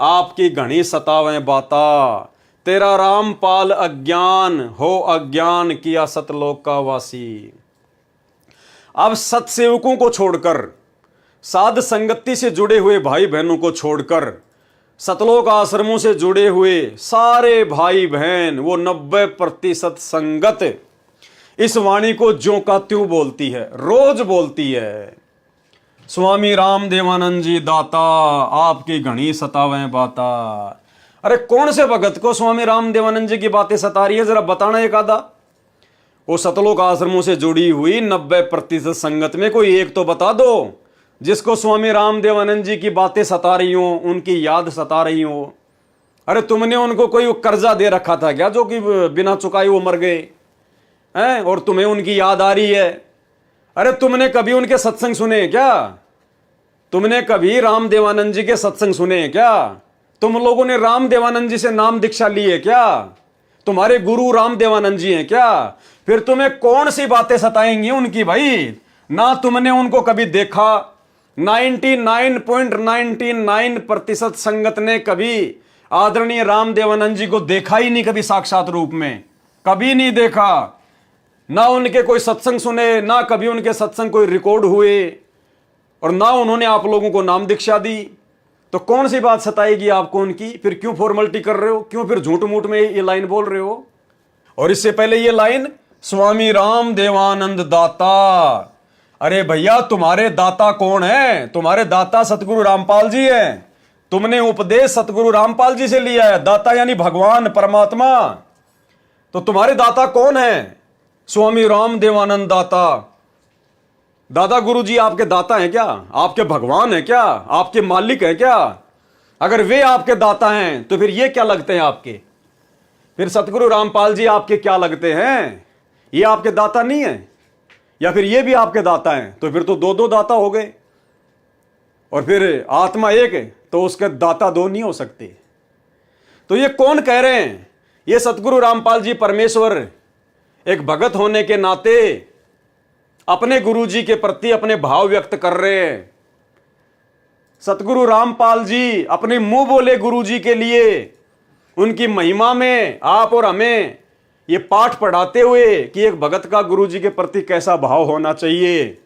आपकी घनी सतावें बाता, तेरा राम पाल अज्ञान, हो अज्ञान किया सतलोक का वासी। अब सत्सेवकों को छोड़कर, साध संगति से जुड़े हुए भाई बहनों को छोड़कर, सतलोक आश्रमों से जुड़े हुए सारे भाई बहन, वो 90% संगत इस वाणी को ज्यों का त्यों बोलती है, रोज बोलती है। स्वामी राम देवानंद जी दाता, आपकी घनी सतावें बाता। अरे कौन से भगत को स्वामी राम देवानंद जी की बातें सता रही है, जरा बताना एक आधा। वो सतलोक आश्रमों से जुड़ी हुई 90% संगत में कोई एक तो बता दो जिसको स्वामी राम देवानंद जी की बातें सता रही हो, उनकी याद सता रही हो। अरे तुमने उनको कोई कर्जा दे रखा था क्या, जो कि बिना चुकाए वो मर गए हैं, और तुम्हें उनकी याद आ रही है? अरे तुमने कभी उनके सत्संग सुने क्या? तुमने कभी राम देवानंद जी के सत्संग सुने क्या? तुम लोगों ने राम देवानंद जी से नाम दीक्षा ली है क्या? तुम्हारे गुरु राम देवानंद जी हैं क्या? फिर तुम्हें कौन सी बातें सताएंगी उनकी भाई? ना तुमने उनको कभी देखा, 99.99% संगत ने कभी आदरणीय राम देवानंद जी को देखा ही नहीं, कभी साक्षात रूप में कभी नहीं देखा। ना उनके कोई सत्संग सुने, ना कभी उनके सत्संग कोई रिकॉर्ड हुए, और ना उन्होंने आप लोगों को नाम दीक्षा दी। तो कौन सी बात सताएगी आपको उनकी? फिर क्यों फॉर्मेलिटी कर रहे हो? क्यों फिर झूठ मूठ में ये लाइन बोल रहे हो? और इससे पहले ये लाइन, स्वामी राम देवानंद दाता। अरे भैया, तुम्हारे दाता कौन है? तुम्हारे दाता सतगुरु रामपाल जी हैं। तुमने उपदेश सतगुरु रामपाल जी से लिया है। दाता यानी भगवान परमात्मा। तो तुम्हारे दाता कौन है? स्वामी राम देवानंद दाता। दादा गुरु जी आपके दाता हैं क्या? आपके भगवान हैं क्या? आपके मालिक हैं क्या? अगर वे आपके दाता हैं तो फिर ये क्या लगते हैं आपके? फिर सतगुरु रामपाल जी आपके क्या लगते हैं? ये आपके दाता नहीं है? या फिर ये भी आपके दाता हैं? तो फिर तो दो दाता हो गए। और फिर आत्मा एक है तो उसके दाता दो नहीं हो सकते। तो ये कौन कह रहे हैं? ये सतगुरु रामपाल जी परमेश्वर एक भगत होने के नाते अपने गुरु जी के प्रति अपने भाव व्यक्त कर रहे हैं। सतगुरु रामपाल जी अपने मुंह बोले गुरु जी के लिए उनकी महिमा में आप और हमें ये पाठ पढ़ाते हुए कि एक भगत का गुरु जी के प्रति कैसा भाव होना चाहिए।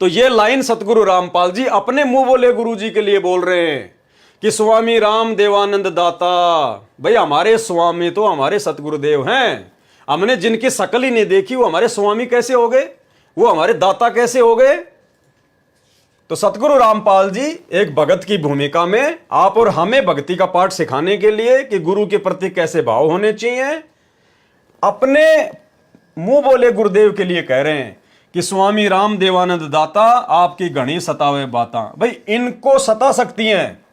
तो ये लाइन सतगुरु रामपाल जी अपने मुंह बोले गुरु जी के लिए बोल रहे हैं कि स्वामी राम देवानंद दाता। भाई हमारे स्वामी तो हमारे सतगुरुदेव हैं। हमने जिनकी शकल ही नहीं देखी वो हमारे स्वामी कैसे हो गए? वो हमारे दाता कैसे हो गए? तो सतगुरु रामपाल जी एक भगत की भूमिका में आप और हमें भक्ति का पाठ सिखाने के लिए कि गुरु के प्रति कैसे भाव होने चाहिए, अपने मुंह बोले गुरुदेव के लिए कह रहे हैं कि स्वामी राम देवानंद दाता, आपकी घनी सतावे बाता। भाई इनको सता सकती हैं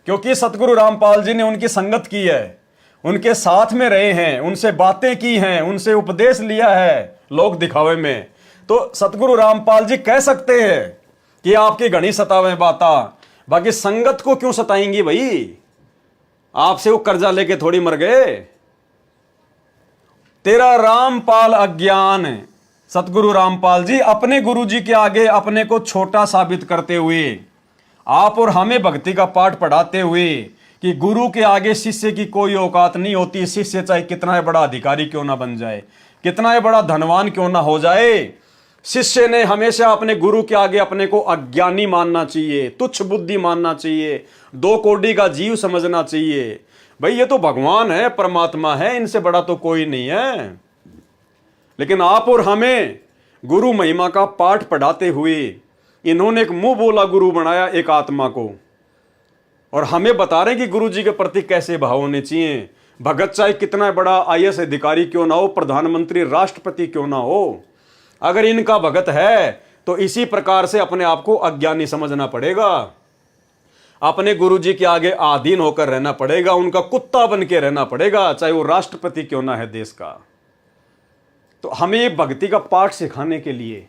क्योंकि सतगुरु रामपाल जी ने उनकी संगत की है, उनके साथ में रहे हैं, उनसे बातें की हैं, उनसे उपदेश लिया है लोक दिखावे में। तो सतगुरु रामपाल जी कह सकते हैं कि आपकी घनी सतावे बाता। बाकी संगत को क्यों सताएंगी भाई? आपसे वो कर्जा लेके थोड़ी मर गए। तेरा रामपाल अज्ञान, सतगुरु रामपाल जी अपने गुरु जी के आगे अपने को छोटा साबित करते हुए आप और हमें भक्ति का पाठ पढ़ाते हुए कि गुरु के आगे शिष्य की कोई औकात नहीं होती। शिष्य चाहे कितना बड़ा अधिकारी क्यों ना बन जाए, कितना बड़ा धनवान क्यों ना हो जाए, शिष्य ने हमेशा अपने गुरु के आगे अपने को अज्ञानी मानना चाहिए, तुच्छ बुद्धि मानना चाहिए, 2 कौड़ी का जीव समझना चाहिए। भाई ये तो भगवान है, परमात्मा है, इनसे बड़ा तो कोई नहीं है। लेकिन आप और हमें गुरु महिमा का पाठ पढ़ाते हुए इन्होंने एक मुंह बोला गुरु बनाया एक आत्मा को, और हमें बता रहे हैं कि गुरु जी के प्रति कैसे भाव होने चाहिए। भगत चाहे कितना बड़ा IAS अधिकारी क्यों ना हो, प्रधानमंत्री राष्ट्रपति क्यों ना हो, अगर इनका भगत है तो इसी प्रकार से अपने आप को अज्ञानी समझना पड़ेगा। अपने गुरुजी के आगे आधीन होकर रहना पड़ेगा, उनका कुत्ता बन के रहना पड़ेगा, चाहे वो राष्ट्रपति क्यों ना है देश का। तो हमें ये भक्ति का पाठ सिखाने के लिए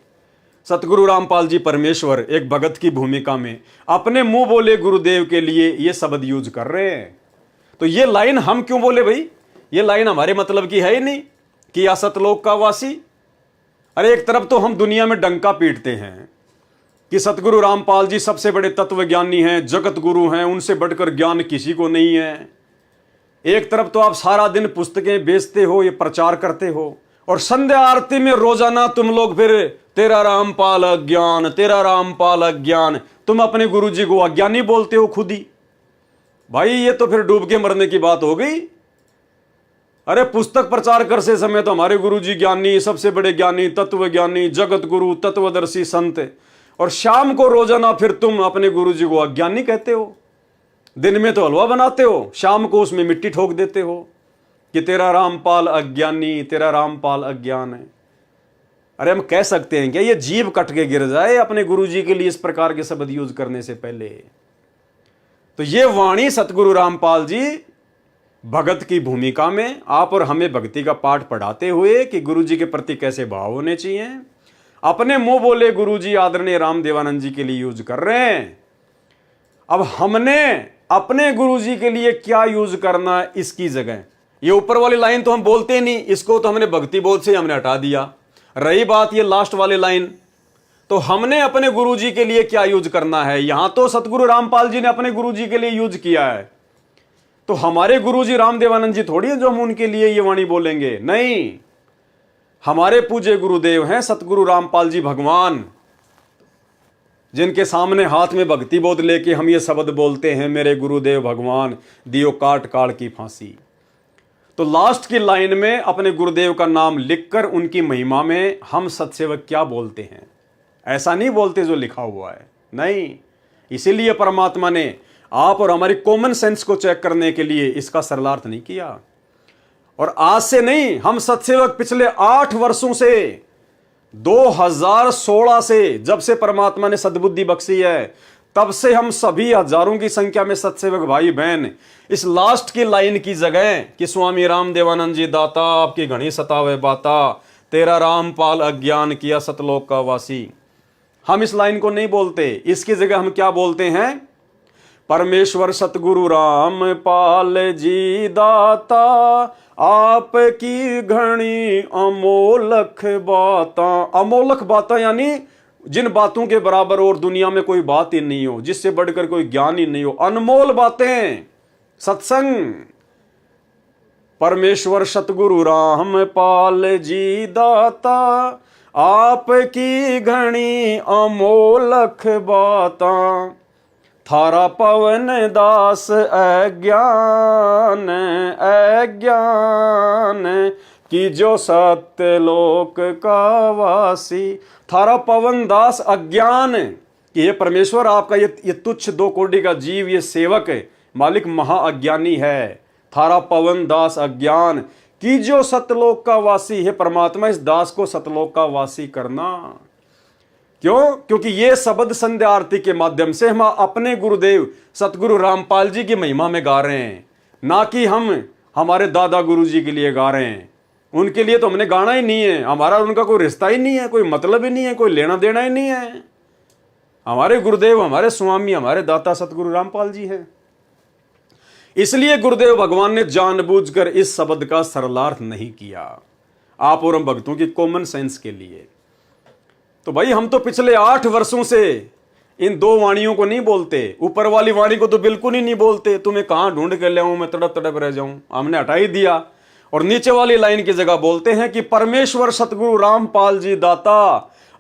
सतगुरु रामपाल जी परमेश्वर एक भगत की भूमिका में अपने मुंह बोले गुरुदेव के लिए ये शब्द यूज कर रहे हैं। तो ये लाइन हम क्यों बोले भाई? ये लाइन हमारे मतलब की है ही नहीं कि या सतलोक का वासी। अरे एक तरफ तो हम दुनिया में डंका पीटते हैं कि सतगुरु रामपाल जी सबसे बड़े तत्वज्ञानी हैं, जगत गुरु हैं, उनसे बढ़कर ज्ञान किसी को नहीं है। एक तरफ तो आप सारा दिन पुस्तकें बेचते हो, ये प्रचार करते हो, और संध्या आरती में रोजाना तुम लोग फिर तेरा रामपाल अज्ञान, तेरा रामपाल अज्ञान, तुम अपने गुरुजी को अज्ञानी बोलते हो खुद ही। भाई ये तो फिर डूब के मरने की बात हो गई। अरे पुस्तक प्रचार करते समय तो हमारे गुरुजी ज्ञानी, सबसे बड़े ज्ञानी, तत्वज्ञानी, जगत गुरु, तत्वदर्शी संत, और शाम को रोजाना फिर तुम अपने गुरुजी को अज्ञानी कहते हो। दिन में तो हलवा बनाते हो, शाम को उसमें मिट्टी ठोक देते हो कि तेरा रामपाल अज्ञानी, तेरा रामपाल अज्ञान है। अरे हम कह सकते हैं क्या ये जीभ कट के गिर जाए अपने गुरुजी के लिए इस प्रकार के शब्द यूज करने से पहले? तो ये वाणी सतगुरु रामपाल जी भगत की भूमिका में आप और हमें भक्ति का पाठ पढ़ाते हुए कि गुरुजी के प्रति कैसे भाव होने चाहिए, अपने मुंह बोले गुरुजी आदरणीय रामदेवानंद जी के लिए यूज कर रहे हैं। अब हमने अपने गुरुजी के लिए क्या यूज करना इसकी जगह, ये ऊपर वाली लाइन तो हम बोलते नहीं, इसको तो हमने भक्ति बोध से हमने हटा दिया। रही बात ये लास्ट वाली लाइन, तो हमने अपने गुरुजी के लिए क्या यूज करना है। यहां तो सतगुरु रामपाल जी ने अपने गुरुजी के लिए यूज किया है, तो हमारे गुरुजी रामदेवानंद जी थोड़ी है जो हम उनके लिए ये वाणी बोलेंगे। नहीं, हमारे पूज्य गुरुदेव हैं सतगुरु रामपाल जी भगवान, जिनके सामने हाथ में भक्ति बोध लेके हम ये शब्द बोलते हैं, मेरे गुरुदेव भगवान दियो काट काट की फांसी। तो लास्ट की लाइन में अपने गुरुदेव का नाम लिखकर उनकी महिमा में हम सत्सेवक क्या बोलते हैं, ऐसा नहीं बोलते जो लिखा हुआ है। नहीं, इसीलिए परमात्मा ने आप और हमारी कॉमन सेंस को चेक करने के लिए इसका सरलार्थ नहीं किया। और आज से नहीं, हम सत्सेवक पिछले 8 वर्षों से, 2016 से, जब से परमात्मा ने सद्बुद्धि बख्शी है, तब से हम सभी हजारों की संख्या में सत्सेवक भाई बहन इस लास्ट की लाइन की जगह कि स्वामी रामदेवानंद जी दाता आपकी घनी सतावे बाता, तेरा रामपाल अज्ञान किया सतलोक का वासी, हम इस लाइन को नहीं बोलते। इसकी जगह हम क्या बोलते हैं? परमेश्वर सतगुरु रामपाल जी दाता आपकी घनी अमोलख बाता। अमोलख बाता यानी जिन बातों के बराबर और दुनिया में कोई बात ही नहीं हो, जिससे बढ़कर कोई ज्ञान ही नहीं हो, अनमोल बातें, सत्संग। परमेश्वर सतगुरु रामपाल जी दाता आपकी घनी अमोलख बाता, थारा पवन दास अज्ञान अज्ञान कि जो सत्य लोक का वासी। थारा पवन दास अज्ञान कि ये परमेश्वर आपका ये तुच्छ 2 कोटि का जीव, ये सेवक है, मालिक महाअज्ञानी है। थारा पवन दास अज्ञान कि जो सतलोक का वासी है। परमात्मा इस दास को सतलोक का वासी करना। क्यों? क्योंकि ये शब्द संध्या आरती के माध्यम से हम अपने गुरुदेव सतगुरु रामपाल जी की महिमा में गा रहे हैं, ना कि हम हमारे दादा गुरु जी के लिए गा रहे हैं। उनके लिए तो हमने गाना ही नहीं है, हमारा उनका कोई रिश्ता ही नहीं है, कोई मतलब ही नहीं है, कोई लेना देना ही नहीं है। हमारे गुरुदेव, हमारे स्वामी, हमारे दाता सतगुरु रामपाल जी हैं। इसलिए गुरुदेव भगवान ने जानबूझकर इस शब्द का सरलार्थ नहीं किया, आप और हम भक्तों की कॉमन सेंस के लिए। तो भाई हम तो पिछले 8 वर्षों से इन 2 वाणियों को नहीं बोलते, ऊपर वाली वाणी को तो बिल्कुल ही नहीं बोलते। तुम्हें कहां ढूंढ के ले आऊं, मैं तड़प तड़प रह जाऊं, हमने हटा ही दिया। और नीचे वाली लाइन की जगह बोलते हैं कि परमेश्वर सतगुरु रामपाल जी दाता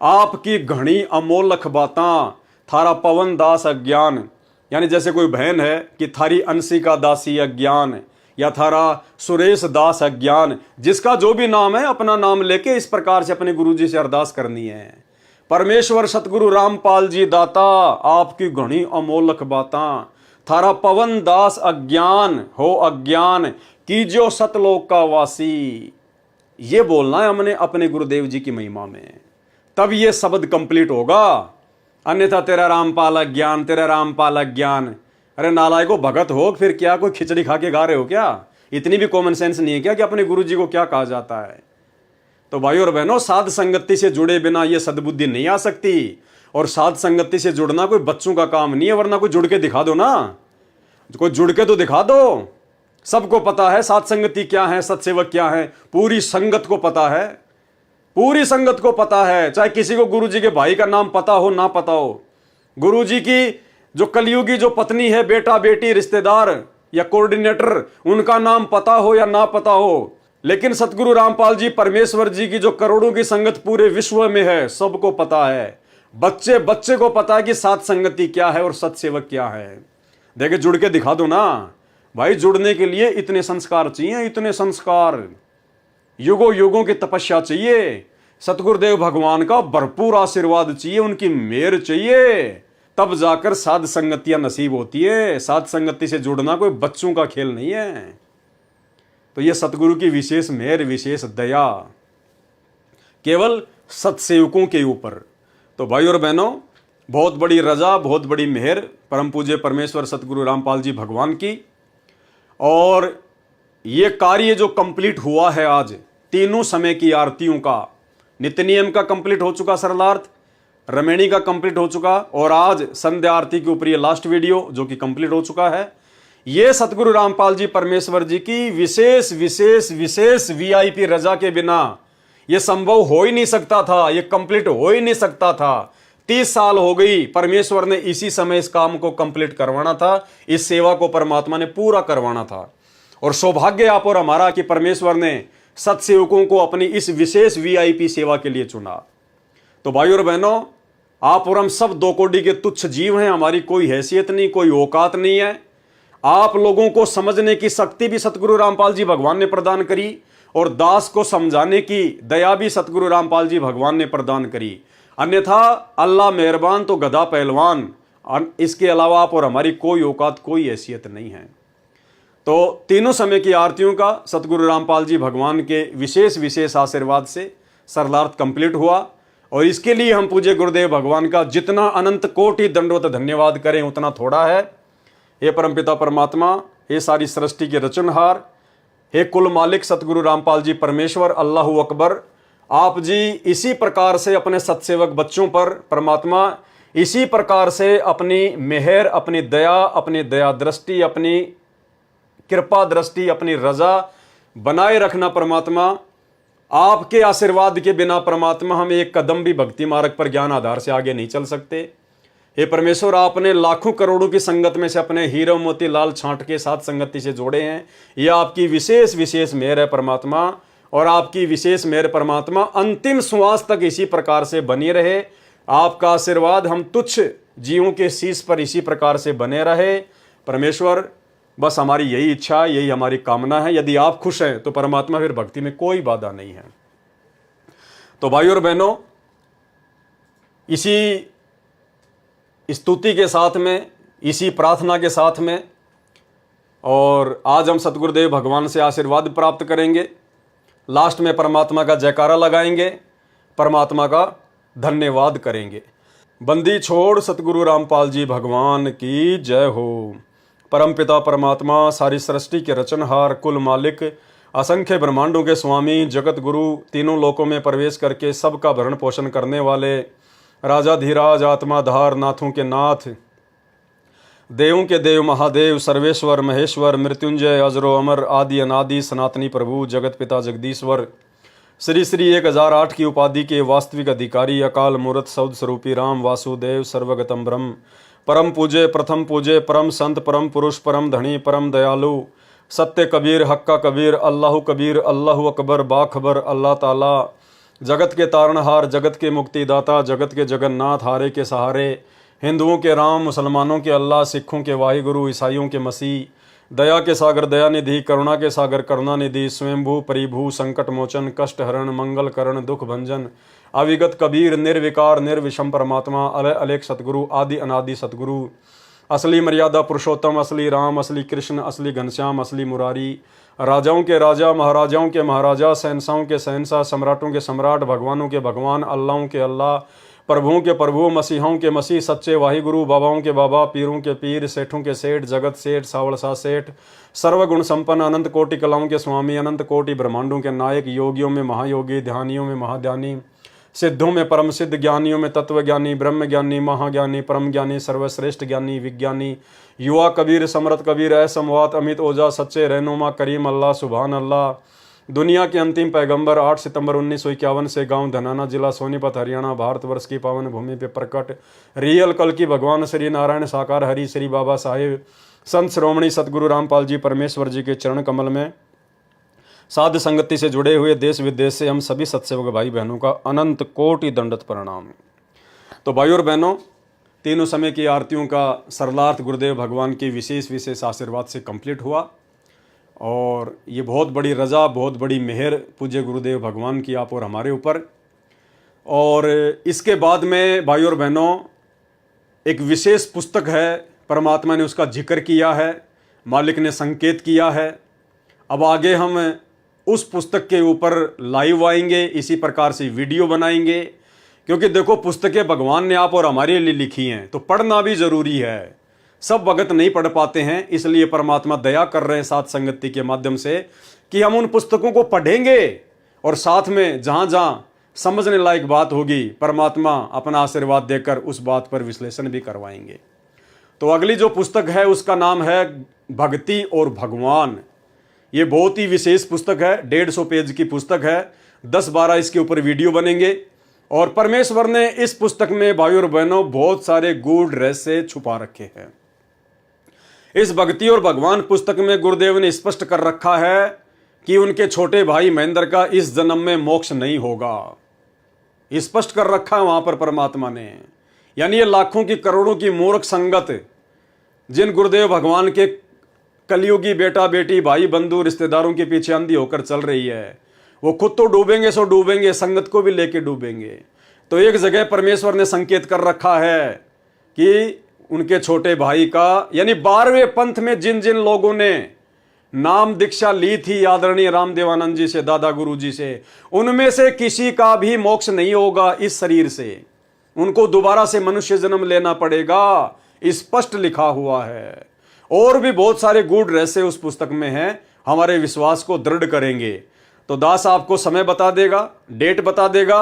आपकी घनी अमोलख बाता, थारा पवन दास अज्ञान। यानी जैसे कोई बहन है कि थारी अंशिका दासी अज्ञान, या थारा सुरेश दास अज्ञान, जिसका जो भी नाम है अपना नाम लेके इस प्रकार से अपने गुरुजी से अरदास करनी है। परमेश्वर सतगुरु रामपाल जी दाता आपकी घनी अमोलख बाता, थारा पवन दास अज्ञान हो अज्ञान की जो सतलोक का वासी। ये बोलना है हमने अपने गुरुदेव जी की महिमा में, तब ये शब्द कंप्लीट होगा। अन्यथा तेरा रामपाल अज्ञान, तेरा रामपाल अज्ञान, अरे नालायको, भगत हो फिर क्या, कोई खिचड़ी खा के गा रहे हो क्या? इतनी भी कॉमन सेंस नहीं है क्या कि अपने गुरु जी को क्या कहा जाता है? तो भाई और बहनों, साध संगति से जुड़े बिना ये सद्बुद्धि नहीं आ सकती। और साध संगति से जुड़ना कोई बच्चों का काम नहीं है, वरना कोई जुड़ के दिखा दो ना, कोई जुड़ के तो दिखा दो। सबको पता है साध संगति क्या है, सत्सेवक क्या है, पूरी संगत को पता है, पूरी संगत को पता है। चाहे किसी को गुरु जी के भाई का नाम पता हो ना पता हो, गुरु जी की जो कलयुगी जो पत्नी है, बेटा बेटी रिश्तेदार या कोऑर्डिनेटर, उनका नाम पता हो या ना पता हो, लेकिन सतगुरु रामपाल जी परमेश्वर जी की जो करोड़ों की संगत पूरे विश्व में है, सबको पता है। बच्चे बच्चे को पता है कि साध संगति क्या है और सत्सेवक क्या है। देखे, जुड़ के दिखा दो ना भाई। जुड़ने के लिए इतने संस्कार चाहिए, इतने संस्कार, युगों युगों की तपस्या चाहिए, सतगुरुदेव भगवान का भरपूर आशीर्वाद चाहिए, उनकी मेहर चाहिए, तब जाकर साध संगतियां नसीब होती है। साध संगति से जुड़ना कोई बच्चों का खेल नहीं है। तो यह सतगुरु की विशेष मेहर, विशेष दया केवल सत्सेवकों के ऊपर। तो भाई और बहनों, बहुत बड़ी रजा, बहुत बड़ी मेहर परम पूज्य परमेश्वर सतगुरु रामपाल जी भगवान की। और ये कार्य जो कंप्लीट हुआ है आज, तीनों समय की आरतियों का, नित्य नियम का कंप्लीट हो चुका सरलार्थ, रमेणी का कंप्लीट हो चुका, और आज संध्या आरती के ऊपर ये लास्ट वीडियो जो कि कंप्लीट हो चुका है। ये सतगुरु रामपाल जी परमेश्वर जी की विशेष विशेष विशेष वीआईपी रजा के बिना ये संभव हो ही नहीं सकता था, ये कंप्लीट हो ही नहीं सकता था। 30 साल हो गई, परमेश्वर ने इसी समय इस काम को कंप्लीट करवाना था, इस सेवा को परमात्मा ने पूरा करवाना था। और सौभाग्य आप और हमारा कि परमेश्वर ने सत्सेवकों को अपनी इस विशेष वीआईपी सेवा के लिए चुना। तो भाई और बहनों, आप और हम सब दो कोटि के तुच्छ जीव हैं, हमारी कोई हैसियत नहीं, कोई औकात नहीं है। आप लोगों को समझने की शक्ति भी सतगुरु रामपाल जी भगवान ने प्रदान करी, और दास को समझाने की दया भी सतगुरु रामपाल जी भगवान ने प्रदान करी। अन्यथा अल्लाह मेहरबान तो गधा पहलवान, इसके अलावा आप और हमारी कोई औकात, कोई हैसियत नहीं है। तो तीनों समय की आरतियों का सतगुरु रामपाल जी भगवान के विशेष विशेष आशीर्वाद से सरलार्थ कंप्लीट हुआ। और इसके लिए हम पूज्य गुरुदेव भगवान का जितना अनंत कोटि दंडवत धन्यवाद करें उतना थोड़ा है। हे परमपिता परमात्मा, हे सारी सृष्टि के रचनहार, हे कुल मालिक सतगुरु रामपाल जी परमेश्वर, अल्लाहु अकबर, आप जी इसी प्रकार से अपने सत्सेवक बच्चों पर परमात्मा इसी प्रकार से अपनी मेहर, अपनी दया दृष्टि, अपनी कृपा दृष्टि, अपनी रजा बनाए रखना परमात्मा। आपके आशीर्वाद के बिना परमात्मा हम एक कदम भी भक्ति मार्ग पर ज्ञान आधार से आगे नहीं चल सकते। हे परमेश्वर, आपने लाखों करोड़ों की संगत में से अपने हीरो मोती लाल छांट के साथ संगति से जोड़े हैं। यह आपकी विशेष विशेष मेहर है परमात्मा, और आपकी विशेष मेहर परमात्मा अंतिम श्वास तक इसी प्रकार से बनी रहे। आपका आशीर्वाद हम तुच्छ जीवों के शीश पर इसी प्रकार से बने रहे परमेश्वर। बस हमारी यही इच्छा, यही हमारी कामना है। यदि आप खुश हैं तो परमात्मा फिर भक्ति में कोई बाधा नहीं है। तो भाई और बहनों, इसी स्तुति के साथ में, इसी प्रार्थना के साथ में, और आज हम सतगुरुदेव भगवान से आशीर्वाद प्राप्त करेंगे। लास्ट में परमात्मा का जयकारा लगाएंगे, परमात्मा का धन्यवाद करेंगे। बंदी छोड़ सतगुरु रामपाल जी भगवान की जय हो। परमपिता परमात्मा, सारी सृष्टि के रचनहार, कुल मालिक, असंख्य ब्रह्मांडों के स्वामी, जगत गुरु, तीनों लोकों में प्रवेश करके सबका भरण पोषण करने वाले, राजा धीराज, आत्माधार, नाथों के नाथ, देवों के देव, महादेव, सर्वेश्वर, महेश्वर, मृत्युंजय, अजरो अमर, आदि अनादि, सनातनी प्रभु, जगत पिता जगदीश्वर, श्री श्री 1008 की उपाधि के वास्तविक अधिकारी, अकाल मूर्त सौद स्वरूपी राम वासुदेव, सर्वगतम ब्रह्म, परम पूज्य, प्रथम पूज्य, परम संत, परम पुरुष, परम धनी, परम दयालु, सत्य कबीर, हक्का कबीर, अल्लाह कबीर, अल्लाह अकबर, बाखबर, अल्लाह ताला, जगत के तारणहार, जगत के मुक्तिदाता, जगत के जगन्नाथ, हारे के सहारे, हिंदुओं के राम, मुसलमानों के अल्लाह, सिखों के वाहिगुरु, ईसाइयों के मसीह, दया के सागर दयानिधि, करुणा के सागर करुणानिधि, स्वयंभू परिभू, संकट मोचन, कष्ट हरण, मंगल करण, दुख भंजन, अविगत कबीर, निर्विकार निर्विषम परमात्मा, अलय अलेख सतगुरु, आदि अनादि सतगुरु, असली मर्यादा पुरुषोत्तम, असली राम, असली कृष्ण, असली घनश्याम, असली मुरारी, राजाओं के राजा, महाराजाओं के महाराजा, शहंशाहों के शहंशाह, सम्राटों के सम्राट, भगवानों के भगवान, अल्लाहों के अल्लाह, प्रभुओं के प्रभु, मसीहों के मसीह, सच्चे वाहिगुरु, बाबाओं के बाबा, पीरों के पीर, सेठों के सेठ, जगत सेठ, सावड़सा सेठ, सर्वगुण संपन्न, अनंत कोटि कलाओं के स्वामी, अनंत कोटि ब्रह्मांडों के नायक, योगियों में महायोगी, ध्यानियों में महाध्यानी, सिद्धों में परम सिद्ध, ज्ञानियों में तत्वज्ञानी, ब्रह्म ज्ञानी, महाज्ञानी, परम ज्ञानी, सर्वश्रेष्ठ ज्ञानी, विज्ञानी, युवा कबीर, समरथ कबीर, असमवात, अमित ओझा, सच्चे रहनुमा, करीम अल्लाह, सुभान अल्लाह, दुनिया के अंतिम पैगंबर, 8 सितंबर 1951 से गांव धनाना, जिला सोनीपत, हरियाणा, भारतवर्ष की पावन भूमि पे प्रकट रियल कल की भगवान श्री नारायण साकार हरि श्री बाबा साहेब संत श्रोमणी सतगुरु रामपाल जी परमेश्वर जी के चरण कमल में साध संगति से जुड़े हुए देश विदेश से हम सभी सत्सेवक भाई बहनों का अनंत कोटि दंडत प्रणाम। तो भाई और बहनों, तीनों समय की आरतियों का सरलार्थ गुरुदेव भगवान की विशेष आशीर्वाद से कंप्लीट हुआ और ये बहुत बड़ी रजा, बहुत बड़ी मेहर पूज्य गुरुदेव भगवान की आप और हमारे ऊपर। और इसके बाद में भाई और बहनों एक विशेष पुस्तक है, परमात्मा ने उसका जिक्र किया है, मालिक ने संकेत किया है। अब आगे हम उस पुस्तक के ऊपर लाइव आएंगे, इसी प्रकार से वीडियो बनाएंगे, क्योंकि देखो पुस्तकें भगवान ने आप और हमारे लिए लिखी हैं तो पढ़ना भी जरूरी है। सब भगत नहीं पढ़ पाते हैं, इसलिए परमात्मा दया कर रहे हैं साथ संगति के माध्यम से कि हम उन पुस्तकों को पढ़ेंगे और साथ में जहां जहां समझने लायक बात होगी परमात्मा अपना आशीर्वाद देकर उस बात पर विश्लेषण भी करवाएंगे। तो अगली जो पुस्तक है उसका नाम है भक्ति और भगवान। ये बहुत ही विशेष पुस्तक है, 150 पेज की पुस्तक है, 10-12 इसके ऊपर वीडियो बनेंगे। और परमेश्वर ने इस पुस्तक में भाई और बहनों बहुत सारे गूढ़ रहस्य छुपा रखे हैं। इस भक्ति और भगवान पुस्तक में गुरुदेव ने स्पष्ट कर रखा है कि उनके छोटे भाई महेंद्र का इस जन्म में मोक्ष नहीं होगा। स्पष्ट कर रखा है वहां पर परमात्मा ने। यानी ये लाखों की करोड़ों की मूर्ख संगत जिन गुरुदेव भगवान के कलयुगी बेटा बेटी भाई बंधु रिश्तेदारों के पीछे अंधी होकर चल रही है, वो खुद तो डूबेंगे सो डूबेंगे, संगत को भी लेके डूबेंगे। तो एक जगह परमेश्वर ने संकेत कर रखा है कि उनके छोटे भाई का, यानी 12वें पंथ में जिन जिन लोगों ने नाम दीक्षा ली थी आदरणीय रामदेवानंद जी से, दादा गुरु जी से, उनमें से किसी का भी मोक्ष नहीं होगा इस शरीर से। उनको दोबारा से मनुष्य जन्म लेना पड़ेगा, स्पष्ट लिखा हुआ है। और भी बहुत सारे गूढ़ रहस्य उस पुस्तक में हैं, हमारे विश्वास को दृढ़ करेंगे। तो दास आपको समय बता देगा, डेट बता देगा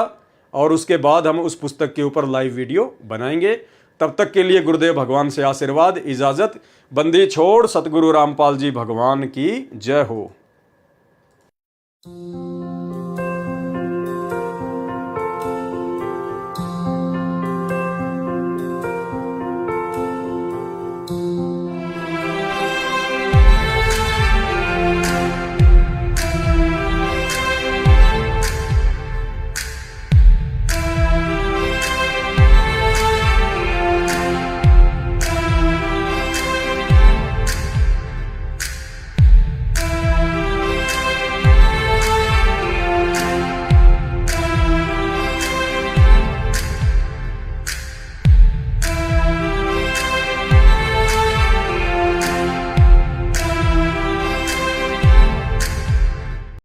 और उसके बाद हम उस पुस्तक के ऊपर लाइव वीडियो बनाएंगे। तब तक के लिए गुरुदेव भगवान से आशीर्वाद, इजाजत, बंदी छोड़, सतगुरु रामपाल जी भगवान की जय हो।